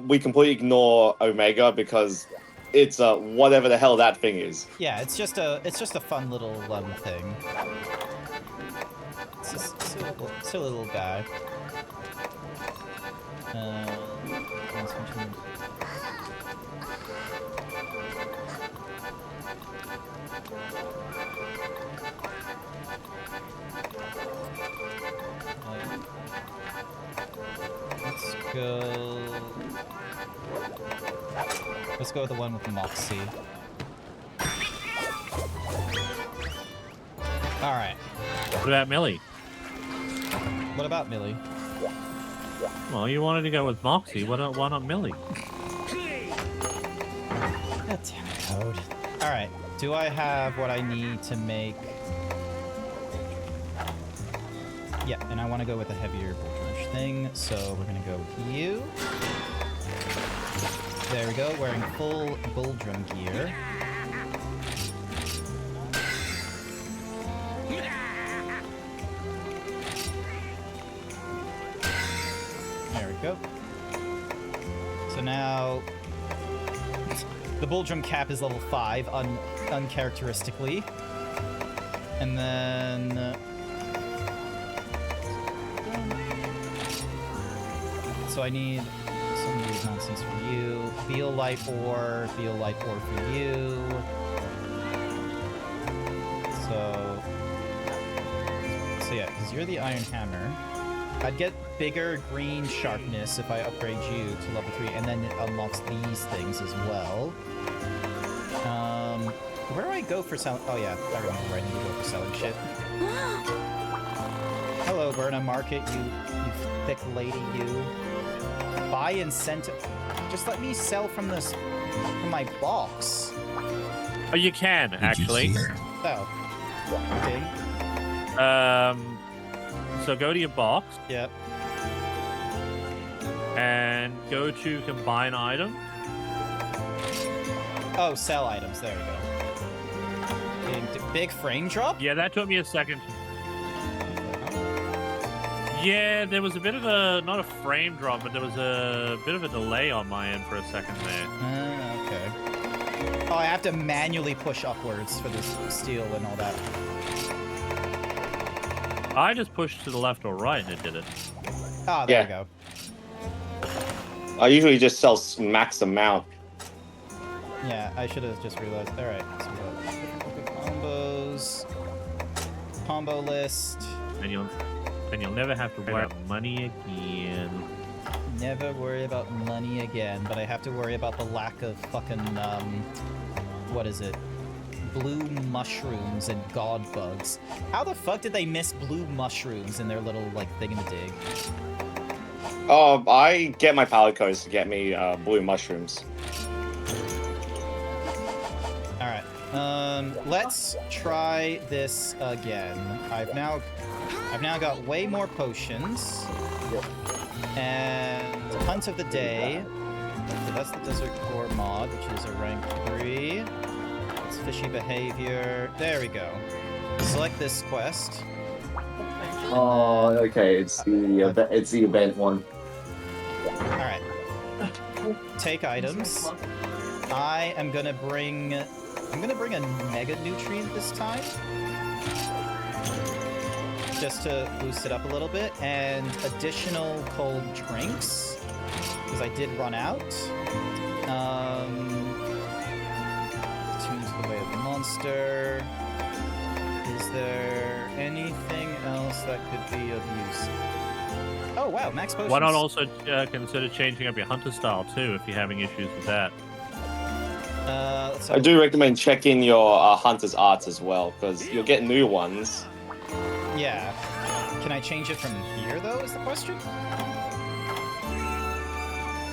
we completely ignore Omega because it's whatever the hell that thing is. Yeah, it's just a fun little thing. It's a little guy. Let's go with the one with Moxie. Alright. What about Millie? What about Millie? Well, you wanted to go with Moxie. Why not Millie? God damn it, Code. Alright. Do I have what I need to make... Yeah, and I want to go with a heavier Bulldrush thing, so we're gonna go with you. There we go, wearing full Bulldrum gear. There we go. So now... the Bulldrum cap is level 5, uncharacteristically. And then... so I need some of these nonsense for you. Feel Light Ore for you. So yeah, because you're the Iron Hammer. I'd get bigger green sharpness if I upgrade you to level 3, and then it unlocks these things as well. Where do I go for selling? Oh yeah, I remember where I need to go for selling shit. Hello, Berna Market, you thick lady, you. Buy incentive. Just let me sell from my box. Oh, you can actually. Oh. Okay. So go to your box. Yep. And go to combine item. Oh, sell items. There we go. Big frame drop? Yeah, that took me a second. Yeah, there was a bit of a, not a frame drop, but there was a bit of a delay on my end for a second there. Okay. Oh, I have to manually push upwards for this steel and all that. I just pushed to the left or right and it did it. Oh, there we go. I usually just sell max amount. Yeah, I should have just realized. Alright, so we got combos. Combo list. And you'll never have to worry about money again. Never worry about money again, but I have to worry about the lack of fucking, what is it? Blue mushrooms and god bugs. How the fuck did they miss blue mushrooms in their little, like, thingamadig? Oh, I get my pallet codes to get me blue mushrooms. Alright, let's try this again. I've now got way more potions. And Hunt of the Day. Okay, that's the Desert Core mod, which is a rank 3. It's fishy behavior. There we go. Select this quest. Oh, okay. It's the event one. Alright. Take items. I'm gonna bring a Mega Nutrient this time. Just to boost it up a little bit. And additional cold drinks. Because I did run out. Tune to the Way of the Monster. Is there anything else that could be of use? Oh wow, max potions. Why not also consider changing up your hunter style too if you're having issues with that? Let's I do recommend checking your hunter's arts as well, because you'll get new ones. Yeah. Can I change it from here though? Is the question?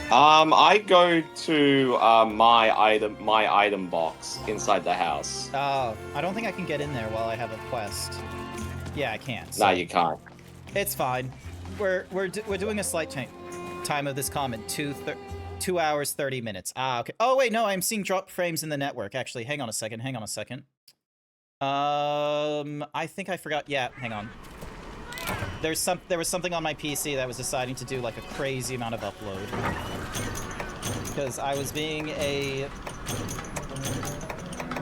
I go to my item box inside the house. Oh, I don't think I can get in there while I have a quest. Yeah, I can't. No, you can't. It's fine. We're doing a slight change. Time of this comment 2 hours 30 minutes. Ah, okay. Oh wait, no, I'm seeing drop frames in the network. Actually, hang on a second. I think I forgot. Yeah, hang on. There was something on my PC that was deciding to do like a crazy amount of upload. Because I was being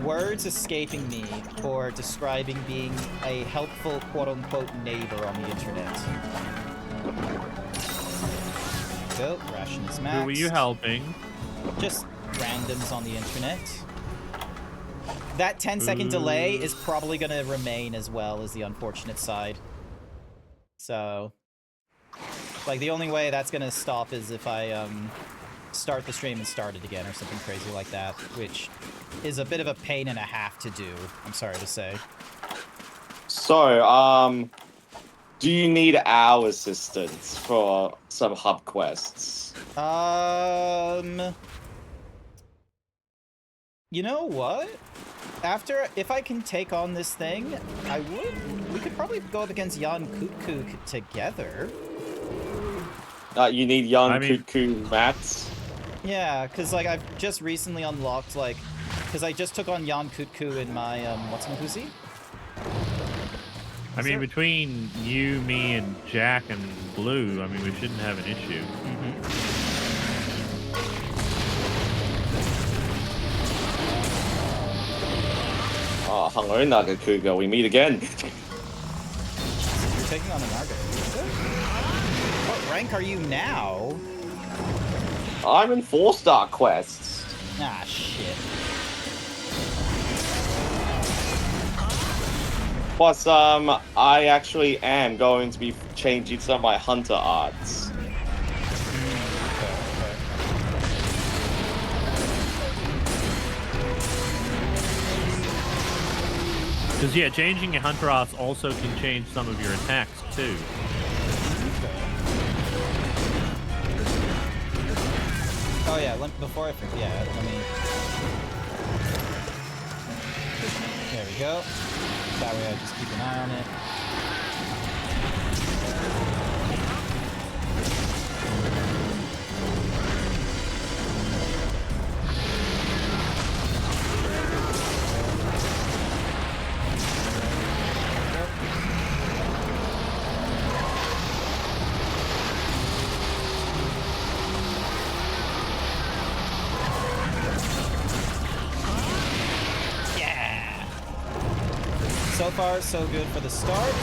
words escaping me for describing being a helpful quote-unquote neighbor on the internet. Go, rations max. Who were you helping? Just randoms on the internet. That 10-second delay is probably going to remain as well as the unfortunate side. So, like, the only way that's going to stop is if I start the stream and start it again or something crazy like that, which is a bit of a pain and a half to do, I'm sorry to say. So, do you need our assistance for some hub quests? You know what? If I can take on this thing, we could probably go up against Jan Kutkuk together. You need young Cuckoo mats? Yeah, because, like, I've just recently unlocked, like, because I just took on Jan Kutku in my, what's-my-hussy? I mean, between you, me, and Jack and Blue, I mean, we shouldn't have an issue. Oh, hello, Nagakuga. We meet again. You're taking on the Nagakuga? What rank are you now? I'm in 4-star quests. Ah, shit. Plus, I actually am going to be changing some of my hunter arts. Because, yeah, changing your hunter arts also can change some of your attacks, too. Oh yeah, before I forget, yeah, let me... There we go. That way I just keep an eye on it. So far, so good for the start.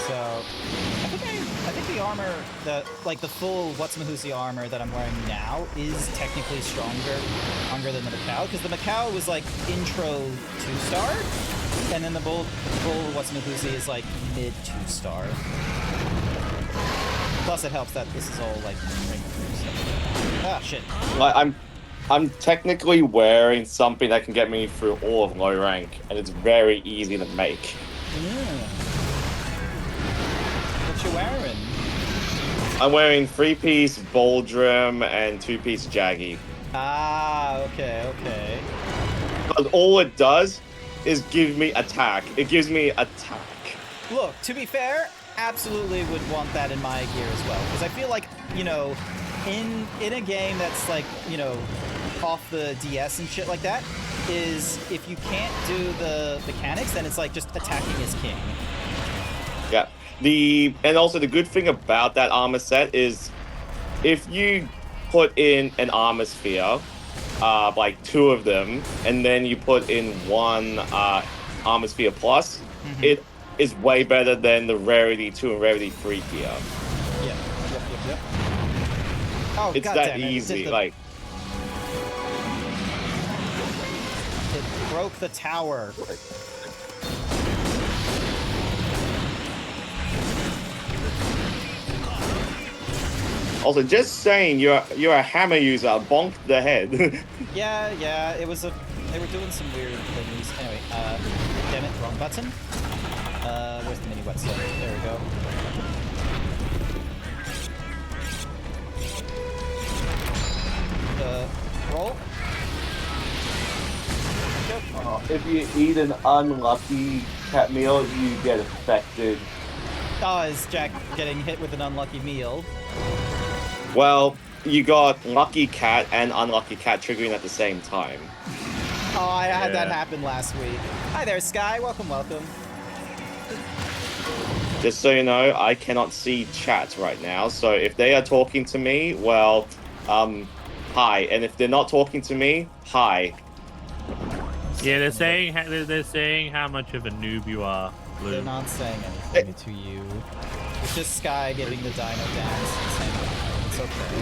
So, I think the armor, the full What's-my-hussy armor that I'm wearing now is technically stronger than the Macau, because the Macau was like intro 2-star, and then the full What's-my-hussy is like mid 2-star. Plus, it helps that this is all like ring through. Ah, shit. I'm technically wearing something that can get me through all of low rank, and it's very easy to make. Yeah. What you wearing? I'm wearing 3-piece Baldrim and 2-piece Jaggy. Ah, okay. Because all it does is give me attack. It gives me attack. Look, to be fair, absolutely would want that in my gear as well, because I feel like, you know, in a game that's like, you know, off the DS and shit like that, is if you can't do the mechanics, then it's like just attacking as king. Yeah. And also the good thing about that armor set is if you put in an armor sphere, like 2 of them, and then you put in 1 armor sphere plus, it is way better than the rarity 2 and rarity 3 gear. Yep. Oh, It's God that damn it. easy. Like, it broke the tower. also, just saying, you're a hammer user. Bonk the head. Yeah, it was they were doing some weird things. Anyway, damn it, wrong button. Where's the mini whetstone? There we go. Roll. If you eat an unlucky cat meal, you get affected. Oh, is Jack getting hit with an unlucky meal? Well, you got lucky cat and unlucky cat triggering at the same time. Oh, I had that happen last week. Hi there, Sky. Welcome. Just so you know, I cannot see chat right now. So if they are talking to me, well, hi. And if they're not talking to me, hi. Yeah, they're saying how much of a noob you are, Blue. They're not saying anything to you. It's just Sky giving the dino dance and saying it's okay.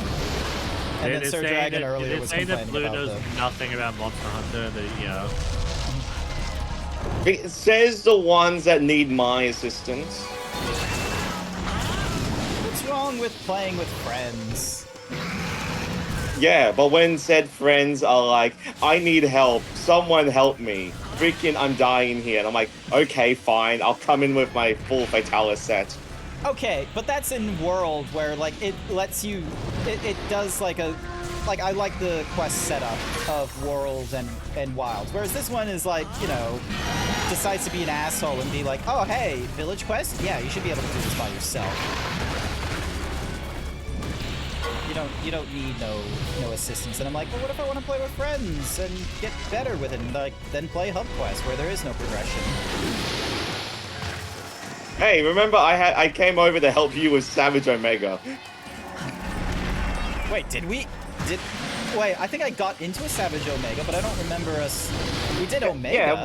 And then Sir Dragon earlier was complaining that Blue about knows nothing about Monster Hunter. That you know. It says the ones that need my assistance. What's wrong with playing with friends? Yeah, but when said friends are like, I need help, someone help me. Freaking, I'm dying here. And I'm like, okay, fine, I'll come in with my full Fatalis set. Okay, but that's in World where, like, it lets you... It does, like, a... Like, I like the quest setup of Worlds and Wilds. Whereas this one is, like, you know, decides to be an asshole and be like, oh, hey, village quest? Yeah, you should be able to do this by yourself. You don't need no assistance. And I'm like, well, what if I want to play with friends and get better with it? And, like, then play Hub Quest where there is no progression. Hey, remember I came over to help you with Savage Omega. Wait, wait, I think I got into a Savage Omega, but I don't remember us... We did Omega.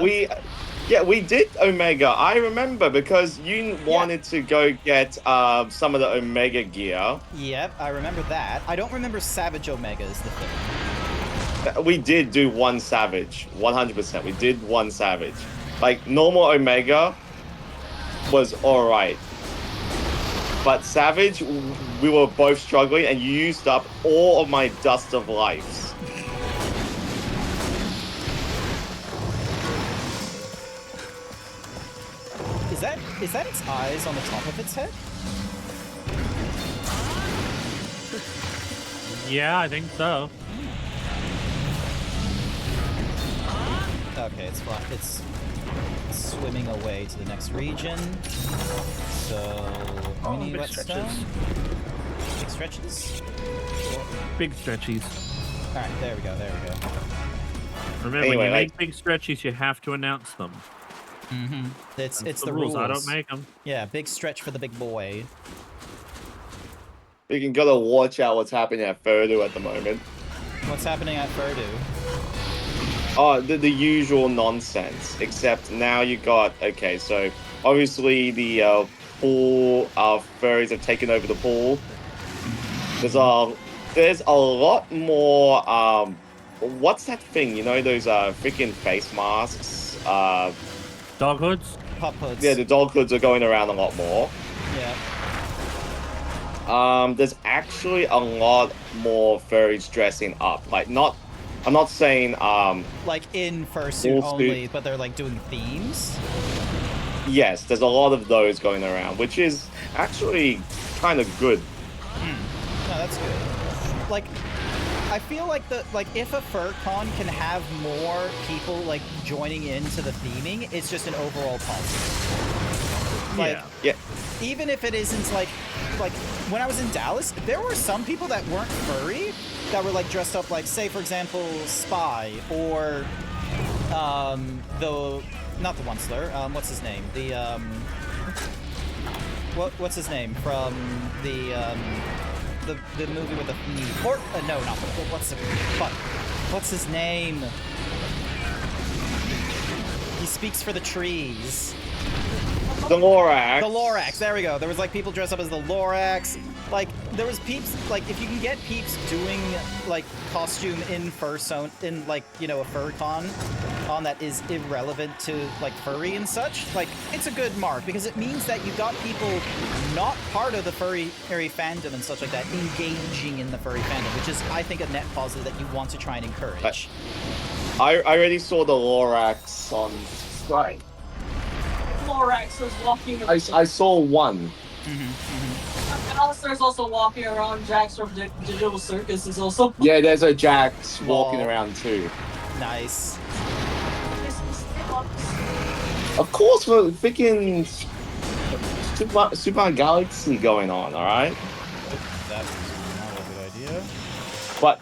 Yeah, we did Omega. I remember because you wanted to go get some of the Omega gear. Yep, I remember that. I don't remember Savage Omega is the thing. We did do 1 Savage, 100%. We did 1 Savage. Like, normal Omega was alright. But Savage, we were both struggling and you used up all of my Dust of Lives. Is that its eyes on the top of its head? Yeah, I think so. Okay, it's fine. It's swimming away to the next region. So, mini big whetstone. stretches. Big stretches. Big stretchies. All right, there we go. Remember, Anyway, when you like- make big stretchies, you have to announce them. Mm-hmm. It's the rules. rules. I don't make them. Yeah, big stretch for the big boy. You can gotta watch out what's happening at Furdu at the moment. What's happening at Furdu? Oh, the usual nonsense. Except now you got... Okay, so obviously the pool furries have taken over the pool. There's a lot more... what's that thing? You know those freaking face masks? Dog hoods? Pup hoods. Yeah, the dog hoods are going around a lot more. Yeah. There's actually a lot more furries dressing up. Like, I'm not saying, Like in fursuit Full only, suit. but they're like doing themes. yes, there's a lot of those going around, which is actually kind of good. No, that's good. Like, I feel like if a FurCon can have more people like joining into the theming, it's just an overall positive. Like, Yeah. even if it isn't like when I was in Dallas, there were some people that weren't furry that were like dressed up like, say for example, Spy or the not the one slur, what's his name? The what's his name from the movie with the no, not what's his name? He speaks for the trees. The Lorax. The Lorax, there we go. There was like people dressed up as the Lorax. Like there was peeps, like if you can get peeps doing like costume in fursuit, in like, you know, a fur con that is irrelevant to like furry and such, like it's a good mark because it means that you got people not part of the furry fandom and such like that engaging in the furry fandom, which is, I think, a net positive that you want to try and encourage. I already saw the Lorax on. Right. Lorax is walking around. I saw one. Alistair's also walking around. Jax from Digital Circus is also. Yeah, there's a Jax walking Whoa. around too. Nice. Of course, we're freaking Super Galaxy going on, alright? That's not a good idea. But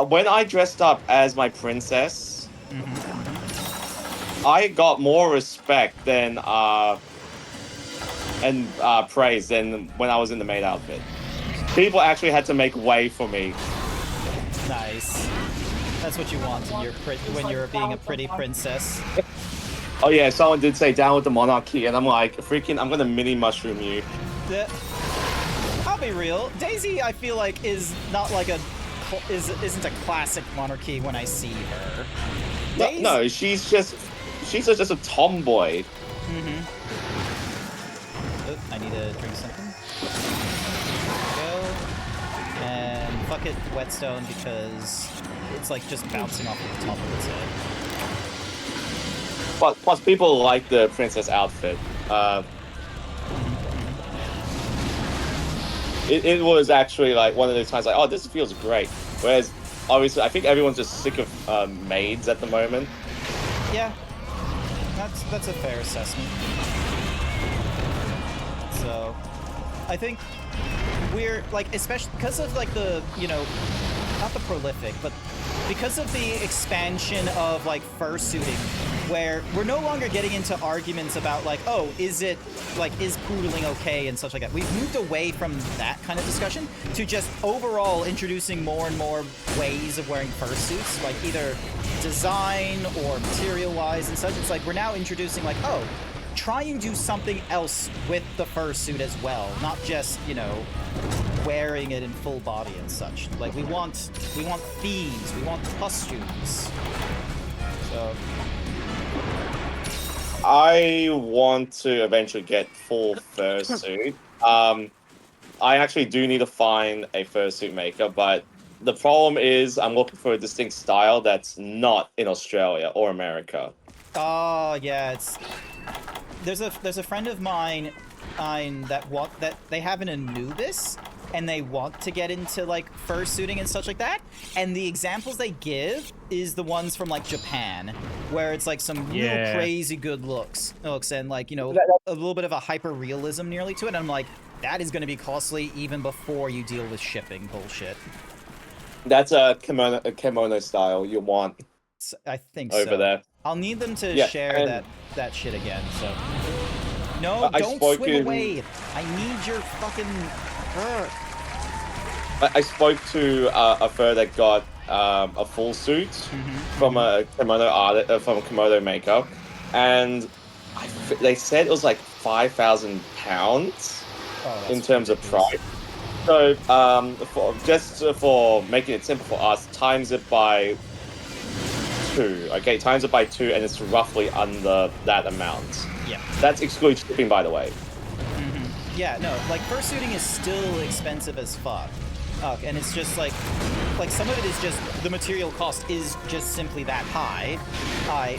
when I dressed up as my princess, I got more respect than praise than when I was in the maid outfit. People actually had to make way for me. Nice. That's what you want when you're being a pretty princess. Oh yeah, someone did say down with the monarchy, and I'm like, freaking, I'm gonna mini mushroom you. I'll be real. Daisy, I feel like, is not like isn't a classic monarchy when I see her. No, she's just a tomboy. Oh, I need to drink something. There we go. And fuck it, whetstone, because it's like just bouncing off of the top of its head. Plus, people like the princess outfit. It was actually like one of those times like, oh, this feels great. Whereas, obviously, I think everyone's just sick of maids at the moment. Yeah, that's a fair assessment. So, I think we're like, especially because of like the, you know, not the prolific, but because of the expansion of like fursuiting, where we're no longer getting into arguments about like, oh, is poodling okay and such like that. We've moved away from that kind of discussion to just overall introducing more and more ways of wearing fursuits, like either design or material-wise and such. It's like we're now introducing like, oh, try and do something else with the fursuit as well, not just, you know, wearing it in full body and such. Like we want themes, we want costumes. So I want to eventually get full fursuit. I actually do need to find a fursuit maker, but the problem is I'm looking for a distinct style that's not in Australia or America. Oh yeah, there's a friend of mine that they have an Anubis and they want to get into like fursuiting and such like that, and the examples they give is the ones from like Japan, where it's like some real crazy good looks and like, you know, a little bit of a hyper realism nearly to it, and I'm like, that is going to be costly even before you deal with shipping bullshit. That's a kimono style you want. I think over there. I'll need them to share and that shit again. So no, don't swim away. I need your fucking. I spoke to a fur that got a full suit from a kimono maker, and they said it was like £5,000 in terms of price. So for making it simple for us, times it by 2. Okay, times it by 2, and it's roughly under that amount. Yeah. That's excluding shipping, by the way. Yeah, no, like fursuiting is still expensive as fuck. and it's just like some of it is just the material cost is just simply that high.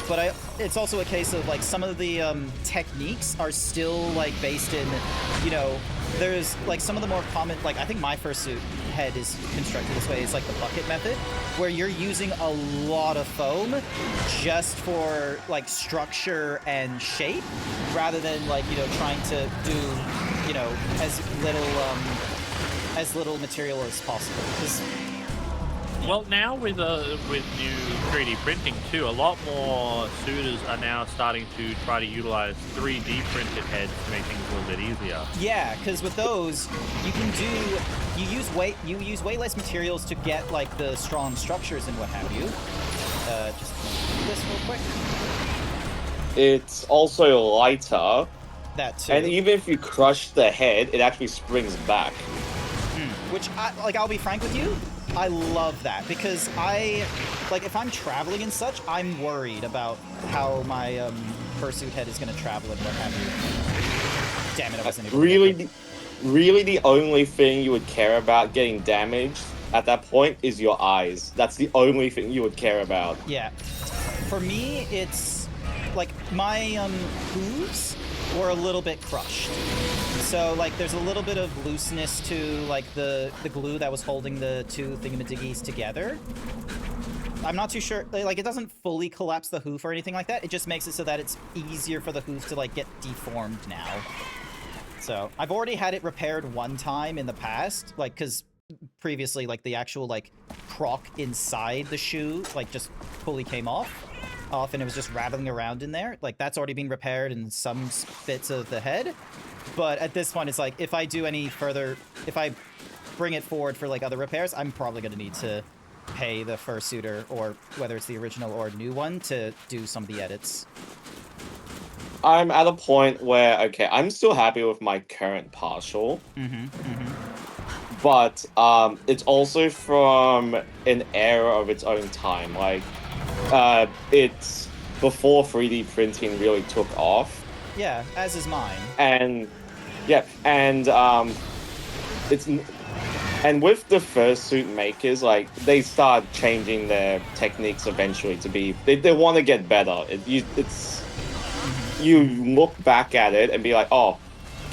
But it's also a case of like some of the techniques are still like based in, you know, there's like some of the more common, like I think my fursuit head is constructed this way. It's like the bucket method, where you're using a lot of foam just for like structure and shape, rather than like, you know, trying to do, you know, as little material as possible. Well, now with new 3D printing too, a lot more suitors are now starting to try to utilize 3D printed heads to make things a little bit easier. Yeah, because with those, you use way less materials to get like the strong structures and what have you. Just do this real quick. It's also lighter, That too. and even if you crush the head, it actually springs back. Which, I'll be frank with you, I love that, because if I'm traveling and such, I'm worried about how my fursuit head is going to travel and what have you. Damn it, I wasn't able to Really, the only thing you would care about getting damaged at that point is your eyes. That's the only thing you would care about. Yeah. For me, it's like my hooves were a little bit crushed. So like there's a little bit of looseness to like the glue that was holding the two thingamadiggies together. I'm not too sure, like it doesn't fully collapse the hoof or anything like that. It just makes it so that it's easier for the hoof to like get deformed now. So I've already had it repaired one time in the past, like because previously like the actual like crock inside the shoe like just fully came off and it was just rattling around in there. Like that's already been repaired in some bits of the head. But at this point, it's like, if I do any further, if I bring it forward for like other repairs, I'm probably going to need to pay the fursuiter, or whether it's the original or new one, to do some of the edits. I'm at a point where, okay, I'm still happy with my current partial. But it's also from an era of its own time. Like, it's before 3D printing really took off. Yeah, as is mine. And yeah, and with the fursuit makers, like they start changing their techniques eventually to be they want to get better. You look back at it and be like, oh,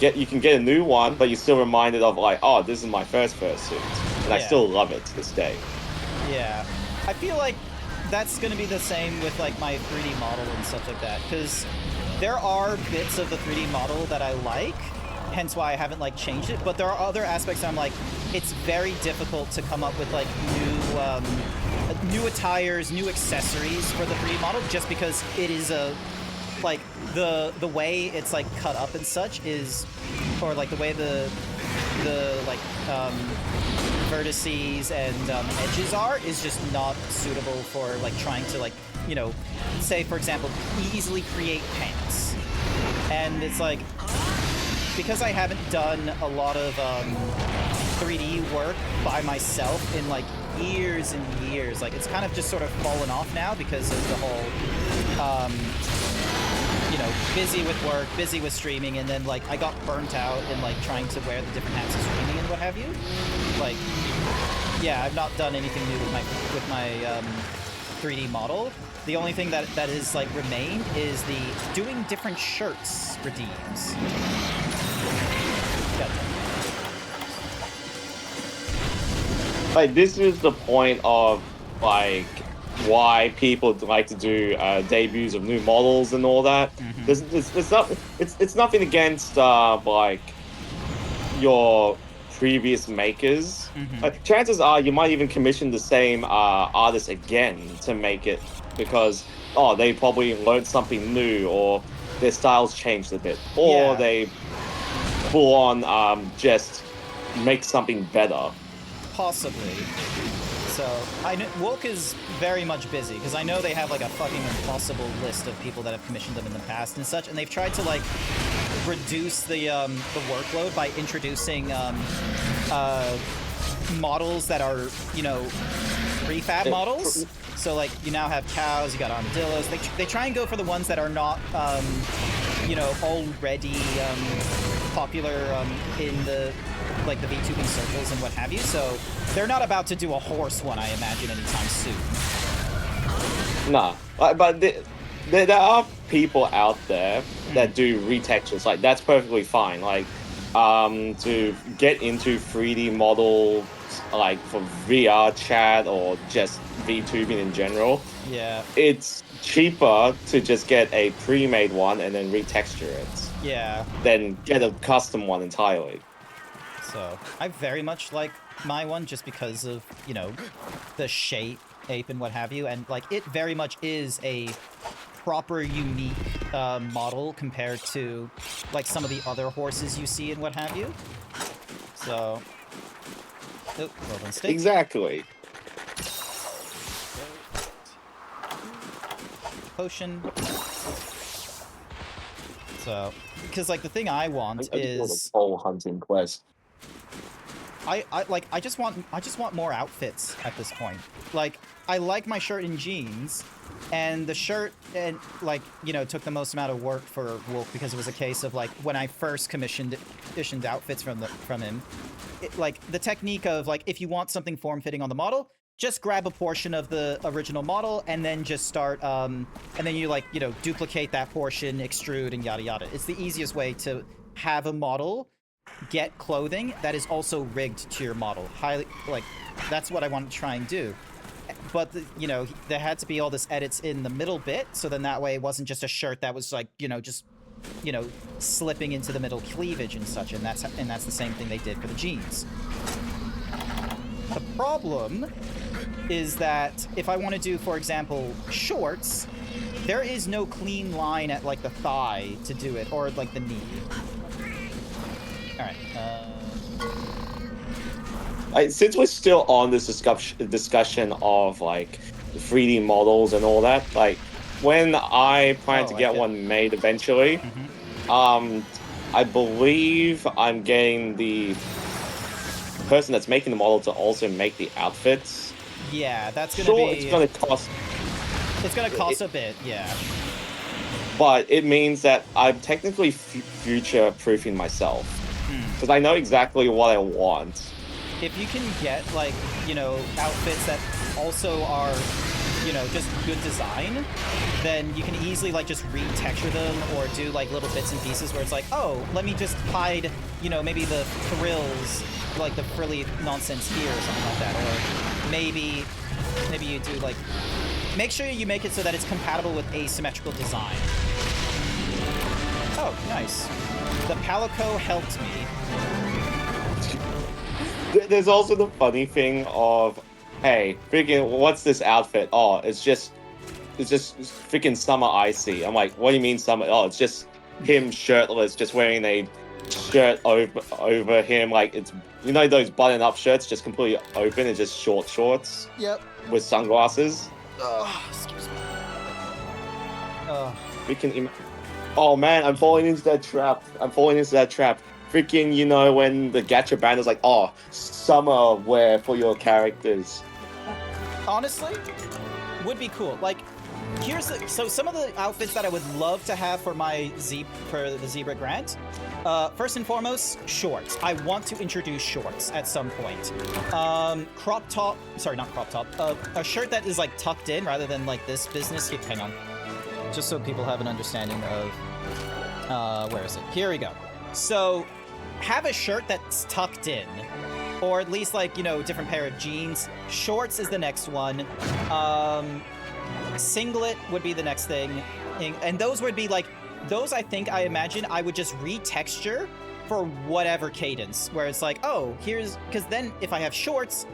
you can get a new one, but you're still reminded of like, oh, this is my first fursuit, and I still love it to this day. Yeah, I feel like that's gonna be the same with like my 3D model and stuff like that, because there are bits of the 3D model that I like, hence why I haven't like changed it, but there are other aspects I'm like, it's very difficult to come up with like new attires, new accessories for the 3D model, just because it is like the way it's like cut up and such is, or like the way the like vertices and edges are, is just not suitable for like trying to like, you know, say for example, easily create pants. And it's like, because I haven't done a lot of 3D work by myself in like years and years, like it's kind of just sort of fallen off now because of the whole you know, busy with work, busy with streaming, and then like I got burnt out in like trying to wear the different hats of streaming and what have you. Like, yeah, I've not done anything new with my 3D model. The only thing that is like remained is the doing different shirts redeems. Like, this is the point of like why people like to do debuts of new models and all that. It's nothing against like your previous makers. Like, chances are you might even commission the same artist again to make it, because they probably learned something new, or their styles changed a bit, or they full on just make something better. Possibly. So I know Woke is very much busy, because I know they have like a fucking impossible list of people that have commissioned them in the past and such, and they've tried to like reduce the workload by introducing models that are, you know, prefab models. So like you now have cows, you got armadillos. They try and go for the ones that are not you know, already popular in the like the VTubing circles and what have you. So they're not about to do a horse one, I imagine, anytime soon. Nah, but there are people out there that do retextures. Like that's perfectly fine. Like to get into 3D models, like for VR chat or just VTubing in general. Yeah. It's cheaper to just get a pre-made one and then retexture it. Yeah. Than get a custom one entirely. So I very much like my one just because of, you know, the shape, ape, and what have you, and like it very much is a proper unique model compared to like some of the other horses you see and what have you. So, oh, well done, Steak. Exactly. Potion. So, because like the thing I want is whole hunting quest. I just want more outfits at this point. Like I like my shirt and jeans, and the shirt and like, you know, took the most amount of work for Wolf because it was a case of like when I first commissioned outfits from him, like the technique of like if you want something form-fitting on the model, just grab a portion of the original model and then just start and then you like, you know, duplicate that portion, extrude, and yada yada. It's the easiest way to have a model get clothing that is also rigged to your model. Highly, like, that's what I want to try and do. But, you know, there had to be all this edits in the middle bit, so then that way it wasn't just a shirt that was, like, you know, just, you know, slipping into the middle cleavage and such, and that's the same thing they did for the jeans. The problem is that if I want to do, for example, shorts, there is no clean line at, like, the thigh to do it, or, like, the knee. Alright, Since we're still on this discussion of like 3D models and all that, like when I plan to get one made eventually, I believe I'm getting the person that's making the model to also make the outfits. yeah, that's gonna Sure, be... it's gonna cost. It's gonna cost a bit, yeah. But it means that I'm technically future-proofing myself. Because I know exactly what I want. If you can get, like, you know, outfits that also are, you know, just good design, then you can easily, like, just retexture them or do, like, little bits and pieces where it's like, oh, let me just hide, you know, maybe the frills, like, the frilly nonsense here or something like that. Or maybe you do, like... Make sure you make it so that it's compatible with asymmetrical design. Oh, nice. The Palico helped me. There's also the funny thing of, hey, freaking, what's this outfit? Oh, it's just freaking Summer Icy. I'm like, what do you mean Summer? Oh, it's just him shirtless, just wearing a shirt over him. Like, it's, you know, those button-up shirts, just completely open and just short shorts. Yep. With sunglasses. Excuse me. Freaking. Oh man, I'm falling into that trap. Freaking, you know, when the gacha band is like, oh, summer wear for your characters. Honestly, would be cool. Like, here's the... So some of the outfits that I would love to have for my the Zebra Grant. First and foremost, shorts. I want to introduce shorts at some point. Crop top... Sorry, not crop top. A shirt that is, like, tucked in rather than, like, this business. Hang on. Just so people have an understanding of... where is it? Here we go. So, have a shirt that's tucked in. Or at least, like, you know, different pair of jeans. Shorts is the next one. Singlet would be the next thing. And those would be, like... Those, I imagine, I would just retexture for whatever cadence. Where it's like, oh, here's... Because then, if I have shorts,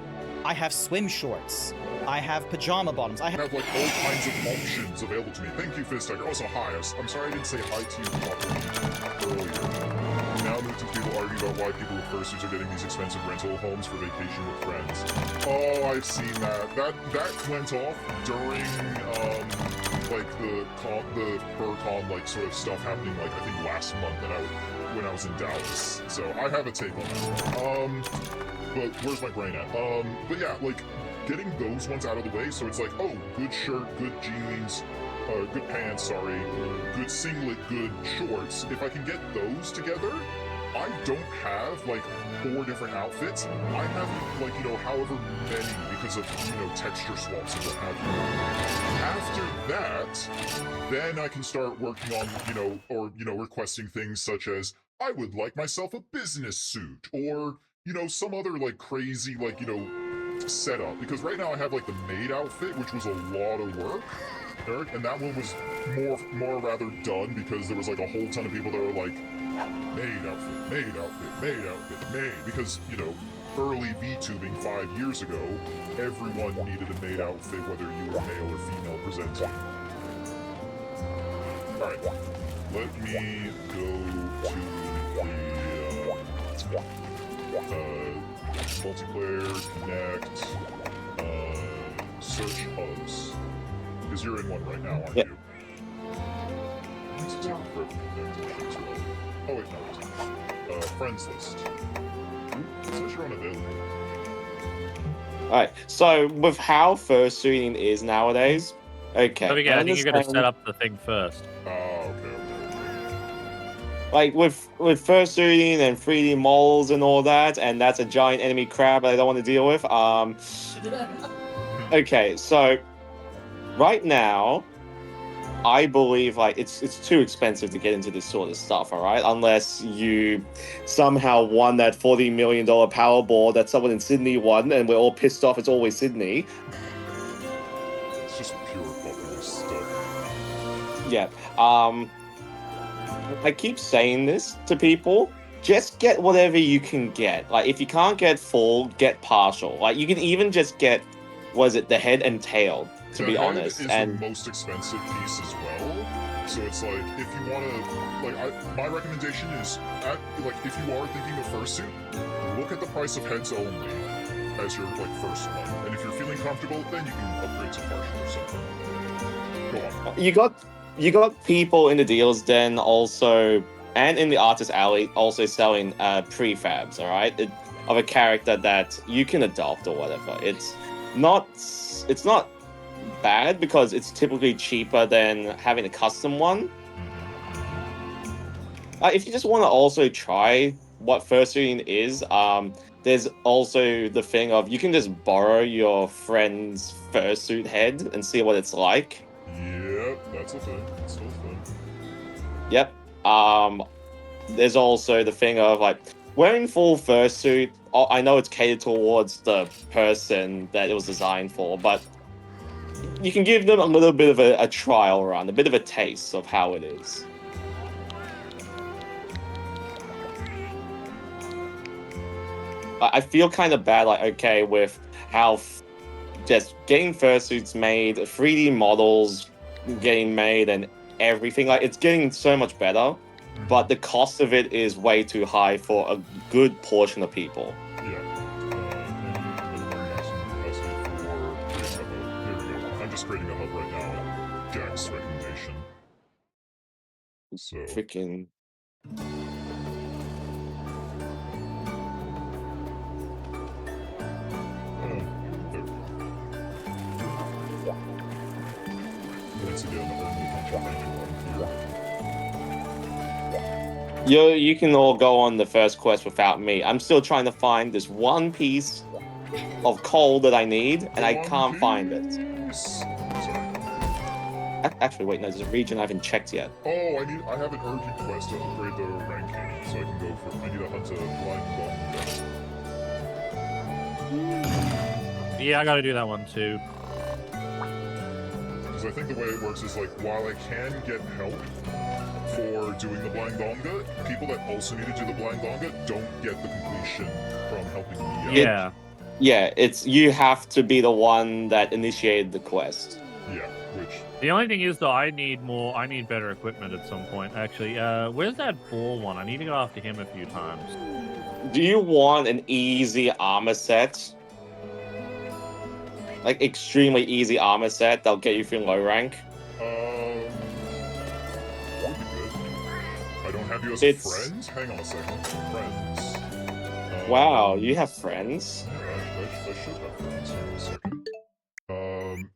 I have swim shorts. I have pajama bottoms. I have like all kinds of options available to me. Thank you, Fiztiger. Also, hi. I'm sorry I didn't say hi to you earlier. Now millions of people argue about why people with fursuits are getting these expensive rental homes for vacation with friends. Oh, I've seen that. That went off during like the FurCon like sort of stuff happening like I think last month when I was in Dallas. So I have a take on that. But where's my brain at? But yeah, like getting those ones out of the way, so it's like, oh, good shirt, good jeans, good pants, sorry, good singlet, good shorts. If I can get those together, I don't have like 4 different outfits. I have like, you know, however many because of, you know, texture swaps and what have you. After that, then I can start working on, you know, or, you know, requesting things such as, I would like myself a business suit, or, you know, some other like crazy, like, you know, setup. Because right now I have like the maid outfit, which was a lot of work, Eric, and that one was more rather done because there was like a whole ton of people that were like, maid outfit, maid outfit, maid outfit, maid. Because, you know, early VTubing 5 years ago, everyone needed a maid outfit, whether you were male or female presenting. Alright, let me go to the multiplayer, connect, search hubs. Because you're in one right now, aren't Yep. you? It's taking forever to connect to as well. Oh wait, no, it's not. Friends list. It says you're unavailable. Alright, so with how fursuiting is nowadays, okay. Don't forget, I think you got to understand- set up the thing first. Okay. Like with fursuiting and 3D models and all that, and that's a giant enemy crab that I don't want to deal with. Okay, so right now, I believe like it's too expensive to get into this sort of stuff, all right? Unless you somehow won that $40 million Powerball that someone in Sydney won, and we're all pissed off. It's always Sydney. It's just pure populist stuff. Yeah. I keep saying this to people. Just get whatever you can get. Like if you can't get full, get partial. Like you can even just get, was it the head and tail? To The be head honest, is and the most expensive piece as well. So it's like if you want to, like, my recommendation is, if you are thinking of fursuit, look at the price of heads only as your like first one, and if you're feeling comfortable, then you can upgrade to partial or something. Go on. you got people in the deals den also, and in the artist alley also selling prefabs. All right, of a character that you can adopt or whatever. It's not bad because it's typically cheaper than having a custom one. If you just want to also try what fursuiting is, there's also the thing of you can just borrow your friend's fursuit head and see what it's like. Yep, that's a thing. It's still a thing. Yep. There's also the thing of like wearing full fursuit. I know it's catered towards the person that it was designed for, but you can give them a little bit of a trial run, a bit of a taste of how it is. I feel kind of bad, like, okay, with how just getting fursuits made, 3D models getting made, and everything. Like, it's getting so much better, but the cost of it is way too high for a good portion of people. Yeah. I'm just creating a hub right now at Jack's recommendation. So. Freaking. Once again, only here. You can all go on the first quest without me. I'm still trying to find this one piece of coal that I need, and I can't find it. Sorry. Actually, wait, no, there's a region I haven't checked yet. Oh, I have an urgent quest to upgrade the ranking, so I can go for. I need to hunt a blind bomb. Yeah, I gotta do that one too. Because I think the way it works is like, while I can get help for doing the blind donga, people that also need to do the blind donga don't get the completion from helping me out. Yeah. Yeah, it's you have to be the one that initiated the quest. Yeah, which. The only thing is, though, I need better equipment at some point. Actually, where's that ball one? I need to go after him a few times. Do you want an easy armor set? Like, extremely easy armor set that'll get you through low rank? Would be good. I don't have you as friends? Hang on a second. Friends. Wow, you have friends? Yeah, I should have friends. Hang on a second.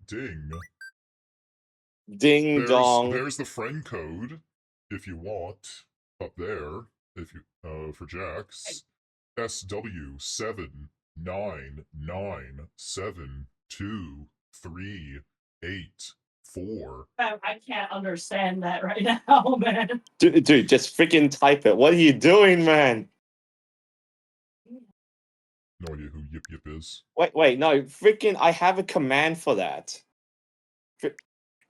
Ding. Ding dong. There's the friend code, if you want, up there. if you for Jax, SW7997238 4. I can't understand that right now, man. Dude, just freaking type it. What are you doing, man? No idea who Yip Yip is. Wait, no, freaking, I have a command for that.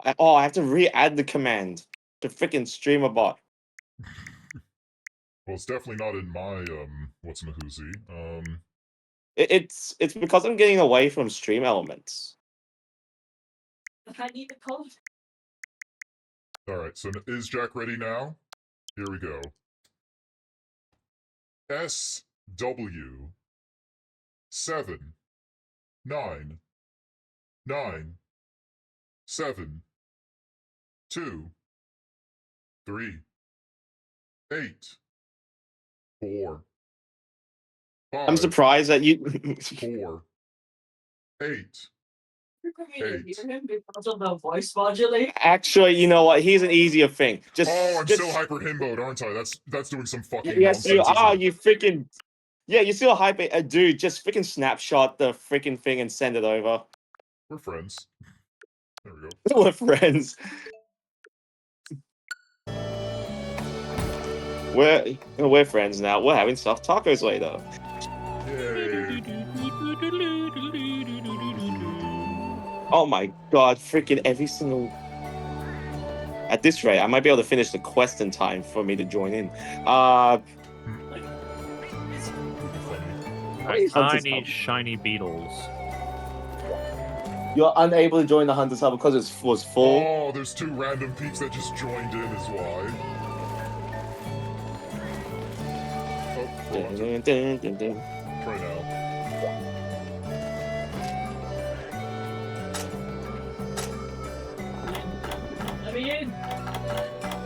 I have to re-add the command to freaking streamer bot. Well, it's definitely not in my what's Mahoozy. It's because I'm getting away from stream elements. I need the code. All right. So is Jack ready now? Here we go. SW 7 9 9 7 2 3 8 4 5 I'm surprised that you 4 8. You're going to hear him because of the voice modulation. Actually, you know what? Here's an easier thing. Oh, I'm still hyper himboed, aren't I? That's doing some fucking Yes, nonsense. you are. Isn't it? You freaking. Yeah, you're still hyper. Dude, just freaking snapshot the freaking thing and send it over. We're friends. There we go. We're friends. We're friends now. We're having soft tacos later. Yay. Oh my god, freaking every single. At this rate, I might be able to finish the quest in time for me to join in. Would be funny. I need shiny beetles. You're unable to join the Hunter's Hub because it was full. Oh, there's 2 random peeps that just joined in is why. Oh, Dun, hold dun, on. dun, dun, dun. Try now. Let me in.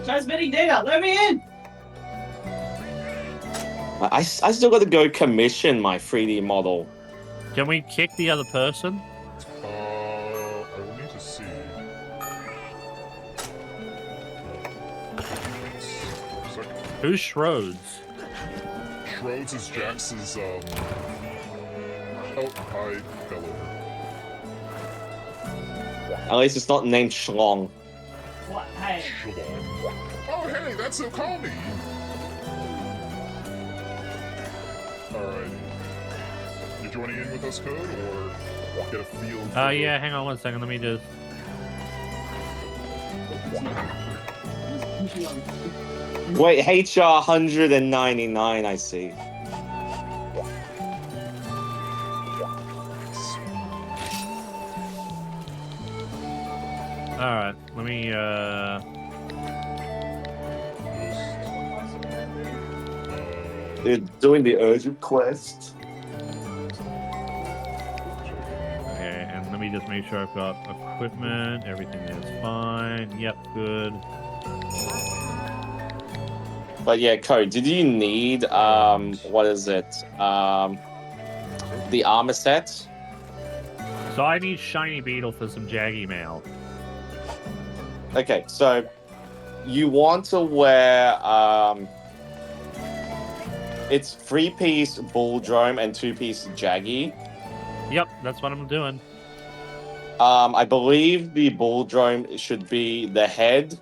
Transmitting data. Let me in. I still got to go commission my 3D model. Can we kick the other person? I will need to see. Second. Who's Shrodes? Shrodes is Jax's, Oh, I fell over. At least it's not named Schlong. What? Hey. Shalom. Oh, hey, that's Okami! Alright. You joining in with us, Code, or get a feel for Yeah, hang on one second. Let me just. Wait, HR 199, I see. Alright, let me, They're doing the urgent quest. Okay, and let me just make sure I've got equipment, everything is fine. Yep, good. But yeah, Code, did you need, what is it? The armor set? So I need shiny beetle for some jaggy mail. Okay, so you want to wear, it's 3-piece bull drome and 2-piece jaggy. Yep, that's what I'm doing. I believe the bull drome should be the head,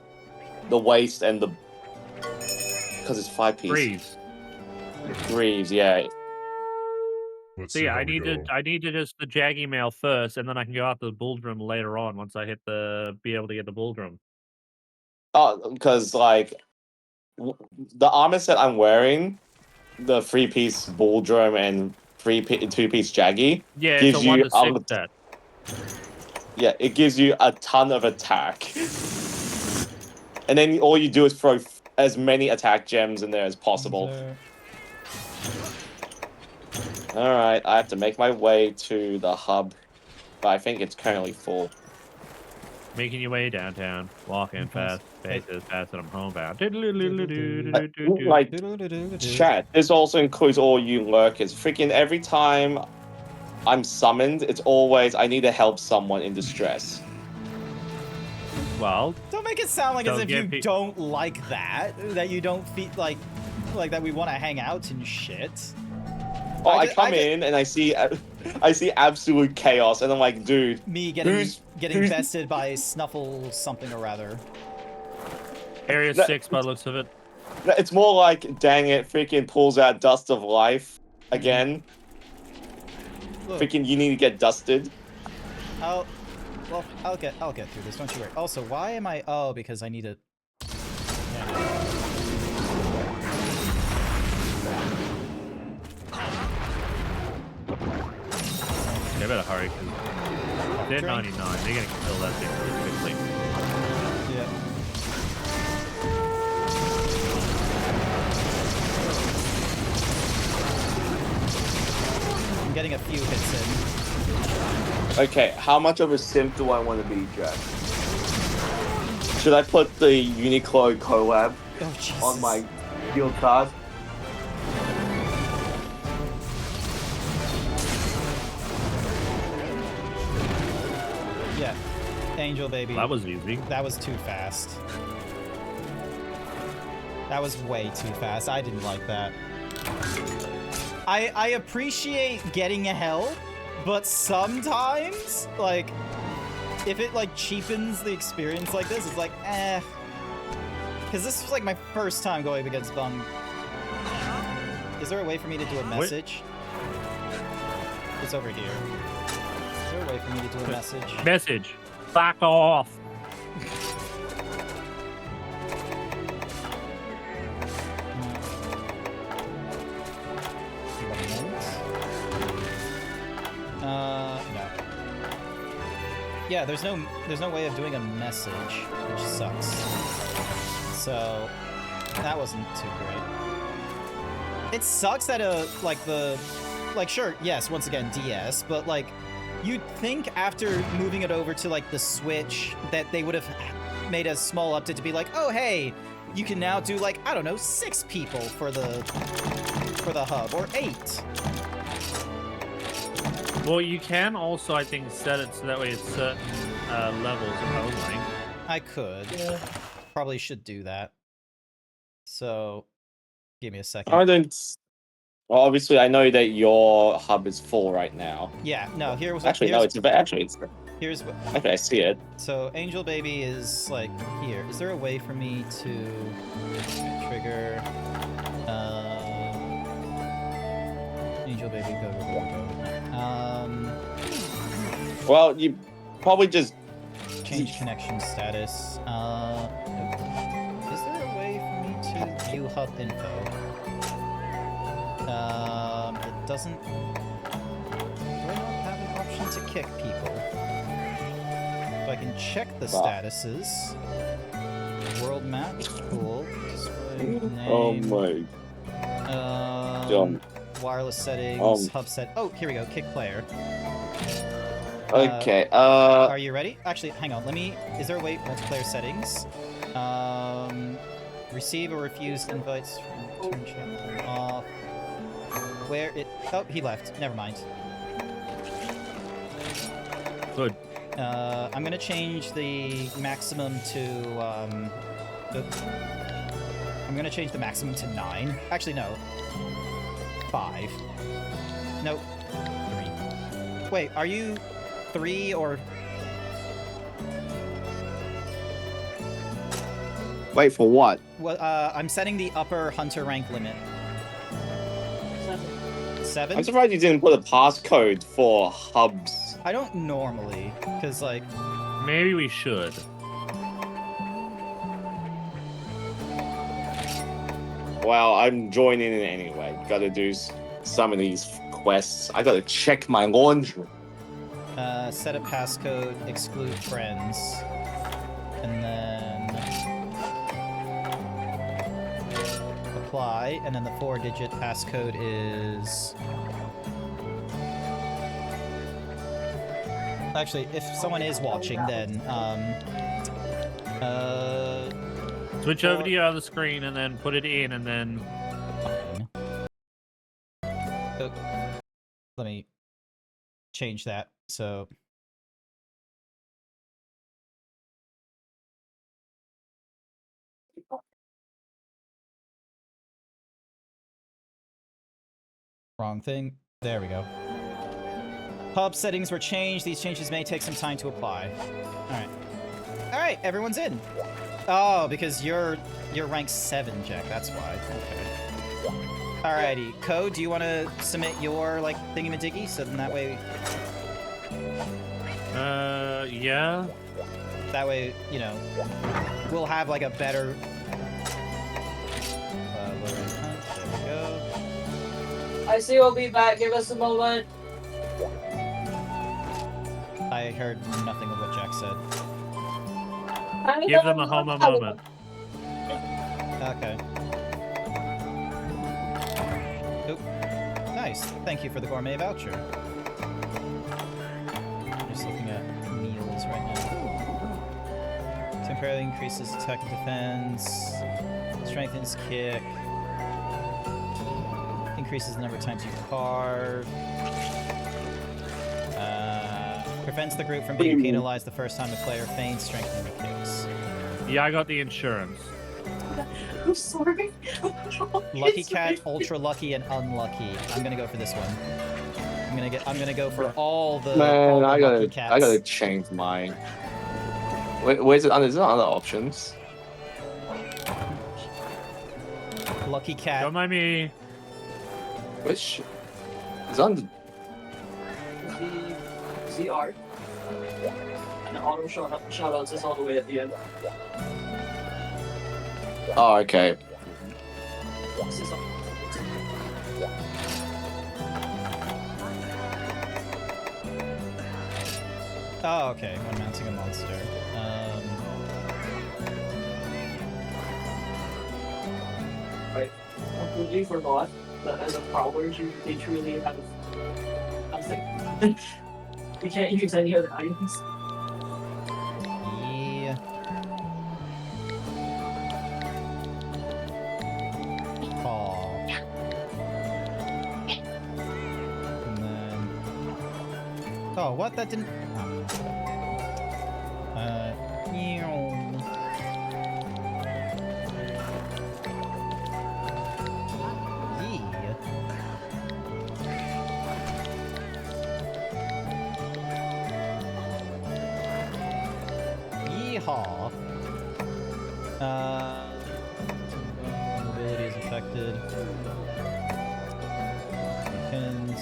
the waist, and the. Because it's 5-piece. Greaves. Greaves, yeah. Let's See, how I we need go. to just the jaggy mail first, and then I can go after the bull drum later on once I hit be able to get the bull drum. Oh, because like the armor set I'm wearing, the 3-piece bull drome and 2-piece jaggy Yeah, gives it's a 1 you to 6 set. yeah, it gives you a ton of attack, and then all you do is throw as many attack gems in there as possible. All right, I have to make my way to the hub, but I think it's currently full. Making your way downtown, walking fast, faces fast, and I'm homebound. Like, chat, this also includes all you lurkers. Freaking every time I'm summoned, it's always I need to help someone in distress. Well, Don't make it sound like as Don't if get you don't like that. That you don't feel like like that we want to hang out and shit. Oh, I ju- come ju- in and I see absolute chaos, and I'm like, dude, Me getting who's getting bested by Snuffle something or rather. Area That- 6 by the looks of it. It's more like, dang it, freaking pulls out Dust of Life again. Look, Freaking, you need to get dusted. I'll get through this. Don't you worry. Also, why am I? Oh, because I need to. They better hurry because they're 99. They're gonna kill that thing really quickly. Yeah. I'm getting a few hits in. Okay, how much of a simp do I want to be, Jack? Should I put the Uniqlo collab Oh Jesus. on my field card? Yeah. Angel baby. That was easy. That was too fast. That was way too fast. I didn't like that. I appreciate getting a help, but sometimes, like, if it, like, cheapens the experience like this, it's like, eh. Because this was, like, my first time going against Bung. Is there a way for me to do a message? It's over here. Is there a way for me to do a message? Message. Back off. No. Yeah, there's no way of doing a message, which sucks. So that wasn't too great. It sucks that sure, yes, once again DS, but like you'd think after moving it over to like the Switch that they would have made a small update to be like, oh hey, you can now do like, I don't know, 6 people for the hub or 8. Well, you can also, I think, set it so that way it's certain levels only. I could. Yeah. Probably should do that. So, give me a second. I don't. Well, obviously, I know that your hub is full right now. Yeah, no, here's Actually, no, it's here's what. okay. I see it. So, Angel Baby is like here. Is there a way for me to trigger Angel Baby go. Well, you probably just Change connection status. Is there a way for me to view hub info? It doesn't. Do I not have an option to kick people? So I can check the statuses. World map, cool. Display name. Oh my. Wireless settings, hub set. Oh, here we go. Kick player. Okay. Are you ready? Actually, hang on. Is there a way? Multiplayer settings. Receive or refuse invites from turn channel off. Where it? Oh, he left. Never mind. Good. I'm gonna change the maximum to I'm gonna change the maximum to 9. Actually, no. 5. Nope. 3. Wait, are you 3 or? Wait for what? Well, I'm setting the upper hunter rank limit. 7. I'm surprised you didn't put a passcode for hubs. I don't normally, because like. Maybe we should. Well, I'm joining in anyway. Gotta do some of these quests. I gotta check my laundry. Set a passcode, exclude friends, and then apply, and then the 4-digit passcode is. Actually, if someone is watching, then Switch over to your other screen and then put it in and then... Oh, let me change that, so... Wrong thing. There we go. Hub settings were changed. These changes may take some time to apply. Alright. Alright, everyone's in. Oh, because you're rank 7, Jack. That's why. Okay. Alrighty. Code, do you want to submit your, like, thingy-majiggy? So then that way... Yeah. That way, you know, we'll have, like, a better... lowering hunt. There we go. I see we'll be back. Give us a moment. I heard nothing of what Jack said. Give them a homo moment. Okay. Oop. Nice. Thank you for the gourmet voucher. Just looking at meals right now. Temporarily increases attack and defense. Strengthens kick. Increases the number of times you carve. Prevents the group from being penalized the first time the player feigns strengthening the kicks. Yeah, I got the insurance. I'm sorry. Lucky Cat, Ultra Lucky, and Unlucky. I'm gonna go for this one. I'm gonna go for all the, all Man, the I Lucky Cats. gotta change mine. Where's it? Is there other options? Lucky Cat. Don't mind me. Which is on the The art. And the auto shoutouts is all the way at the end. Oh, okay. This is all- Oh, okay. When mounting a monster. Right. Completely forgot that as a prowler, you literally have nothing. You can't use any other items. Yeah. Paw. And then... Oh, what? That didn't... Yeehaw. Mobility is affected. Pinned.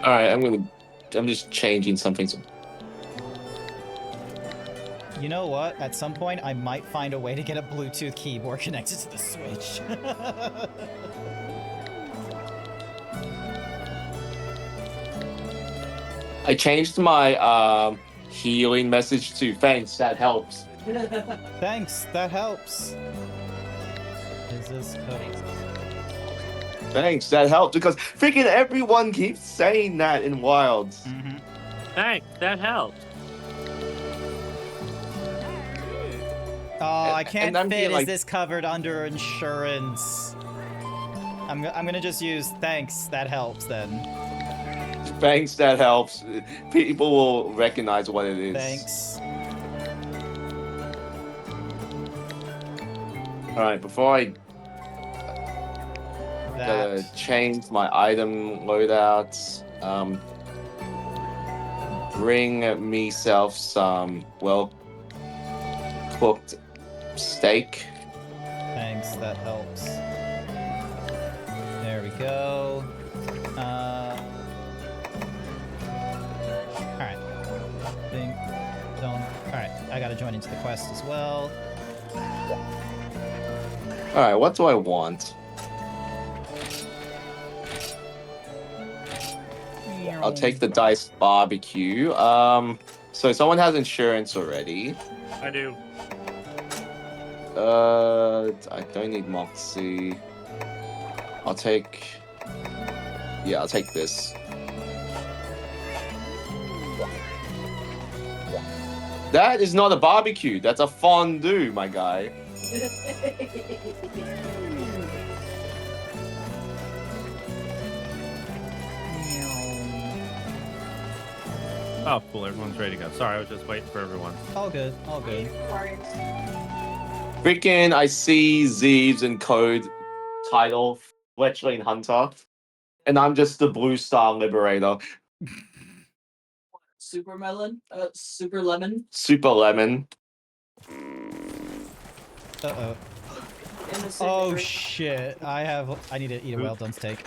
Alright, I'm just changing something. You know what? At some point, I might find a way to get a Bluetooth keyboard connected to the Switch. I changed my healing message to thanks, that helps. Thanks, that helps. Is this Thanks, that helps because freaking everyone keeps saying that in Wilds. Mm-hmm. Thanks, that helped. Oh, I can't I'm fit. being Is like- this covered under insurance? I'm gonna just use thanks. That helps then. Thanks, that helps. People will recognize what it is. Thanks. Alright, before I gotta That. change my item loadouts, bring myself some well-cooked steak. Thanks. That helps. There we go. Alright. Ding. Dong. Alright, I gotta join into the quest as well. Alright, what do I want? I'll take the diced barbecue. So someone has insurance already. I do. I don't need Moxie. I'll take this. That is not a barbecue. That's a fondue, my guy. Oh, cool. Everyone's ready to go. Sorry, I was just waiting for everyone. All good. All good. Freaking, I see Zeebs and code title Fletchling Hunter, and I'm just the Blue Star Liberator. Super melon? Super lemon? Super Lemon. Uh-oh. In the same Oh, area. shit. I need to eat a well-done steak.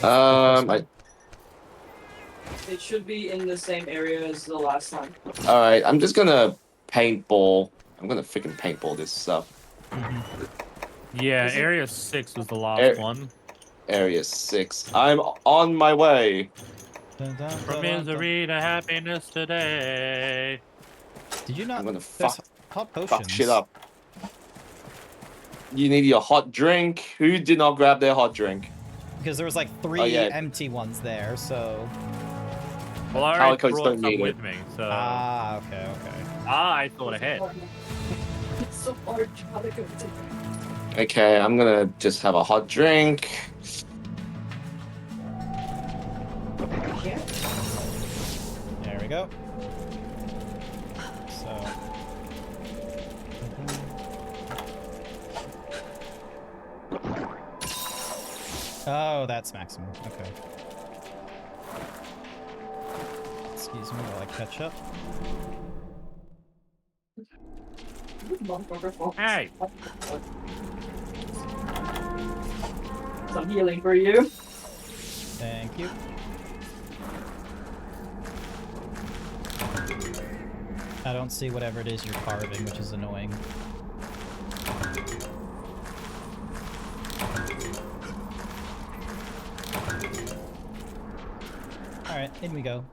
Alright. It should be in the same area as the last time. Alright, I'm just gonna paintball. I'm gonna freaking paintball this stuff. Yeah, Is it- Area 6 was the last one. Area 6. I'm on my way. From misery to happiness today. Did you not? I'm gonna There's fuck hot potions. shit up. You need your hot drink. Who did not grab their hot drink? Because there was like 3 Oh, yeah. empty ones there, so... Well, I already Calico's brought don't some need with it. me, so okay. I thought ahead. It's so hard to go to. Okay, I'm gonna just have a hot drink. Yeah. There we go. So... Oh, that's maximum. Okay. Excuse me while I catch up. Hey! Some healing for you. Thank you. I don't see whatever it is you're carving, which is annoying. Alright, in we go.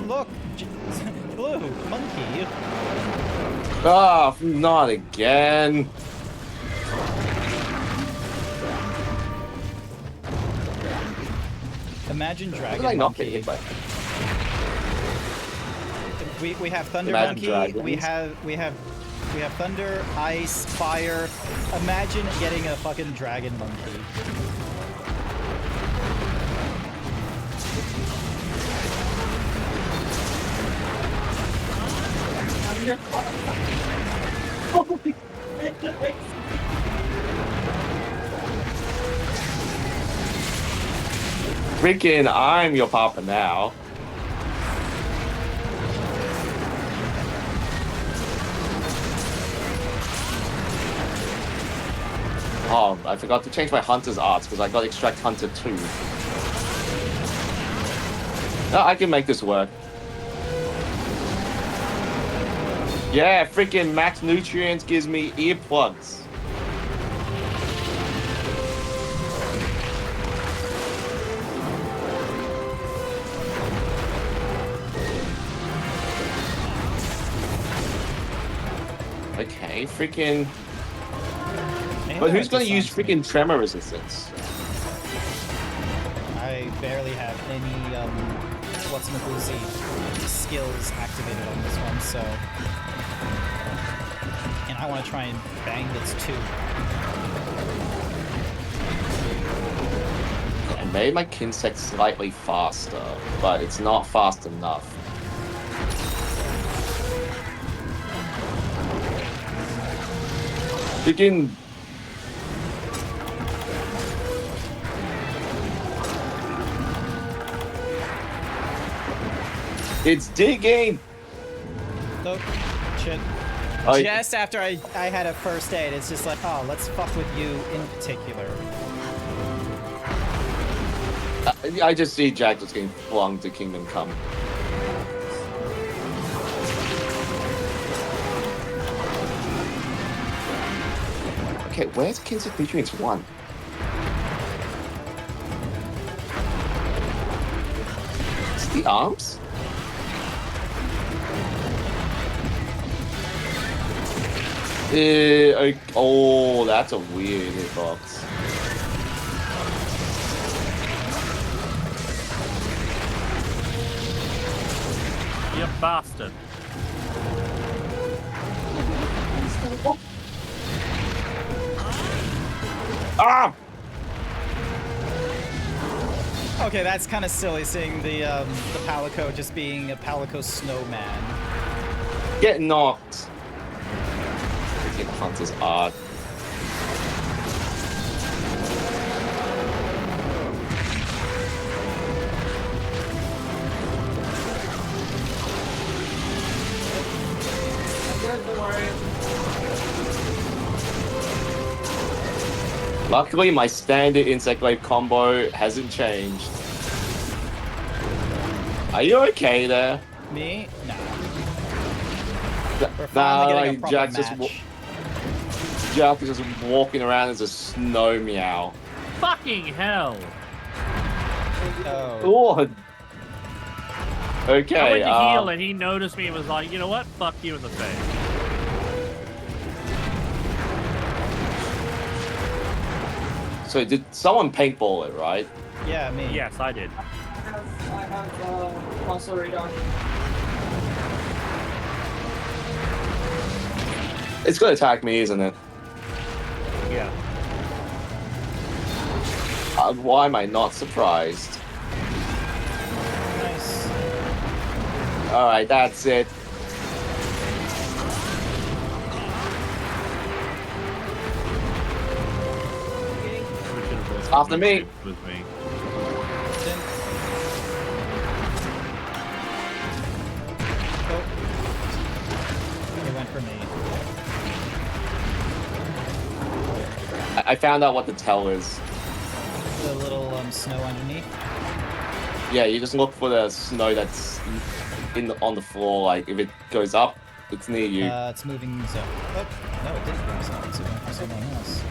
Look! Blue! Monkey! Ah, not again. Imagine How Dragon did I not get Monkey. hit by? We have Thunder Imagine Monkey, dragons. we have Thunder, Ice, Fire. Imagine getting a fucking Dragon Monkey. Freaking, I'm your papa now. Oh, I forgot to change my Hunter's arts because I got Extract Hunter 2. No, I can make this work. Yeah, freaking max nutrients gives me earplugs. Okay, freaking. But who's gonna use freaking tremor resistance? I barely have any skills activated on this one, so and I want to try and bang this too. I made my Kinsect slightly faster, but it's not fast enough. Freaking. It's digging! Oh, shit. I- Just after I had a first aid, it's just like, oh, let's fuck with you in particular. I just see Jack just getting flung to Kingdom Come. Okay, where's Kinsect Nutrients 1? It's the arms? Oh, that's a weird hitbox. You bastard. Ah! Okay, that's kind of silly seeing the Palico just being a Palico snowman. Get knocked. Freaking Hunter's art. Don't worry. Luckily, my standard insect wave combo hasn't changed. Are you okay there? Me? Nah. Th- We're finally getting a like, proper Jack match. Jack is just walking around as a snow meow. Fucking hell! Oh. Lord. I Okay. went to heal and he noticed me and was like, you know what? Fuck you in the face. So did someone paintball it, right? Yeah, me. Yes, I did. I have muscle radar. It's gonna attack me, isn't it? Yeah. Why am I not surprised? Nice. All right, that's it. After me. With me. Oh. It went for me. I found out what the tell is. The little snow underneath. Yeah, you just look for the snow that's on the floor. Like if it goes up, it's near you. It's moving so. Oh, no, it didn't move so. It's moving for someone else.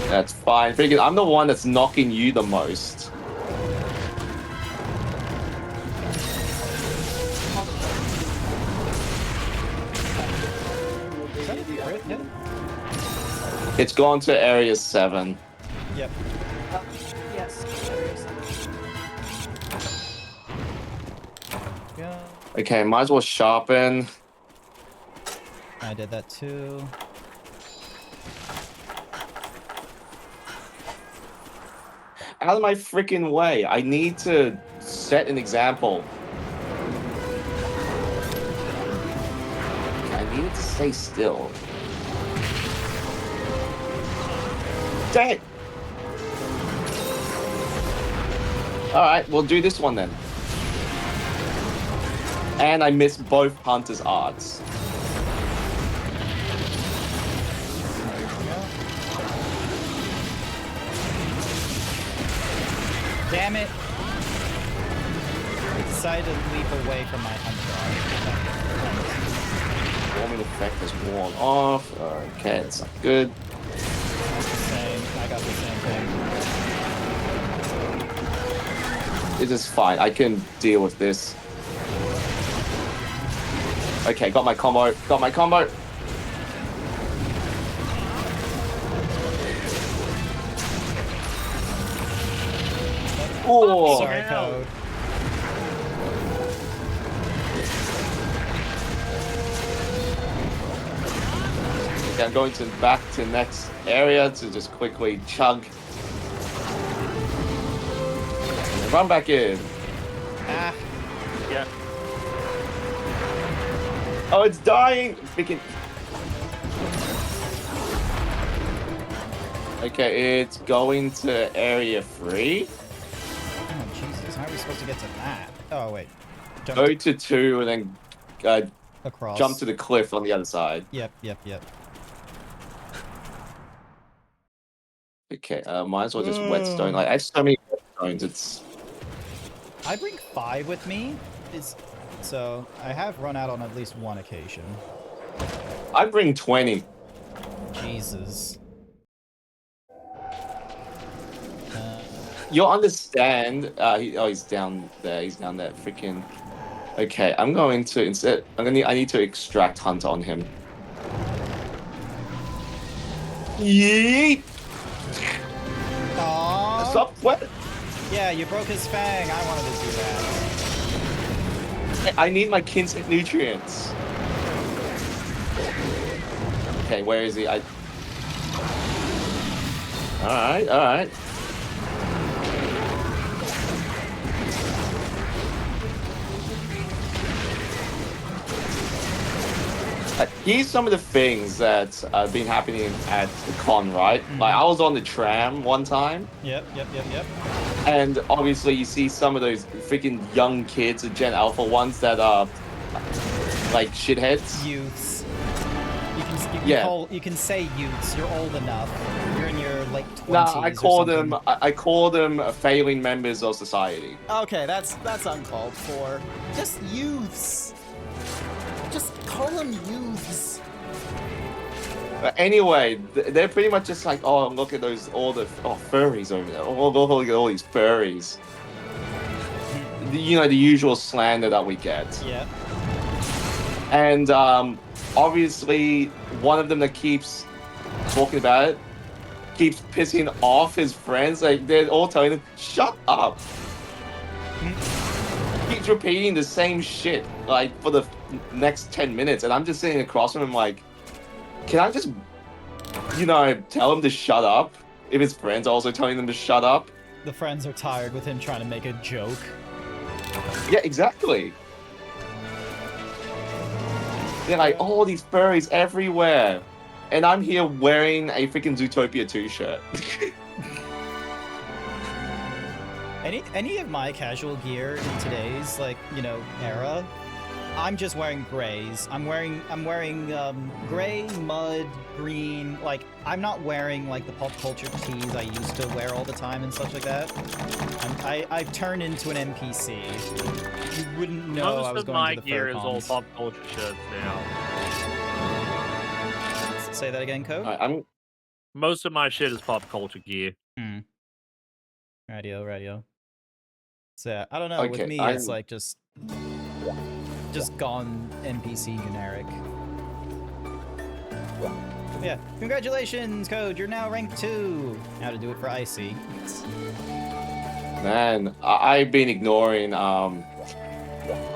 That's fine. Figure I'm the one that's knocking you the most. Is that a crit hit? It's gone to area 7. Yep. Yes. Yeah. Okay, might as well sharpen. I did that too. Out of my freaking way. I need to set an example. I need to stay still. Dang it! Alright, we'll do this one then. And I missed both Hunter's arts. Damn it! I decided to leap away from my hunter. Warming effect is worn off. Okay, it's not good. Same. I got the same thing. It is fine. I can deal with this. Okay, got my combo. Got my combo. Oh, Sorry, Code. okay, I'm going to back to next area to just quickly chug. And run back in. Ah, Yeah. Oh, it's dying. Freaking. Okay, it's going to area 3. oh Jesus! How are we supposed to get to that? Oh wait, jump Go to 2 and then across. jump to the cliff on the other side. Yep, yep, yep. Okay, might as well just whetstone. Like I have so many whetstones. It's I bring 5 with me. So I have run out on at least one occasion. I bring 20. Jesus. You'll understand. He's down there. He's down there. Freaking. Okay, I'm going to instead. I need to extract Hunter on him. Yeet! Aww. Stop! What? Yeah, you broke his fang. I wanted to do that. I need my Kinsec nutrients. Okay, where is he? Alright, alright. Here's some of the things that have been happening at the con, right? Like, I was on the tram one time, Yep. and obviously you see some of those freaking young kids, the Gen Alpha ones that are like shitheads. Youths. You can say youths. You're old enough. You're in your late 20s. Nah, I call or something. them. I call them failing members of society. Okay, that's uncalled for. Just youths. Just call them youths. But anyway, they're pretty much just like, oh, look at all the furries over there. Oh, look at all these furries. You know, the usual slander that we get. Yeah. And obviously, one of them that keeps talking about it keeps pissing off his friends. Like, they're all telling him, shut up. Keeps repeating the same shit, like, for the next 10 minutes. And I'm just sitting across from him like, can I just, tell him to shut up? If his friends are also telling them to shut up? The friends are tired with him trying to make a joke. Yeah, exactly. They're like, oh, these furries everywhere. And I'm here wearing a freaking Zootopia 2 shirt. Any of my casual gear in today's, era, I'm just wearing grays. I'm wearing gray, mud, green. Like, I'm not wearing, like, the pop culture tees I used to wear all the time and stuff like that. I've turned into an NPC. You wouldn't know I was going to the gear is all furcons. pop culture shirts now. Say that again, Code? Most of my shit is pop culture gear. Radio. So, yeah, I don't know. Okay, With me, it's like just gone NPC generic. Yeah, congratulations, Code. You're now rank 2. How to do it for Icy. Man, I've been ignoring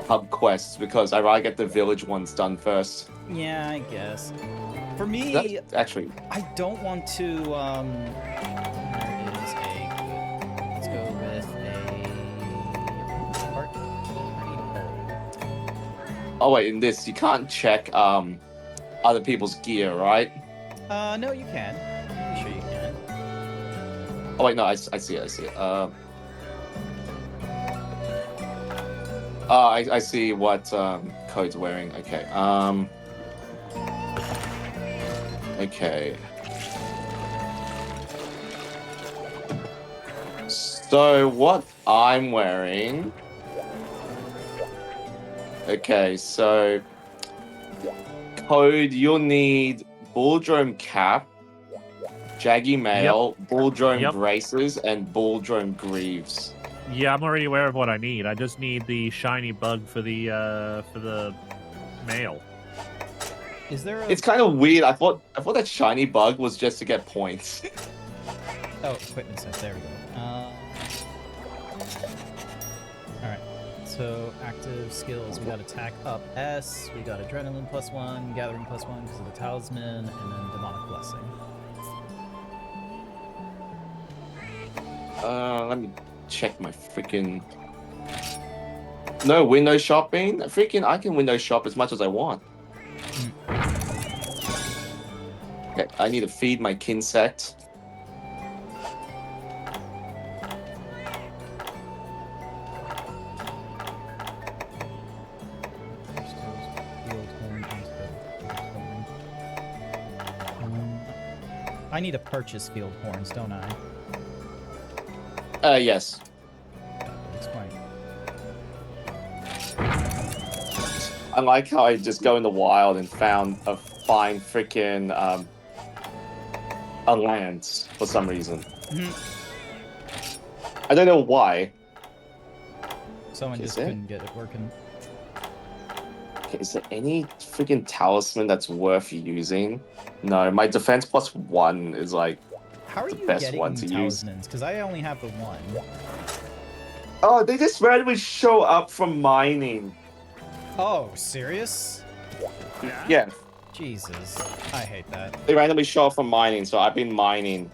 hub quests because I'd rather get the village ones done first. Yeah, I guess. For me, That's actually, I don't want to. There is a. Let's go with a. Heart. oh wait, in this you can't check other people's gear, right? No, you can. I'm sure you can. Oh wait, no, I see it. I see what Code's wearing. Okay. Okay. So what I'm wearing. Okay, so Code, you'll need bull drone cap, jaggy mail, bull drone braces, and bull drone greaves. Yeah, I'm already aware of what I need. I just need the shiny bug for the mail. Is there a... It's kind of weird. I thought that shiny bug was just to get points. Oh, equipment set. There we go. Alright. So, active skills. We got attack up S. We got adrenaline +1, gathering +1 because of the talisman, and then demonic blessing. Let me check my freaking... No window shopping? Freaking, I can window shop as much as I want. Okay, I need to feed my kinsect. I need to purchase field horns, don't I? Yes. That's fine. I like how I just go in the wild and found a fine freaking a land for some reason. I don't know why. Someone just couldn't get it working. Okay, is there any freaking talisman that's worth using? No, my defense +1 is like How are the you best getting one to use. talismans? Because I only have the one. Oh, they just randomly show up from mining. Oh, serious? Yeah, Jesus. I hate that. they randomly show up from mining, so I've been mining.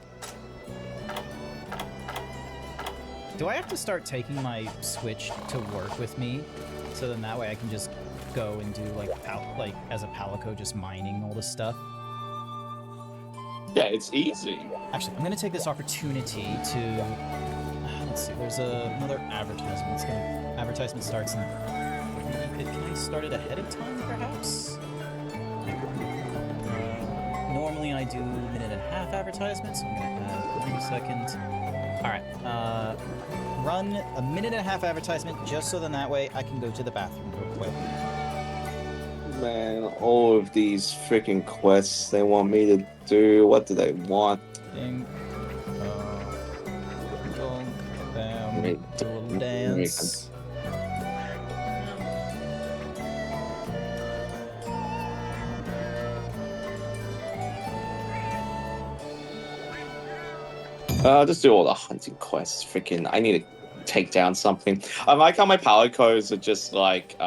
Do I have to start taking my Switch to work with me? So then that way I can just go and do like as a Palico, just mining all this stuff. Yeah, it's easy. Actually, I'm gonna take this opportunity to let's see. There's another advertisement. Advertisement starts in. Can I start it ahead of time, perhaps? Normally I do 1.5-minute advertisements. So I'm gonna add 30 seconds. All right. Run a 1.5-minute advertisement just so then that way I can go to the bathroom real quick. Man, all of these freaking quests they want me to do. What do they want? Ding. Go bam. Wait, Do a little dance. Just do all the hunting quests. Freaking, I need to take down something. I like how my Palicos are just like,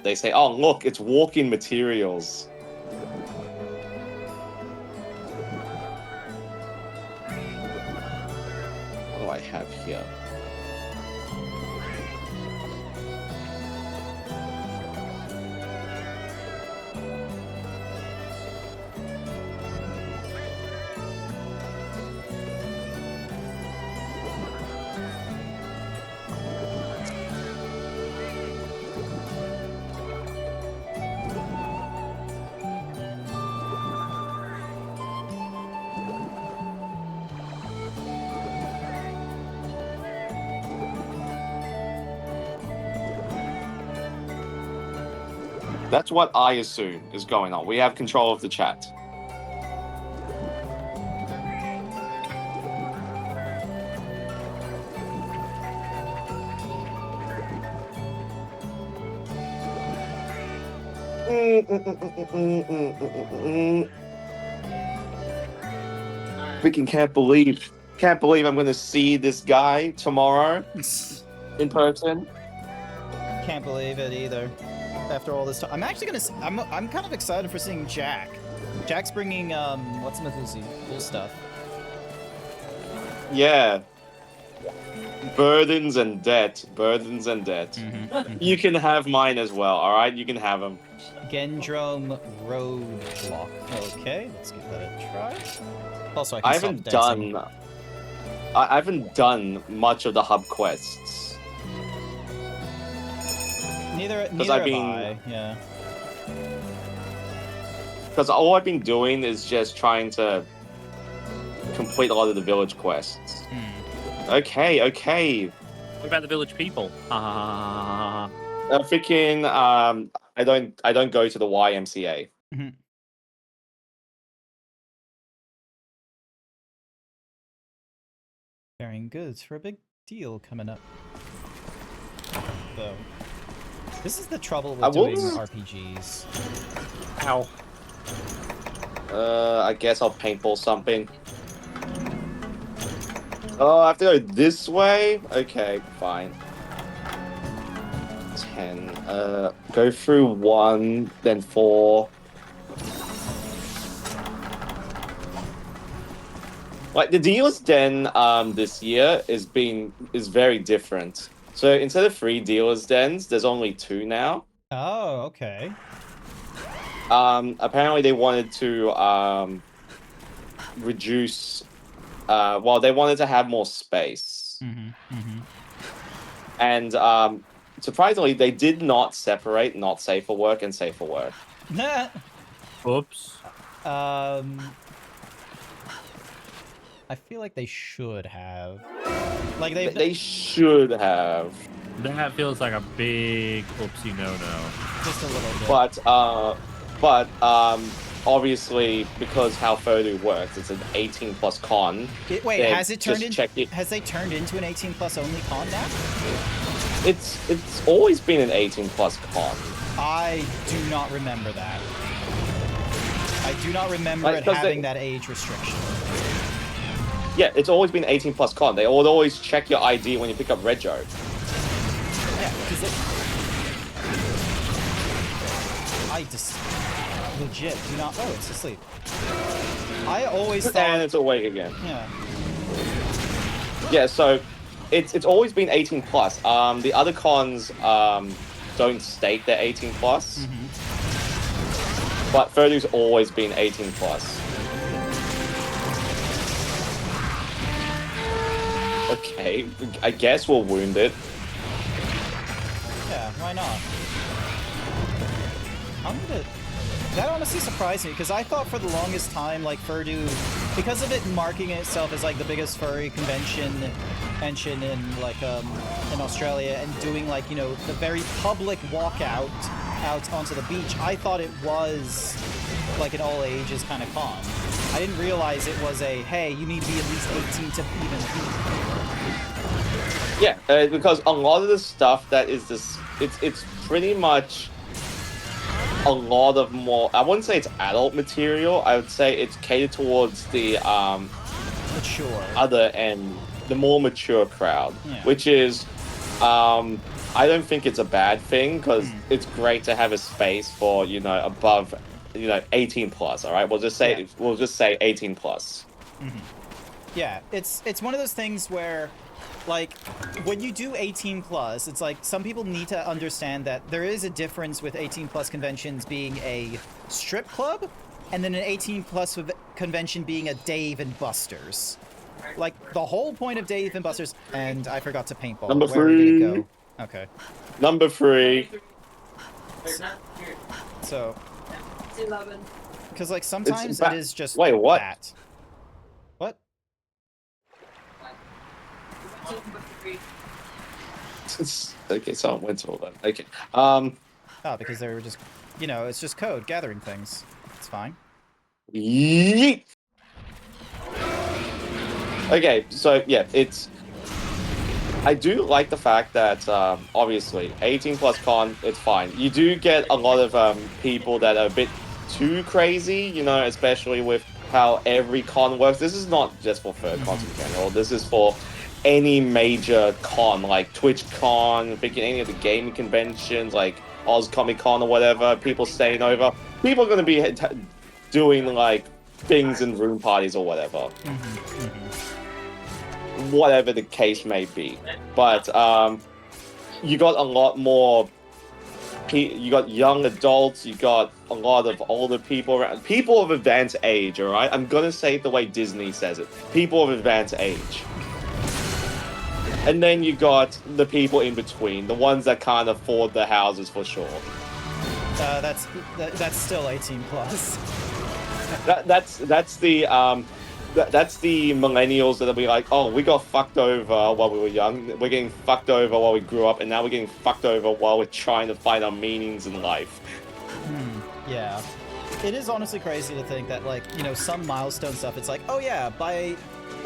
they say, oh, look, it's walk-in materials. What do I have here? That's what I assume is going on. We have control of the chat. Freaking can't believe I'm gonna see this guy tomorrow in person. Can't believe it either. After all this time, I'm actually gonna. I'm kind of excited for seeing Jack. Jack's bringing what's Mahuzi? Cool stuff. Yeah. Burdens and debt. Burdens and debt. You can have mine as well, alright? You can have them. Gendrome Roadblock. Okay, let's give that a try. Also, I haven't done much of the hub quests. Neither I've have been- I. Yeah. Because all I've been doing is just trying to complete a lot of the village quests. Okay. What about the village people? Freaking, I don't go to the YMCA. Carrying goods for a big deal coming up. Though. This is the trouble with doing RPGs. Ow. I guess I'll paintball something. Oh, I have to go this way? Okay, fine. 10. Go through 1, then 4. Like, the dealer's den this year is very different. So instead of 3 dealer's dens, there's only 2 now. Oh, okay. Apparently they wanted to reduce well, they wanted to have more space. And surprisingly, they did not separate not safe for work and safe for work. Oops. I feel like they should have. Like they should have. That feels like a big oopsie no-no. Just a little bit. But obviously, because how Furdu works, it's an 18+ con. Wait, has it turned into? It. Has they turned into an 18+ only con now? It's always been an 18+ con. I do not remember that. I do not remember it having that age restriction. Yeah, it's always been 18+ con. They would always check your ID when you pick up Rego. Yeah, because I just legit do not. Oh, it's asleep. I always thought. And it's awake again. Yeah. Yeah, so it's always been 18 plus. The other cons don't state they're 18 plus, but Furdu's always been 18 plus. Okay, I guess we'll wound it. Yeah, why not? That honestly surprised me, because I thought for the longest time, like, Furdu, because of it marking itself as, like, the biggest furry convention in, like, in Australia, and doing, like, you know, the very public walkout out onto the beach, I thought it was, like, an all-ages kind of con. I didn't realize it was a, hey, you need to be at least 18 to even be. Yeah, because a lot of the stuff that is this, it's pretty much a lot of more, I wouldn't say it's adult material, I would say it's catered towards the Mature. other end, the more mature crowd, Yeah. which is, I don't think it's a bad thing, because it's great to have a space for, you know, above, you know, 18 plus, all right? We'll just say 18 plus. Yeah, it's one of those things where, like, when you do 18 plus, it's like some people need to understand that there is a difference with 18 plus conventions being a strip club and then an 18 plus convention being a Dave and Buster's. Like, the whole point of Dave and Buster's, and I forgot to paintball. Number Where did it 3. go? Okay. Number 3. So, It's 11. because, like, sometimes ba- it is just Wait, what? that. What? Okay, someone went to all that. Okay. Oh, because they were just, you know, it's just code, gathering things. It's fine. Yeet. Okay, so yeah, I do like the fact that obviously 18 plus con, it's fine. You do get a lot of people that are a bit too crazy, you know, especially with how every con works. This is not just for third cons in general. This is for any major con, like TwitchCon, picking any of the gaming conventions, like Oz Comic Con or whatever. People staying over. People are going to be doing like things in room parties or whatever. Whatever the case may be. But you got a lot more. You got young adults, you got a lot of older people around. People of advanced age, alright? I'm gonna say it the way Disney says it. People of advanced age. And then you got the people in between, the ones that can't afford the houses for sure. That's still 18 plus. That's the millennials that'll be like, oh, we got fucked over while we were young. We're getting fucked over while we grew up, and now we're getting fucked over while we're trying to find our meanings in life. Yeah. It is honestly crazy to think that, like, you know, some milestone stuff, it's like, oh yeah, by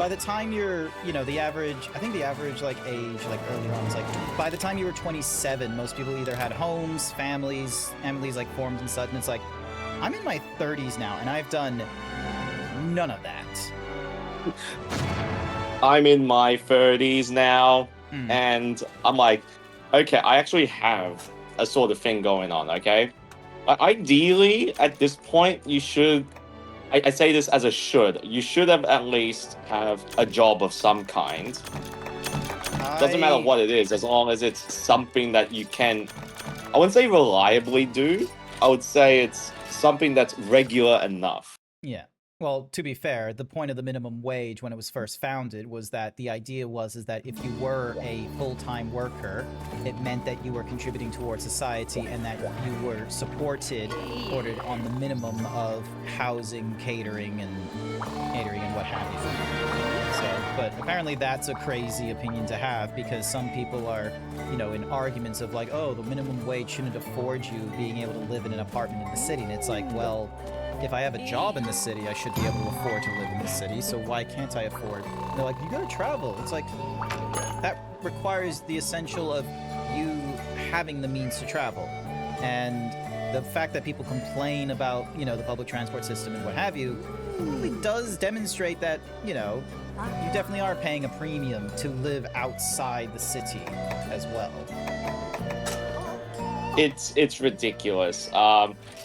the time you're, you know, the average, I think the average, like, age, like, earlier on is, like, by the time you were 27, most people either had homes, families, like, formed and such, and it's like, I'm in my 30s now, and I've done none of that. I'm in my 30s now, and I'm like, okay, I actually have a sort of thing going on, okay? Ideally, at this point, you should, I say this as a should, you should have at least have a job of some kind. Doesn't matter what it is, as long as it's something that you can, I wouldn't say reliably do, I would say it's something that's regular enough. Yeah. Well, to be fair, the point of the minimum wage when it was first founded was that the idea is that if you were a full-time worker, it meant that you were contributing towards society and that you were supported on the minimum of housing, catering, and what have you. So, but apparently that's a crazy opinion to have, because some people are, you know, in arguments of like, oh, the minimum wage shouldn't afford you being able to live in an apartment in the city. And it's like, well, if I have a job in the city, I should be able to afford to live in the city, so why can't I afford? They're like, you gotta travel. It's like, that requires the essential of you having the means to travel. And the fact that people complain about, you know, the public transport system and what have you, really does demonstrate that, you know, you definitely are paying a premium to live outside the city as well. It's ridiculous.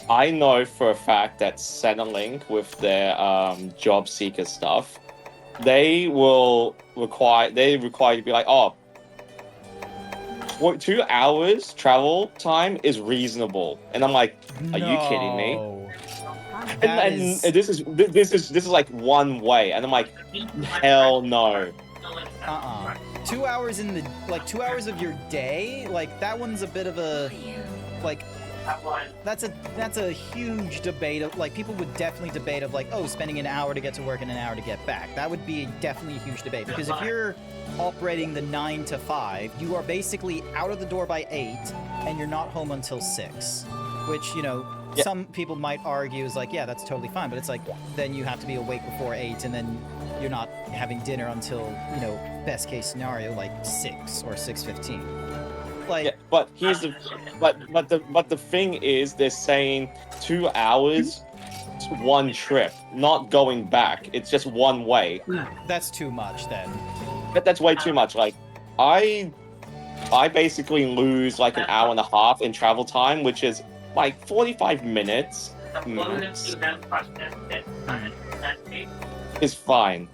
I know for a fact that Centrelink with their job seeker stuff, they require you to be like, oh, 2 hours travel time is reasonable, and I'm like, are you kidding me? No. And this is like one way, and I'm like, hell no. 2 hours in the 2 hours of your day, like that one's a bit of a like that's a huge debate of like people would definitely debate of like, oh, spending an hour to get to work and an hour to get back. That would be definitely a huge debate, because if you're operating the 9 to 5, you are basically out of the door by 8 and you're not home until 6, which, you know, some people might argue is like, yeah, that's totally fine, but it's like then you have to be awake before 8 and then you're not having dinner until, you know, best case scenario like 6 or 6:15. Like, yeah, but here's the but the thing is, they're saying 2 hours, one trip, not going back. It's just one way. that's too much then. That's way too much. Like, I basically lose like an hour and a half in travel time, which is like 45 minutes max. Is fine.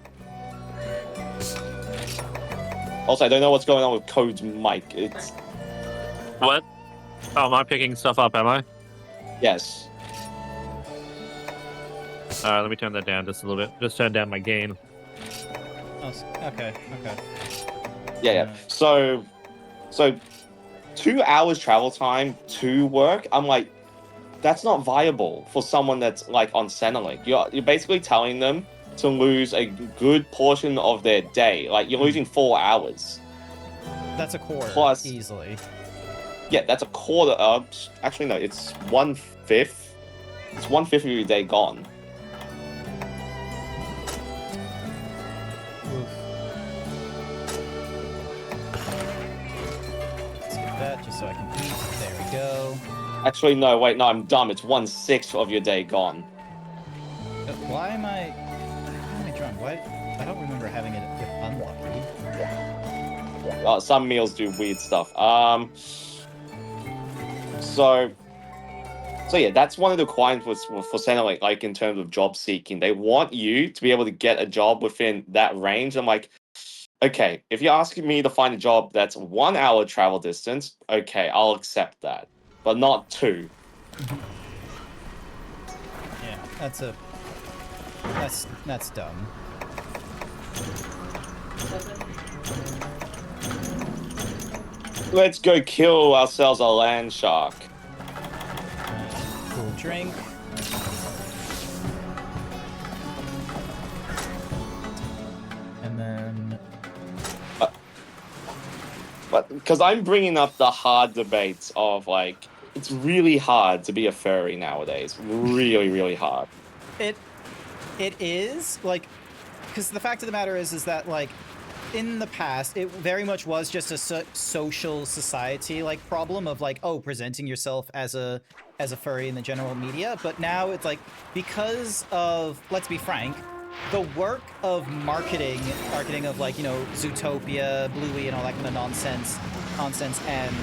Also, I don't know what's going on with Code's mic. It's What? Oh, am I picking stuff up, am I? yes. Alright, let me turn that down just a little bit. Just turn down my gain. Oh, okay. Yeah. So 2 hours travel time to work. I'm like, that's not viable for someone that's like on Centrelink. You're basically telling them to lose a good portion of their day. Like, you're losing 4 hours. That's a quarter Plus- easily. Yeah, that's a quarter of. Actually, no, it's 1/5. It's 1/5 of your day gone. Let's get that just so I can eat. There we go. Actually, no, wait, no, I'm dumb. It's 1/6 of your day gone. Why am I drunk? Why? I don't remember having it with unlucky. Some meals do weird stuff. So yeah, that's one of the requirements for Centrelink, like in terms of job seeking. They want you to be able to get a job within that range. I'm like, okay, if you're asking me to find a job that's 1 hour travel distance, okay, I'll accept that, but not 2. Yeah, that's dumb. Let's go kill ourselves a land shark. Cool drink. And then But because I'm bringing up the hard debates of like, it's really hard to be a furry nowadays. Really, really hard. it is like, because the fact of the matter is that like in the past it very much was just a social society like problem of like, oh, presenting yourself as a furry in the general media. But now it's like, because of, let's be frank, the work of marketing of like, you know, Zootopia, Bluey, and all that kind of nonsense, and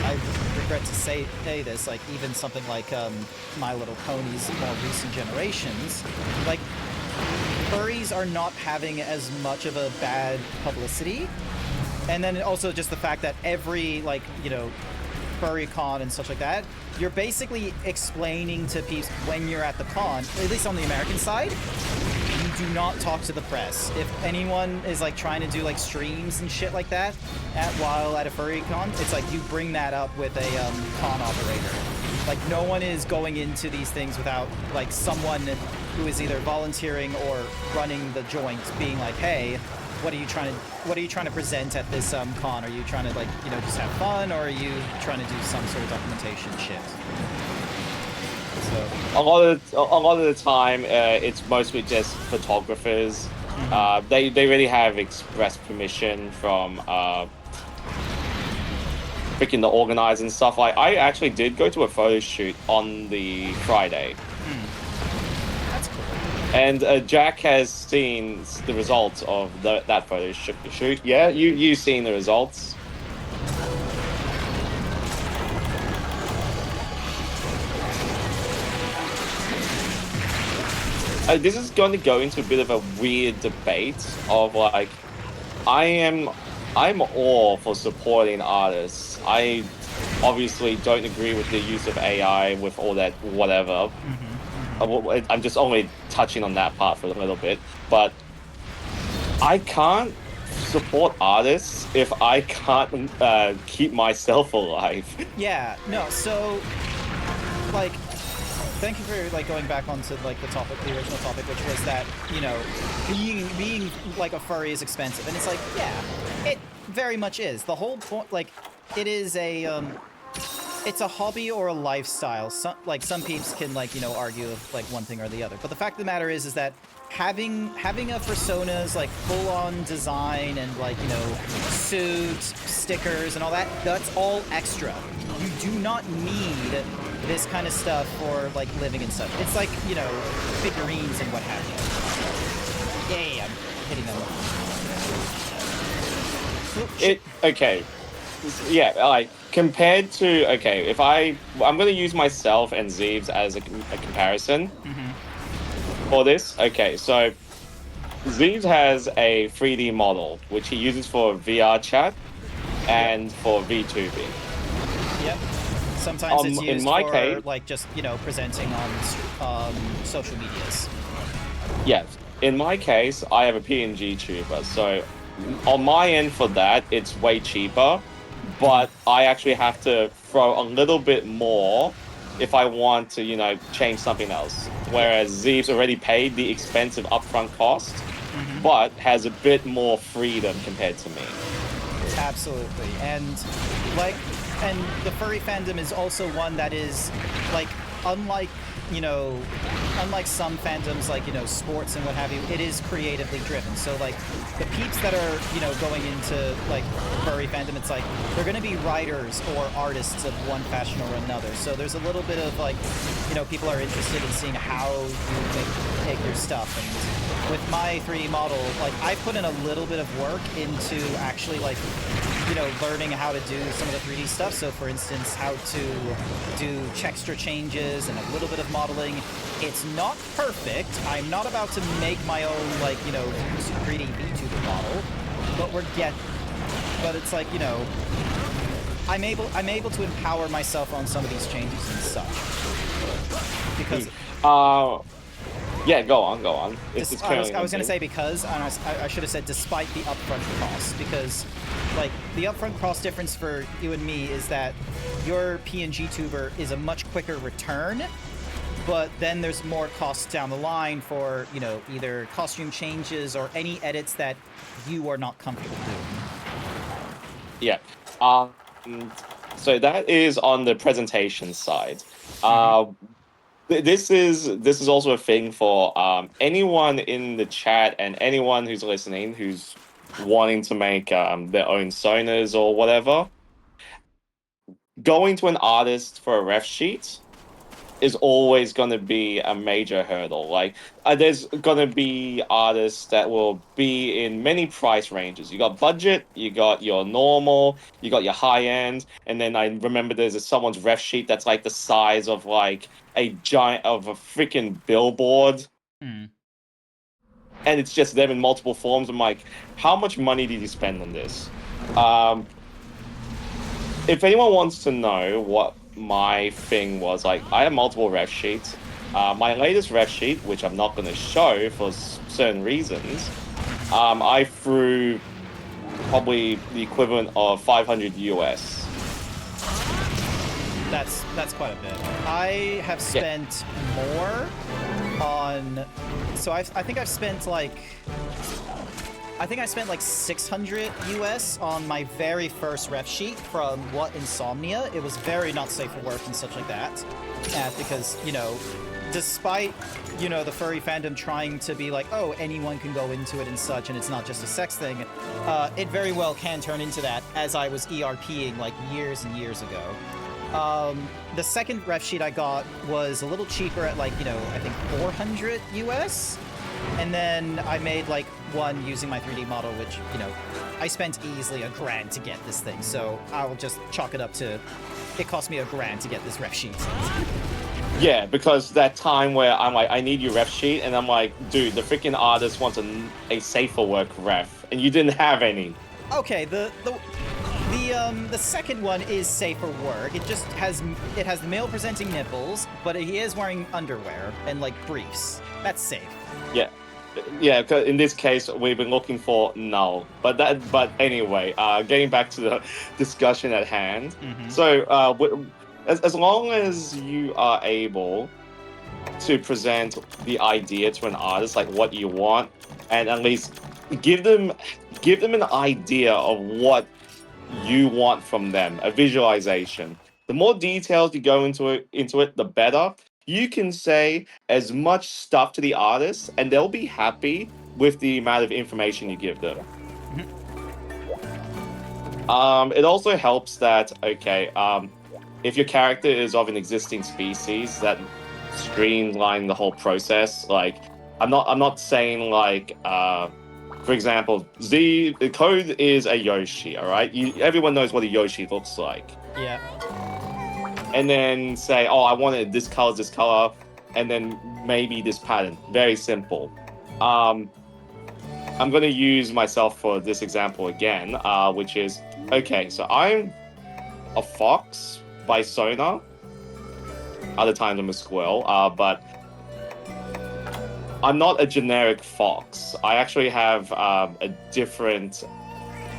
I regret to say this, like even something like My Little Pony's more recent generations, like furries are not having as much of a bad publicity. And then also just the fact that every, like, you know, furry con and such like that, you're basically explaining to people when you're at the con, at least on the American side, you do not talk to the press. If anyone is like trying to do like streams and shit like that while at a furry con, it's like you bring that up with a con operator. Like, no one is going into these things without like someone who is either volunteering or running the joint being like, hey, what are you trying to present at this con? Are you trying to, like, you know, just have fun, or are you trying to do some sort of documentation shit? So A lot of the time, it's mostly just photographers. They really have express permission from freaking the organizers and stuff. Like, I actually did go to a photo shoot on the Friday. that's cool. And Jack has seen the results of that photo shoot. Yeah, you've seen the results. this is going to go into a bit of a weird debate of like, I'm all for supporting artists. I obviously don't agree with the use of AI with all that whatever. I'm just only touching on that part for a little bit, but I can't support artists if I can't keep myself alive. Yeah, no, so, like, thank you for, like, going back onto, like, the original topic, which was that, you know, being like, a furry is expensive, and it's like, yeah, it very much is. The whole point, like, it is a, it's a hobby or a lifestyle. Some peeps can, like, you know, argue of, like, one thing or the other, but the fact of the matter is that having a persona's like full-on design and like, you know, suits, stickers, and all that, that's all extra. You do not need this kind of stuff for like living and stuff. It's like, you know, figurines and what have you. Yeah, I'm hitting them. Okay. Yeah, like compared to if I'm gonna use myself and Zeebs as a comparison. For this, okay, so Zeebs has a 3D model which he uses for VR chat and for VTubing. Yep. Sometimes it's used in my for case, like just, you know, presenting on social medias. Yes. In my case, I have a PNG tuber, so on my end for that, it's way cheaper, but I actually have to throw a little bit more if I want to, you know, change something else. Whereas Zeebs already paid the expensive upfront cost, but has a bit more freedom compared to me. Absolutely. And like, and the furry fandom is also one that is like, unlike, you know, unlike some fandoms like, you know, sports and what have you, it is creatively driven. So like the peeps that are, you know, going into like furry fandom, it's like they're going to be writers or artists of one fashion or another. So there's a little bit of like, you know, people are interested in seeing how you make your stuff. And with my 3D model, like I put in a little bit of work into actually like, you know, learning how to do some of the 3D stuff. So for instance, how to do texture changes and a little bit of modeling. It's not perfect. I'm not about to make my own, like, you know, 3D VTuber model, but it's like, you know, I'm able to empower myself on some of these changes and such. Because yeah, go on. I was going to say because, and I should have said despite the upfront cost, because, like, the upfront cost difference for you and me is that your PNG tuber is a much quicker return, but then there's more costs down the line for, you know, either costume changes or any edits that you are not comfortable doing. Yeah. So that is on the presentation side. This is also a thing for anyone in the chat and anyone who's listening who's wanting to make their own sonas or whatever. Going to an artist for a ref sheet is always going to be a major hurdle. Like, there's going to be artists that will be in many price ranges. You got budget, you got your normal, you got your high end, and then I remember there's someone's ref sheet that's like the size of like a freaking billboard. And it's just them in multiple forms. I'm like, how much money did you spend on this? If anyone wants to know what my thing was, like, I have multiple ref sheets. My latest ref sheet, which I'm not going to show for certain reasons, I threw probably the equivalent of 500 US. That's quite a bit. I have spent more on, so I think I've spent like, I spent like 600 US on my very first ref sheet from What Insomnia. It was very not safe for work and such like that. Because, you know, despite, you know, the furry fandom trying to be like, oh, anyone can go into it and such, and it's not just a sex thing, it very well can turn into that, as I was ERPing like years and years ago. The second ref sheet I got was a little cheaper at like, you know, I think 400 US. And then I made like one using my 3D model, which, you know, I spent easily $1,000 to get this thing. So I'll just chalk it up to, it cost me $1,000 to get this ref sheet. Yeah, because that time where I'm like, I need your ref sheet, and I'm like, dude, the freaking artist wants a safer work ref, and you didn't have any. Okay, the second one is safer work. It just has the male presenting nipples, but he is wearing underwear and like briefs. That's safe. Yeah, yeah. 'Cause in this case, we've been looking for null. But anyway, getting back to the discussion at hand. Mhm. So, as long as you are able to present the idea to an artist, like what you want, and at least give them an idea of what you want from them, a visualization. The more details you go into it, the better. You can say as much stuff to the artist, and they'll be happy with the amount of information you give them. It also helps that if your character is of an existing species, that streamline the whole process. Like, I'm not saying like for example, the code is a Yoshi, all right? Everyone knows what a Yoshi looks like. Yeah. And then say, oh, I wanted this color, and then maybe this pattern. Very simple. I'm going to use myself for this example again, which is, okay, so I'm a fox by Sona. Other times I'm a squirrel, but I'm not a generic fox. I actually have I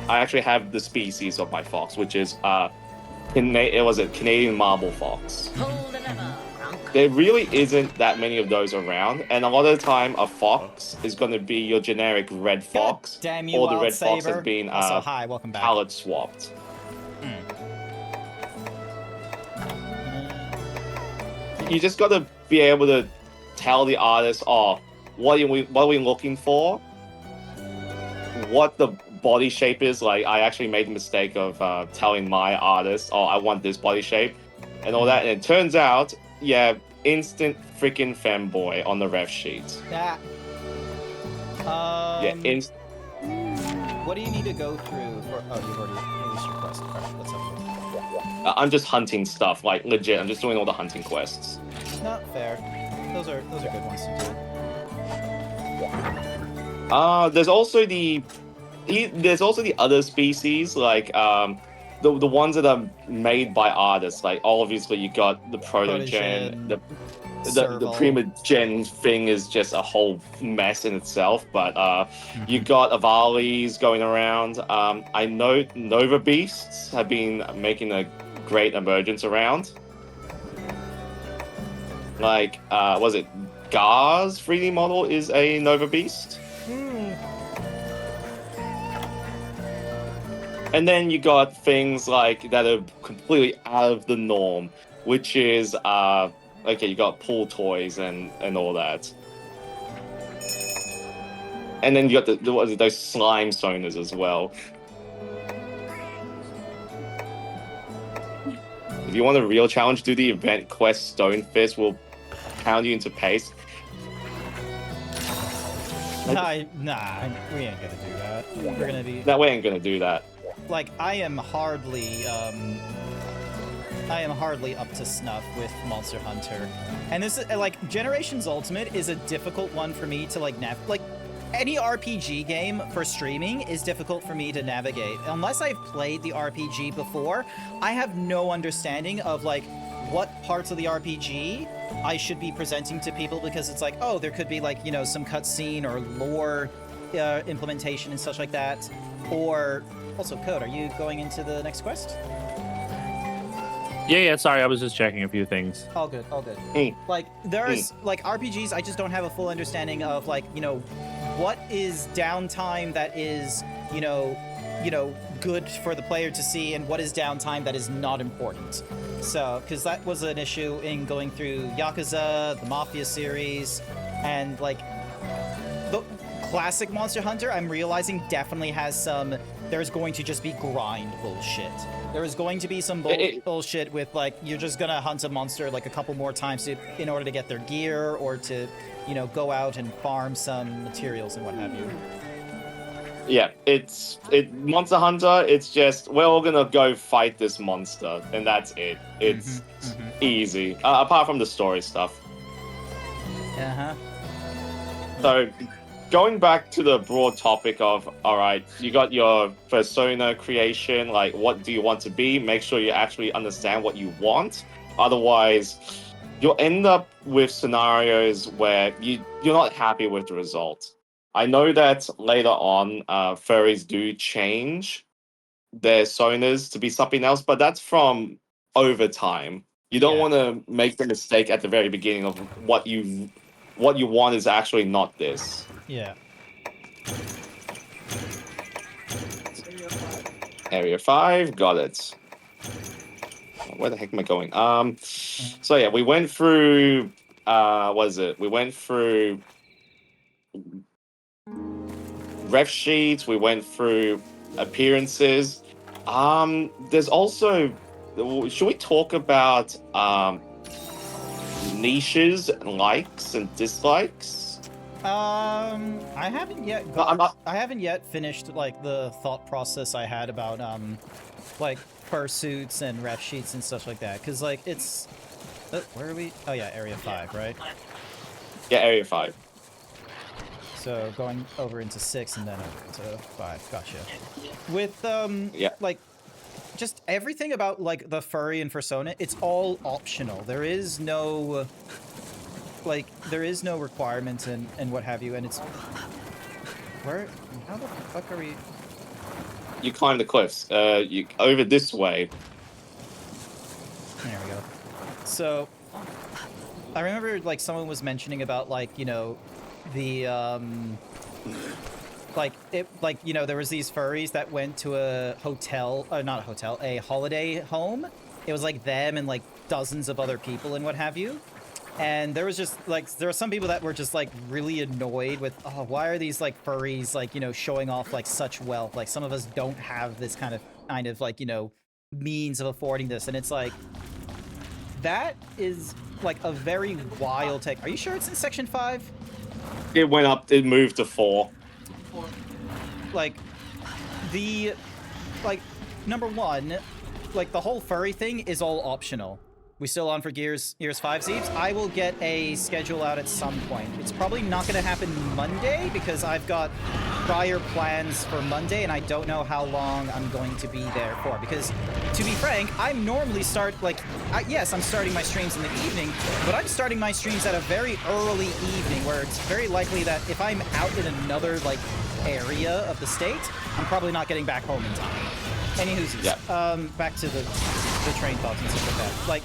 actually have the species of my fox, which is Canadian marble fox. There really isn't that many of those around, and a lot of the time, a fox is going to be your generic red fox, God damn you, or the Wild red fox Saber. has been Also, hi, welcome back. palette swapped. You just got to be able to tell the artist, oh, what are we looking for? What the body shape is. Like, I actually made the mistake of telling my artist, oh, I want this body shape and all that. And it turns out, yeah, instant freaking femboy on the ref sheet. That. Yeah, What do you need to go through for? Oh, you've already released your quest. Alright, let's have I'm just hunting stuff, like legit. I'm just doing all the hunting quests. Not fair. Those are good ones to do. There's also the other species, like the ones that are made by artists. Like, obviously you got the protogen, the primogen thing is just a whole mess in itself. But you got Avalis going around. I know Nova Beasts have been making a great emergence around. Like, was it Gar's 3D model is a Nova Beast? And then you got things like that are completely out of the norm, which is okay, you got pool toys and all that. And then you got those slime soners as well. If you want a real challenge, do the event quest Stonefist. Will pound you into pace. Nah, we ain't gonna do that. We're gonna be. No, we ain't gonna do that. Like, I am hardly up to snuff with Monster Hunter, and this is like Generations Ultimate is a difficult one for me to like any RPG game for streaming is difficult for me to navigate unless I've played the RPG before. I have no understanding of like what parts of the RPG I should be presenting to people, because it's like, oh, there could be like, you know, some cutscene or lore implementation and such like that. Or also, Code, are you going into the next quest? Yeah, sorry, I was just checking a few things. All good, all good. Like, there's like RPGs, I just don't have a full understanding of like, you know, what is downtime that is, you know, good for the player to see, and what is downtime that is not important. So, because that was an issue in going through Yakuza, the Mafia series, and like the classic Monster Hunter, I'm realizing definitely has some, there's going to just be grind bullshit. There is going to be some bullshit with like, you're just gonna hunt a monster like a couple more times in order to get their gear, or to, you know, go out and farm some materials and what have you. Yeah, Monster Hunter. It's just we're all gonna go fight this monster, and that's it. It's easy. Apart from the story stuff. Uh-huh. So, going back to the broad topic of, all right, you got your persona creation. Like, what do you want to be? Make sure you actually understand what you want. Otherwise, you'll end up with scenarios where you're not happy with the result. I know that later on, furries do change their sonas to be something else, but that's from over time. You don't Yeah. want to make the mistake at the very beginning of what you want is actually not this. Yeah. Area 5, got it. Where the heck am I going? So yeah, we went through what is it? We went through ref sheets, we went through appearances. There's also, should we talk about niches, likes and dislikes? I haven't yet I haven't yet finished like the thought process I had about like fursuits and ref sheets and stuff like that, because like it's where are we? Oh yeah, area 5, right? Yeah, area 5. So going over into 6 and then over into 5. Gotcha. With Yeah. like just everything about like the furry and persona, it's all optional. There is no requirements and what have you, and it's where, how the fuck are we? You climb the cliffs. You over this way. There we go. So I remember like someone was mentioning about like, you know, the like it, like, you know, there was these furries that went to a hotel, or not a hotel, a holiday home. It was like them and like dozens of other people and what have you. And there was just like, there were some people that were just like really annoyed with, oh, why are these like furries like, you know, showing off like such wealth? Like some of us don't have this kind of like, you know, means of affording this. And it's like, that is like a very wild take. Are you sure it's in section 5? It went up, it moved to 4. Like number 1, like the whole furry thing is all optional. We still on for Gears 5 Zeebs? I will get a schedule out at some point. It's probably not going to happen Monday because I've got prior plans for Monday and I don't know how long I'm going to be there for. Because, to be frank, I normally start, like, yes, I'm starting my streams in the evening, but I'm starting my streams at a very early evening where it's very likely that if I'm out in another, like, area of the state, I'm probably not getting back home in time. Anywho's, yeah. Back to the train thoughts and stuff like that. Like,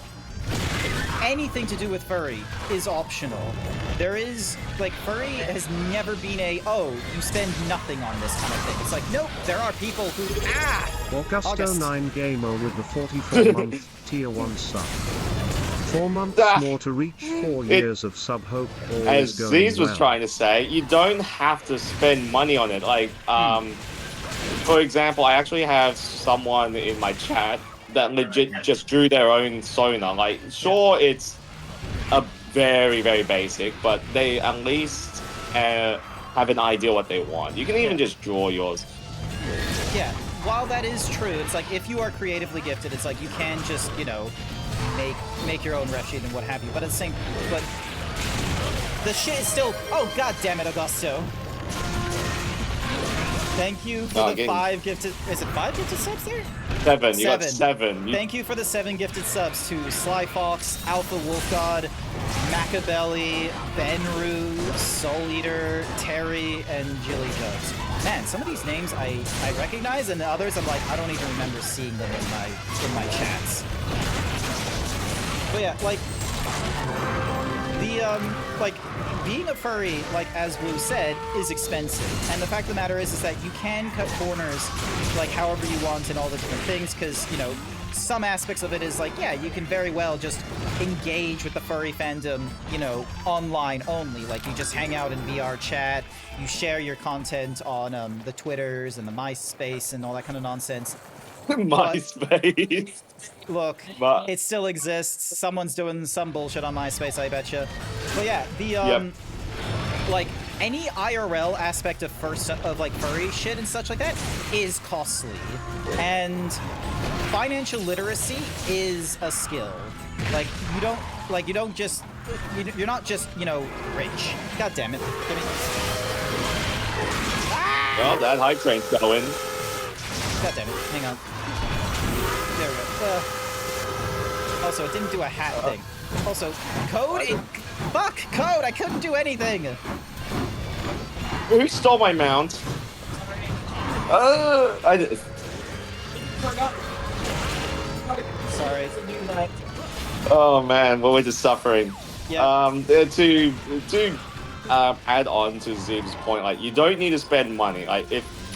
anything to do with furry is optional. There is, like, furry has never been a, oh, you spend nothing on this kind of thing. It's like, nope, there are people who, Augusto9 Gamer with the 44-month tier 1 sub. 4 months more to reach 4 years of sub hope. As Zeez was trying to say, you don't have to spend money on it. Like, for example, I actually have someone in my chat that legit just drew their own Sona. Like, sure, it's a very, very basic, but they at least have an idea what they want. You can even just draw yours. Yeah, while that is true, it's like, if you are creatively gifted, it's like, you can just, you know, make your own ref sheet and what have you. But at the same, but the shit is still, oh, god damn it, Augusto. Thank you for the 5 gifted... Is it 5 gifted subs there? 7. You got 7. Thank you for the 7 gifted subs to Sly Fox, Alpha Wolf God, Macabelli, Benru, Soul Eater, Terry, and Jilly Jugs. Man, some of these names I recognize, and the others I'm like, I don't even remember seeing them in my chats. But yeah, like... like, being a furry, like, as Blue said, is expensive. And the fact of the matter is that you can cut corners, like, however you want and all the different things, because, you know, some aspects of it is like, yeah, you can very well just engage with the furry fandom, you know, online only. Like, you just hang out in VR chat, you share your content on the Twitters and the MySpace and all that kind of nonsense. MySpace. Look, it still exists. Someone's doing some bullshit on MySpace, I betcha. But yeah, like any IRL aspect of furry shit and such like that is costly, and financial literacy is a skill. Like you don't just you're not just rich. God damn it! Well, that high train's going. God damn it! Hang on. There we go. Also, it didn't do a hat thing. Also, code. Fuck code! I couldn't do anything. Who stole my mount? Sorry. Oh man, well, we're just suffering. Yeah. To add on to Zeeb's point, like, you don't need to spend money. Like,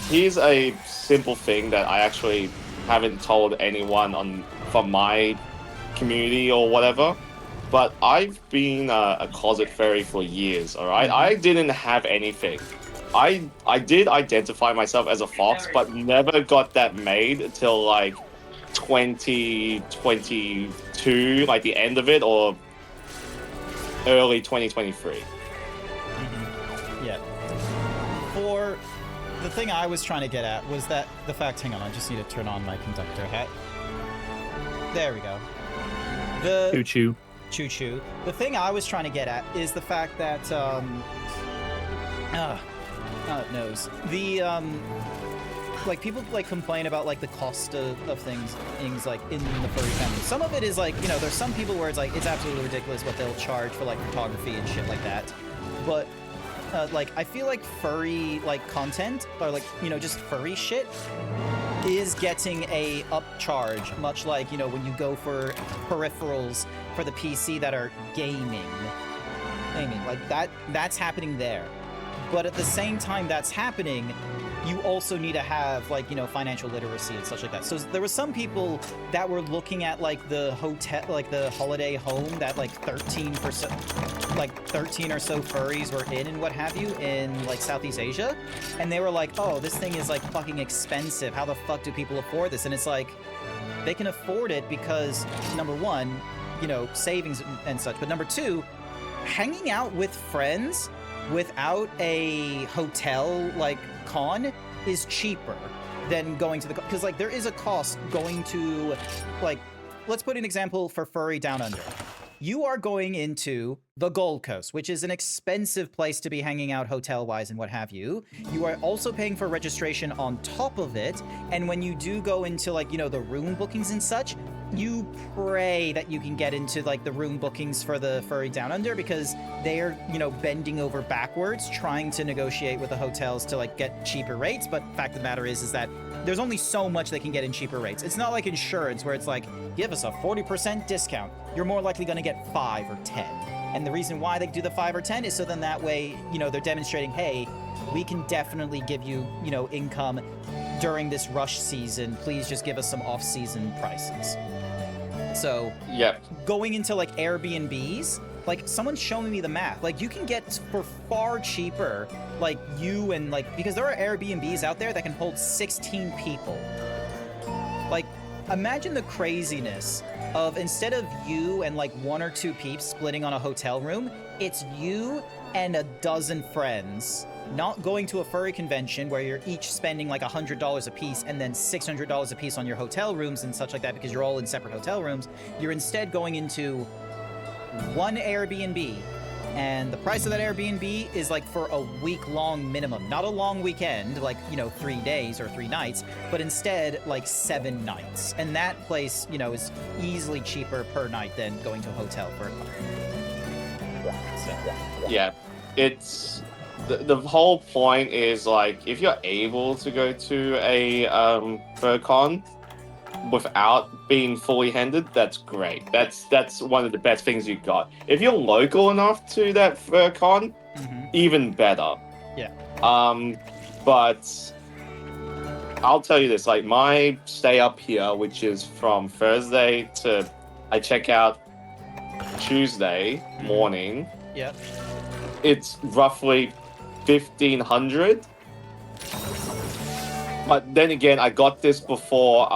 here's a simple thing that I actually haven't told anyone from my community or whatever, but I've been a closet furry for years. All right, I didn't have anything. I did identify myself as a fox, but never got that made until like 2022, like the end of it, or early 2023. Yeah. For the thing I was trying to get at was that the fact. Hang on, I just need to turn on my conductor hat. There we go. The choo-choo. The thing I was trying to get at is the fact that nose. The like people like complain about like the cost of things like in the furry family. Some of it is like, there's some people where it's like it's absolutely ridiculous what they'll charge for like photography and shit like that. But like I feel like furry like content or like just furry shit is getting a upcharge, much like when you go for peripherals for the PC that are gaming like that's happening there. But at the same time that's happening, you also need to have like financial literacy and such like that. So there were some people that were looking at like the hotel, like the holiday home that like 13 or so furries were in and what have you in like Southeast Asia, and they were like, oh, this thing is like fucking expensive. How the fuck do people afford this? And it's like they can afford it because number one, savings and such, but number two, hanging out with friends without a hotel like con is cheaper than going to the, because like there is a cost going to, like, let's put an example for furry down under. You are going into the Gold Coast, which is an expensive place to be hanging out hotel-wise and what have you. You are also paying for registration on top of it, and when you do go into like the room bookings and such, you pray that you can get into like the room bookings for the furry down under, because they are bending over backwards trying to negotiate with the hotels to like get cheaper rates. But fact of the matter is that there's only so much they can get in cheaper rates. It's not like insurance where it's like, give us a 40% discount. You're more likely going to get 5 or 10. And the reason why they do the 5 or 10 is so then that way, they're demonstrating, hey, we can definitely give you, income during this rush season. Please just give us some off-season prices. So, yeah, going into like Airbnbs, like someone's showing me the math. Like you can get for far cheaper, like you and like, because there are Airbnbs out there that can hold 16 people. Like, imagine the craziness of instead of you and like 1 or 2 peeps splitting on a hotel room, it's you and a dozen friends not going to a furry convention where you're each spending like $100 a piece and then $600 a piece on your hotel rooms and such like that because you're all in separate hotel rooms. You're instead going into one Airbnb, and the price of that Airbnb is like for a week-long minimum, not a long weekend, like 3 days or 3 nights, but instead like 7 nights. And that place, is easily cheaper per night than going to a hotel for a month. So. Yeah, it's the whole point is like if you're able to go to a FurCon without being fully handed, that's great. That's one of the best things you've got. If you're local enough to that FurCon, even better. Yeah. But I'll tell you this, like my stay up here, which is from Thursday to I check out Tuesday morning. Yeah. It's roughly 1,500. But then again, I got this before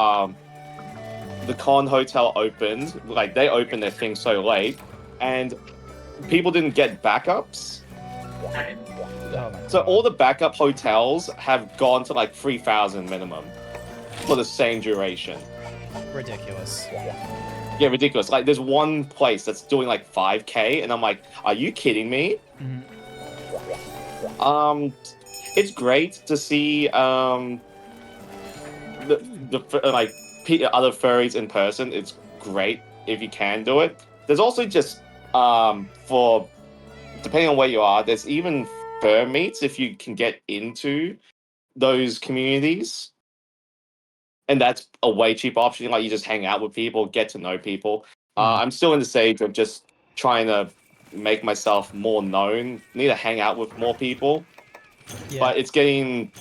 the con hotel opened. Like they opened their thing so late, and people didn't get backups. Oh my So God. all the backup hotels have gone to like 3,000 minimum for the same duration. Ridiculous. Yeah, ridiculous. Like, there's one place that's doing like 5K, and I'm like, are you kidding me? Mhm. It's great to see like other furries in person. It's great if you can do it. There's also just for depending on where you are, there's even fur meets if you can get into those communities. And that's a way cheaper option. Like, you just hang out with people, get to know people. I'm still in the stage of just trying to make myself more known. Need to hang out with more people, Yeah. but it's getting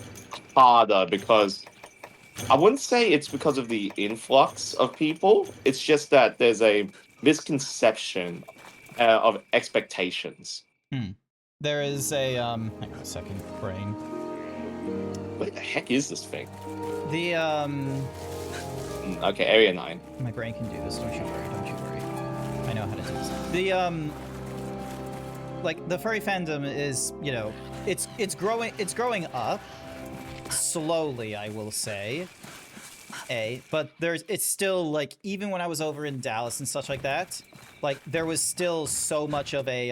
harder because I wouldn't say it's because of the influx of people. It's just that there's a misconception of expectations. There is a hang on a second, brain. Where the heck is this thing? The Okay, Area 9. my brain can do this. Don't you worry. Don't you worry. I know how to do this. The like the furry fandom is, you know, it's growing up slowly, I will say. But it's still like, even when I was over in Dallas and such like that, like there was still so much of a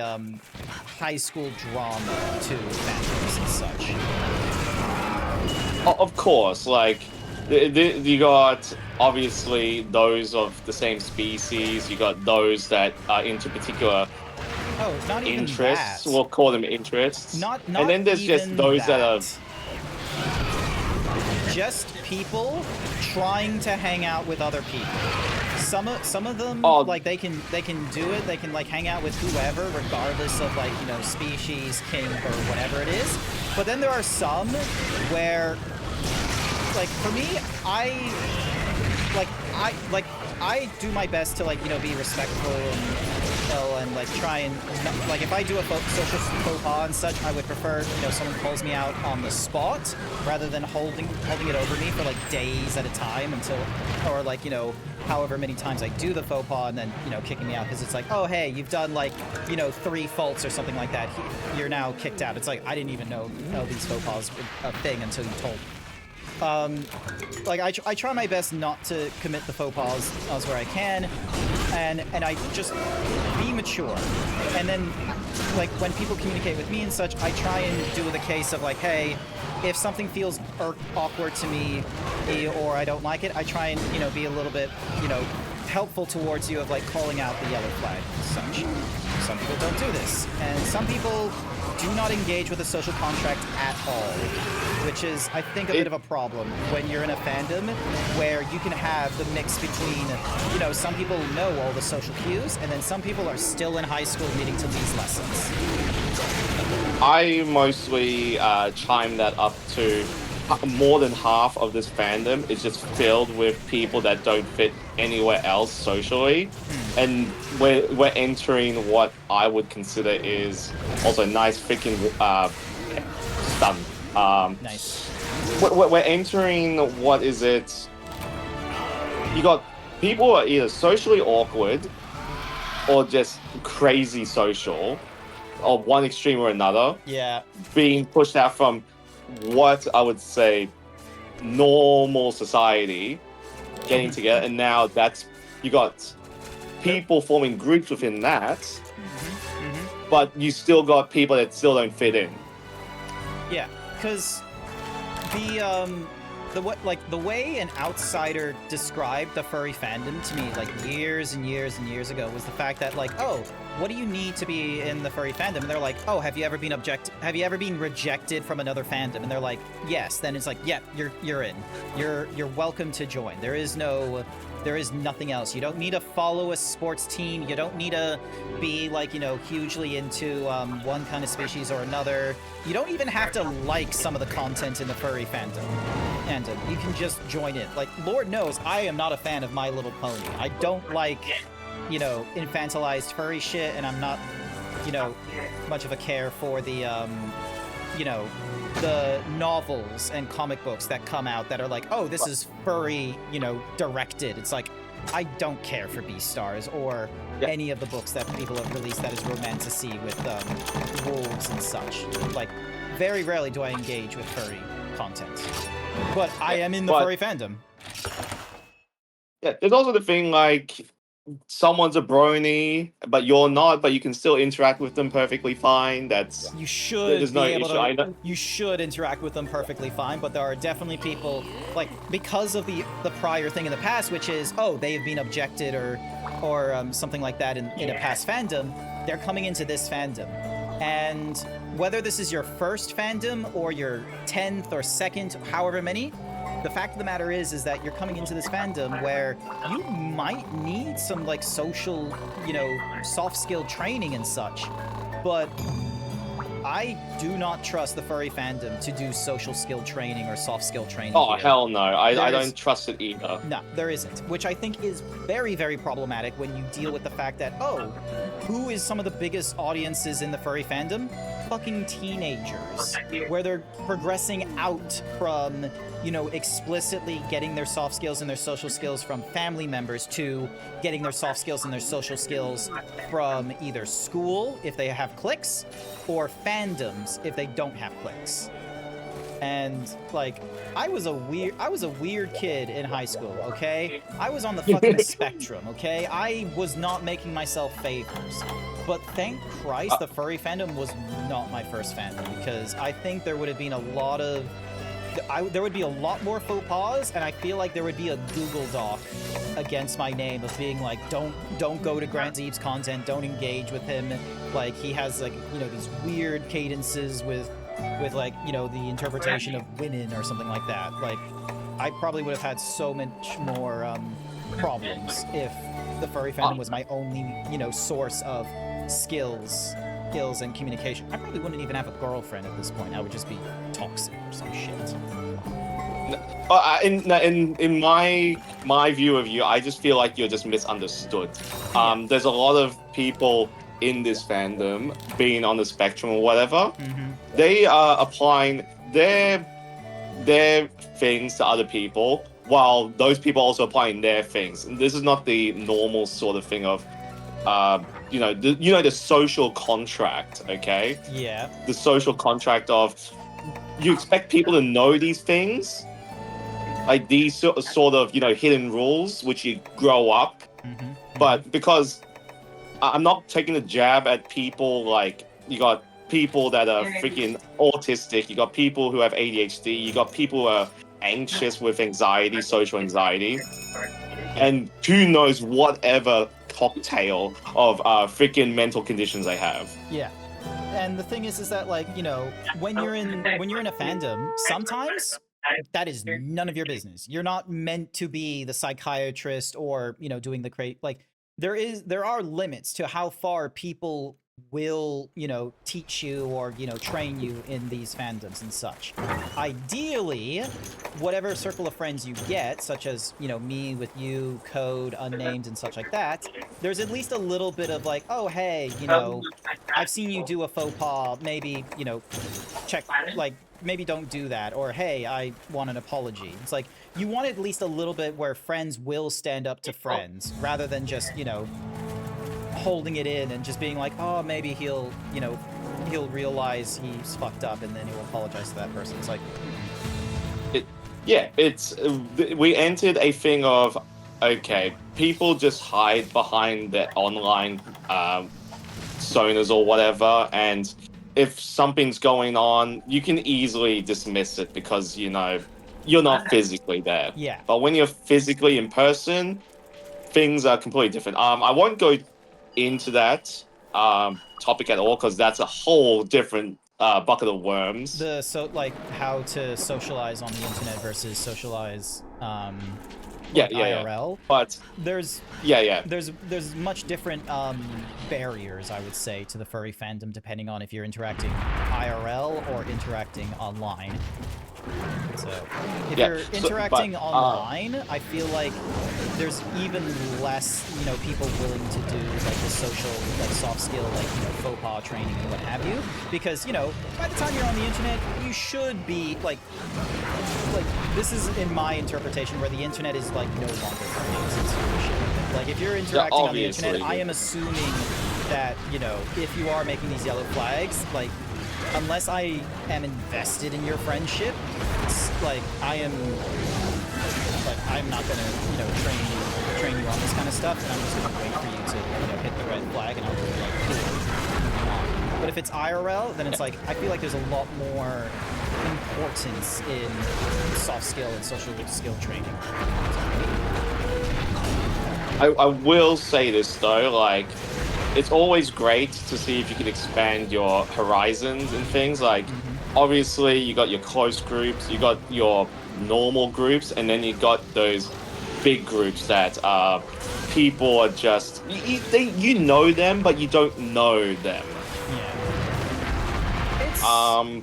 high school drama to fandoms and such. Of course, like you got obviously those of the same species. You got those that are into particular Oh, not even interests. that. We'll call them interests. Not and then there's just even those that are just people trying to hang out with other people. Some of them, Oh. like they can do it. They can like hang out with whoever, regardless of like, you know, species, king, or whatever it is. But then there are some where, like for me, I do my best to, like, you know, be respectful and like try and like, if I do a social faux pas and such, I would prefer, you know, someone calls me out on the spot rather than holding it over me for like days at a time until, or like, you know, however many times I do the faux pas and then, you know, kicking me out because it's like, oh hey, you've done like, you know, 3 faults or something like that. You're now kicked out. It's like, I didn't even know these faux pas were a thing until you told me. Like I try my best not to commit the faux pas where I can, and I just be mature. And then, like when people communicate with me and such, I try and do the case of like, hey, if something feels awkward to me or I don't like it, I try and, you know, be a little bit, you know, helpful towards you of like calling out the yellow flag and such. Some people don't do this, and some people do not engage with a social contract at all, which is, I think, a bit of a problem when you're in a fandom where you can have the mix between, you know, some people know all the social cues, and then some people are still in high school needing to these lessons. I mostly chime that up to more than half of this fandom is just filled with people that don't fit anywhere else socially. And we're entering what I would consider is also a nice freaking stun. Nice. We're entering, what is it? You got people who are either socially awkward or just crazy social, or one extreme or another. Yeah. Being pushed out from what I would say normal society, getting together, and now that's, you got people forming groups within that, but you still got people that still don't fit in. Yeah, because the way an outsider described the furry fandom to me, like years and years and years ago, was the fact that like, oh, what do you need to be in the furry fandom? And they're like, oh, have you ever been rejected from another fandom? And they're like, yes. Then it's like, yeah, you're in. You're welcome to join. There is nothing else. You don't need to follow a sports team. You don't need to be like, you know, hugely into one kind of species or another. You don't even have to like some of the content in the furry fandom. And you can just join in. Like, Lord knows, I am not a fan of My Little Pony. I don't like, you know, infantilized furry shit, and I'm not, you know, much of a care for the, you know, the novels and comic books that come out that are like, oh, this is furry, you know, directed. It's like, I don't care for Beastars or Yeah. any of the books that people have released that is romantasy with wolves and such. Like, very rarely do I engage with furry content. But I am in the But- furry fandom. Yeah, there's also the thing like someone's a brony, but you're not, but you can still interact with them perfectly fine. That's You should there's be no able issue. I to. know. You should interact with them perfectly fine, but there are definitely people like because of the prior thing in the past, which is they have been objected or something like that in a past fandom. They're coming into this fandom, and whether this is your first fandom or your 10th or second, however many. The fact of the matter is that you're coming into this fandom where you might need some like social, soft skill training and such, but I do not trust the furry fandom to do social skill training or soft skill training. Oh here. hell no! I There's- don't trust it either. No, there isn't, which I think is very, very problematic when you deal with the fact that, who is some of the biggest audiences in the furry fandom? Fucking teenagers, where they're progressing out from, explicitly getting their soft skills and their social skills from family members to getting their soft skills and their social skills from either school, if they have cliques, or fandoms, if they don't have cliques. And like I was a weird kid in high school, okay? I was on the fucking spectrum, okay? I was not making myself favors. But thank Christ the furry fandom was not my first fandom, because I think there would have been a lot of there would be a lot more faux pas, and I feel like there would be a Google Doc against my name of being like, don't go to GrantZeebs content, don't engage with him. Like he has like, these weird cadences with like, the interpretation of women or something like that. Like, I probably would have had so much more problems if the furry fandom was my only, source of skills and communication. I probably wouldn't even have a girlfriend at this point. I would just be toxic or some shit. In my view of you, I just feel like you're just misunderstood. There's a lot of people in this fandom, being on the spectrum or whatever, they are applying their things to other people, while those people also applying their things. And this is not the normal sort of thing of, the social contract, okay? Yeah. The social contract of you expect people to know these things, like these sort of hidden rules which you grow up. But because I'm not taking a jab at people, like you got people that are freaking autistic, you got people who have ADHD, you got people who are anxious with anxiety, social anxiety, and who knows whatever cocktail of freaking mental conditions they have. Yeah. And the thing is that like, when you're in a fandom, sometimes that is none of your business. You're not meant to be the psychiatrist or, doing the like there are limits to how far people will, teach you or, train you in these fandoms and such. Ideally, whatever circle of friends you get, such as, me with you, Code, Unnamed, and such like that, there's at least a little bit of like, oh, hey, I've seen you do a faux pas, maybe, check, like, maybe don't do that, or hey, I want an apology. It's like, you want at least a little bit where friends will stand up to friends, rather than just, holding it in and just being like, oh, maybe he'll realize he's fucked up and then he'll apologize to that person. It's like, we entered a thing of, okay, people just hide behind their online personas or whatever, and if something's going on, you can easily dismiss it because you're not physically there. yeah. But when you're physically in person, things are completely different. I won't go into that topic at all because that's a whole different bucket of worms. Like how to socialize on the internet versus socialize Yeah. IRL. But There's much different barriers, I would say, to the furry fandom depending on if you're interacting IRL or interacting online. So if Yeah, you're so- interacting but, online, I feel like there's even less, people willing to do like the social, like soft skill, like faux pas training and what have you. Because by the time you're on the internet, you should be like this is in my interpretation where the internet is like no longer for games. Like if you're interacting on the internet, obviously. I am assuming that if you are making these yellow flags, like unless I am invested in your friendship, like I'm not gonna train you on this kind of stuff, and I'm just gonna wait for you to hit the red flag, and I'll be like cool, moving on. But if it's IRL, then it's like I feel like there's a lot more importance in soft skill and social skill training. I will say this though, like, it's always great to see if you can expand your horizons and things. Like, obviously, you got your close groups, you got your normal groups, and then you got those big groups that people are just you know them, but you don't know them. Yeah.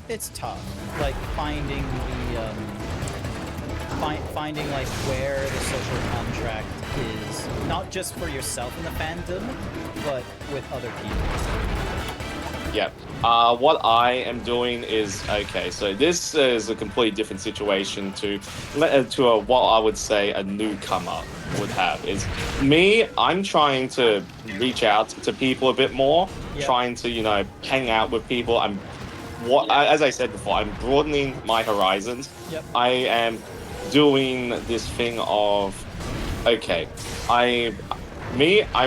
It's tough, like finding the finding like where the social contract is, not just for yourself in the fandom, but with other people. Yeah. What I am doing is okay. So this is a completely different situation to what I would say a newcomer would have. Is me. I'm trying to reach out to people a bit more, trying to hang out with people. As I said before, I'm broadening my horizons. Yep. I am doing this thing of okay. I'm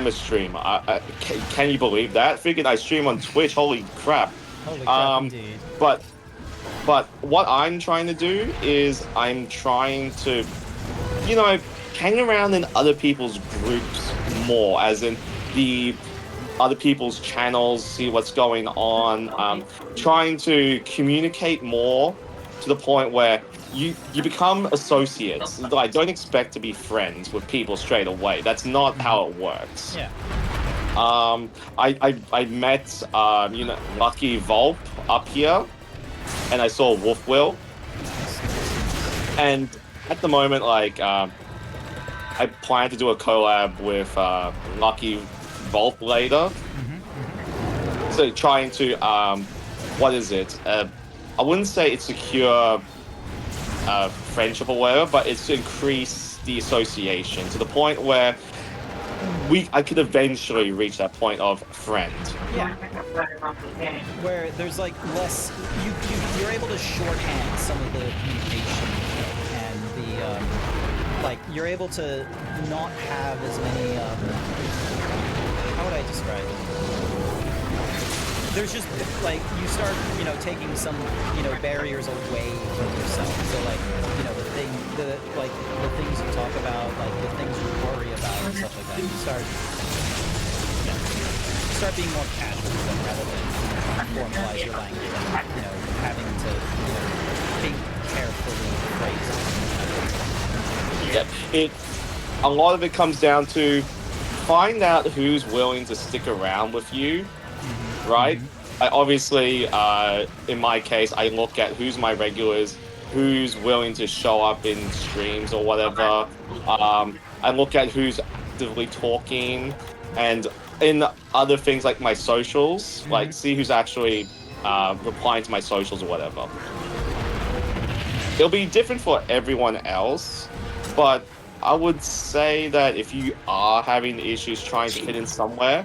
a streamer. Can you believe that? Figured I stream on Twitch. Holy crap! Holy crap, indeed. But what I'm trying to do is I'm trying to, hang around in other people's groups more, as in the other people's channels, see what's going on. Trying to communicate more to the point where you become associates. Like, don't expect to be friends with people straight away. That's not how it works. Yeah. I met Lucky Volp up here, and I saw Wolf Will, and at the moment, like I plan to do a collab with Lucky Volp later. So trying to what is it? I wouldn't say it's secure friendship or whatever, but it's to increase the association to the point where I could eventually reach that point of friend. Yeah. Where there's like less, you're able to shorthand some of the communication and the like you're able to not have as many how would I describe it? There's just like you start taking some barriers away from yourself. So like the things you talk about, like the things you worry about and stuff like that. You start being more casual with them rather than formalize your language and having to think carefully phrase. A lot of it comes down to find out who's willing to stick around with you. Right? I obviously, in my case, I look at who's my regulars, who's willing to show up in streams or whatever. I look at who's actively talking, and in other things like my socials, like see who's actually replying to my socials or whatever. It'll be different for everyone else, but I would say that if you are having issues trying to fit in somewhere,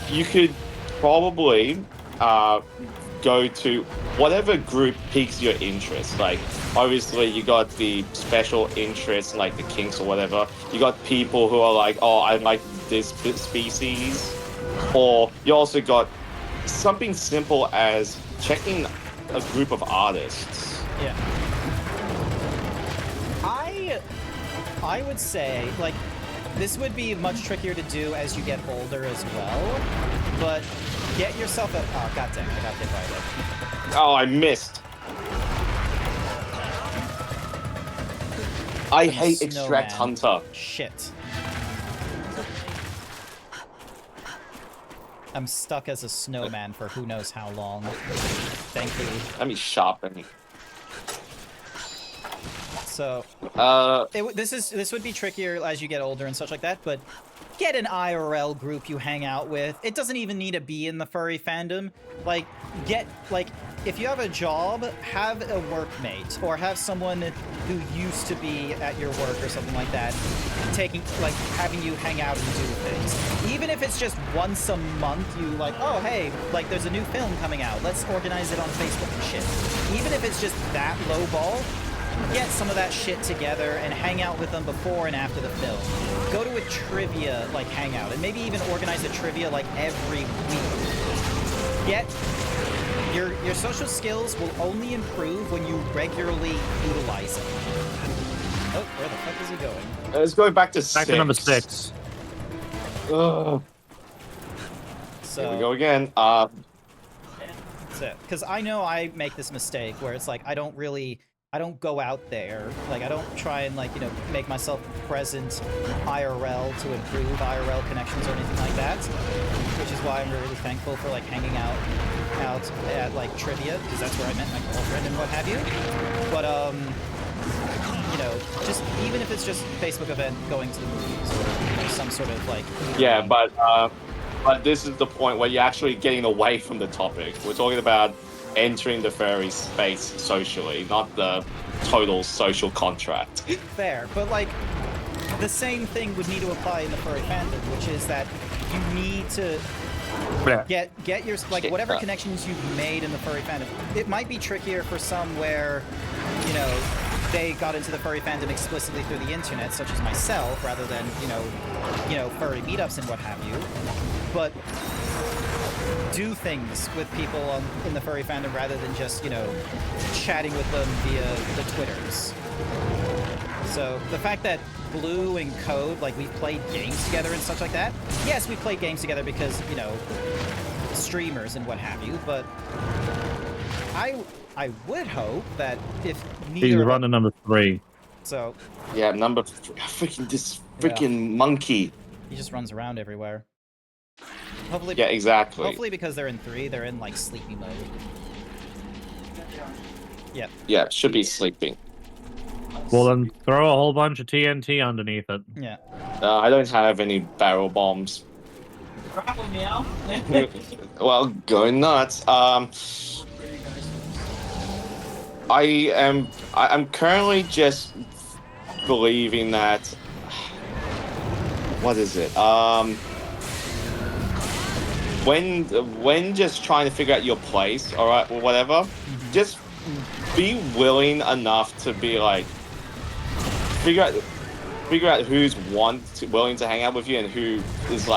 you could probably go to whatever group piques your interest. Like, obviously, you got the special interests, like the kinks or whatever. You got people who are like, oh, I like this species. Or you also got something simple as checking a group of artists. Yeah. I would say, like, this would be much trickier to do as you get older as well, but get yourself a... Oh, god dang, I got hit by that. Oh, I missed. I hate Extract Hunter. Shit. I'm stuck as a snowman for who knows how long. Thank you. Let me sharpen. So this would be trickier as you get older and such like that, but get an IRL group you hang out with. It doesn't even need to be in the furry fandom. Like, if you have a job, have a workmate or have someone who used to be at your work or something like that, having you hang out and do things. Even if it's just once a month, you like, oh, hey, like there's a new film coming out. Let's organize it on Facebook and shit. Even if it's just that low ball, get some of that shit together and hang out with them before and after the film. Go to a trivia hangout and maybe even organize a trivia every week. Get your social skills will only improve when you regularly utilize them. Oh, where the fuck is he going? Let's go back to 6. Back to number 6. Ugh. So Here we go again. That's it. Because I know I make this mistake where it's like I don't go out there. Like I don't try and make myself present IRL to improve IRL connections or anything like that. Which is why I'm really thankful for hanging out at trivia, because that's where I met my girlfriend and what have you. But just even if it's just Facebook event going to the movies or some sort of Yeah, but this is the point where you're actually getting away from the topic. We're talking about entering the furry space socially, not the total social contract. Fair, but the same thing would need to apply in the furry fandom, which is that you need to get your whatever connections you've made in the furry fandom. It might be trickier for some where they got into the furry fandom explicitly through the internet, such as myself, rather than furry meetups and what have you. But do things with people in the furry fandom rather than just chatting with them via the Twitters. So the fact that Blue and Code, we've played games together and such like that. Yes, we played games together because, streamers and what have you, but I would hope that if neither... He's running number 3. So... Yeah, number 3. Freaking monkey. He just runs around everywhere. Hopefully... Yeah, exactly. Hopefully because they're in 3, they're in, sleepy mode. Yep. Yeah, should be sleeping. Well, then throw a whole bunch of TNT underneath it. Yeah. I don't have any barrel bombs. Well, go nuts. I'm currently just believing that. What is it? When just trying to figure out your place, all right, or whatever, just be willing enough to be figure out who's willing to hang out with you and who is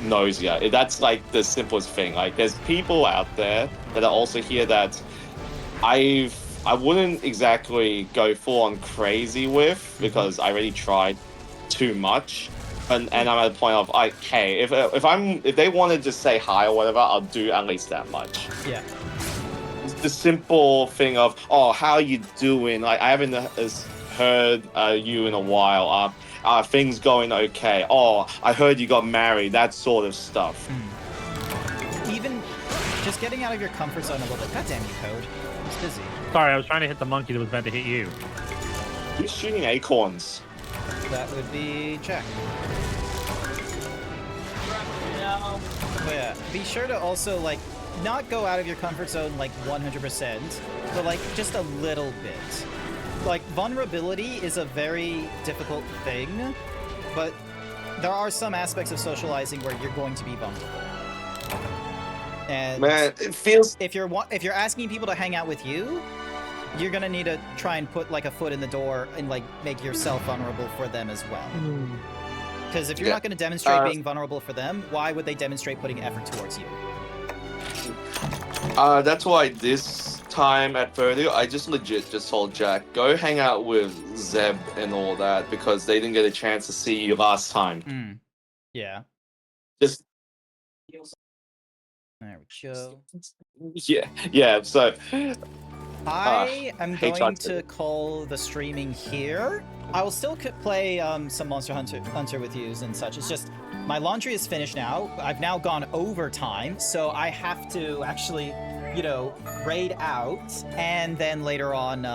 knows you. That's the simplest thing. There's people out there that are also here that I wouldn't exactly go full on crazy with because I already tried too much. And I'm at the point of hey, if they want to just say hi or whatever, I'll do at least that much. Yeah. The simple thing of, oh, how are you doing? I haven't heard you in a while. Things going okay? Oh, I heard you got married. That sort of stuff. Even just getting out of your comfort zone a little bit. God damn you, Code. It's busy. Sorry, I was trying to hit the monkey that was meant to hit you. Who's shooting acorns? That would be Jack. But yeah, be sure to also not go out of your comfort zone 100%, but just a little bit. Vulnerability is a very difficult thing, but there are some aspects of socializing where you're going to be vulnerable. And man, it feels if you're asking people to hang out with you, you're gonna need to try and put a foot in the door and make yourself vulnerable for them as well. Because if you're not gonna demonstrate being vulnerable for them, why would they demonstrate putting effort towards you? That's why this time at 30, I just legit just told Jack, go hang out with Zeb and all that because they didn't get a chance to see you last time. Yeah. Just there we go. yeah. So I am going to call the streaming here. I will still play some Monster Hunter with you and such. It's just my laundry is finished now. I've now gone overtime, so I have to actually, raid out, and then later on,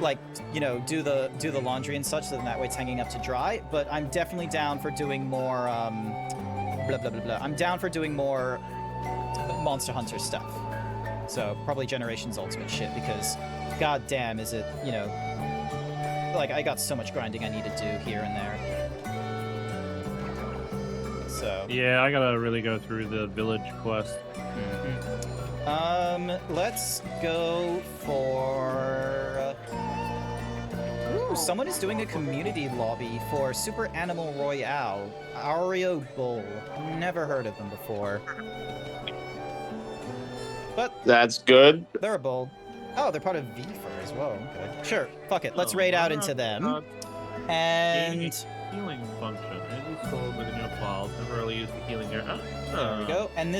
like, you know, do the laundry and such, so then that way it's hanging up to dry. But I'm definitely down for doing more blah blah blah blah. I'm down for doing more Monster Hunter stuff. So probably Generations Ultimate shit, because god damn is it, you know, like I got so much grinding I need to do here and there. So Yeah, I gotta really go through the village quest. Let's go for ooh, someone is doing a community lobby for Super Animal Royale. Aureo Bull. Never heard of them before. But That's good. they're a bull. Oh, they're part of VFur as well. Okay. Sure, fuck it. Let's raid out into them. And Healing function. It is stored within your files. Never really use the healing here. there we go. And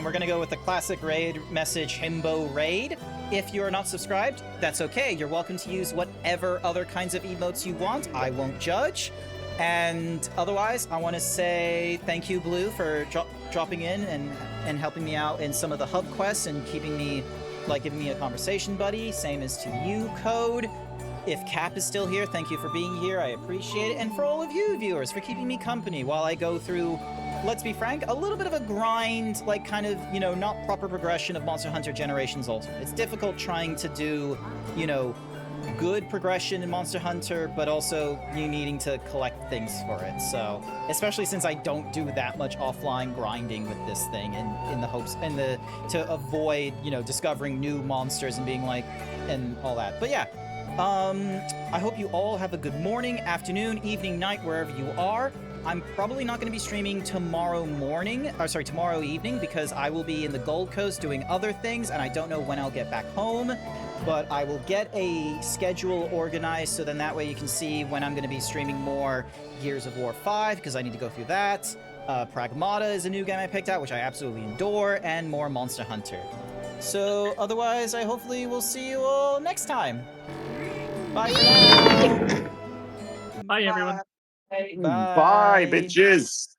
we're gonna go with the classic raid message, Himbo Raid. If you're not subscribed, that's okay. You're welcome to use whatever other kinds of emotes you want. I won't judge. And otherwise, I want to say thank you, Blue, for dropping in and helping me out in some of the hub quests and keeping me, like, giving me a conversation buddy. Same as to you, Code. If Cap is still here, thank you for being here. I appreciate it. And for all of you viewers, for keeping me company while I go through, let's be frank, a little bit of a grind, like kind of, you know, not proper progression of Monster Hunter Generations Ultimate. It's difficult trying to do, you know, good progression in Monster Hunter, but also you needing to collect things for it. So, especially since I don't do that much offline grinding with this thing, in the hopes to avoid, you know, discovering new monsters and being like, and all that. But yeah. I hope you all have a good morning, afternoon, evening, night, wherever you are. I'm probably not going to be streaming tomorrow evening, because I will be in the Gold Coast doing other things, and I don't know when I'll get back home. But I will get a schedule organized, so then that way you can see when I'm going to be streaming more Gears of War 5, because I need to go through that. Pragmata is a new game I picked out, which I absolutely adore, and more Monster Hunter. So, otherwise, I hopefully will see you all next time. Bye for now. Bye, everyone. Hey. Bye. Bye, bitches.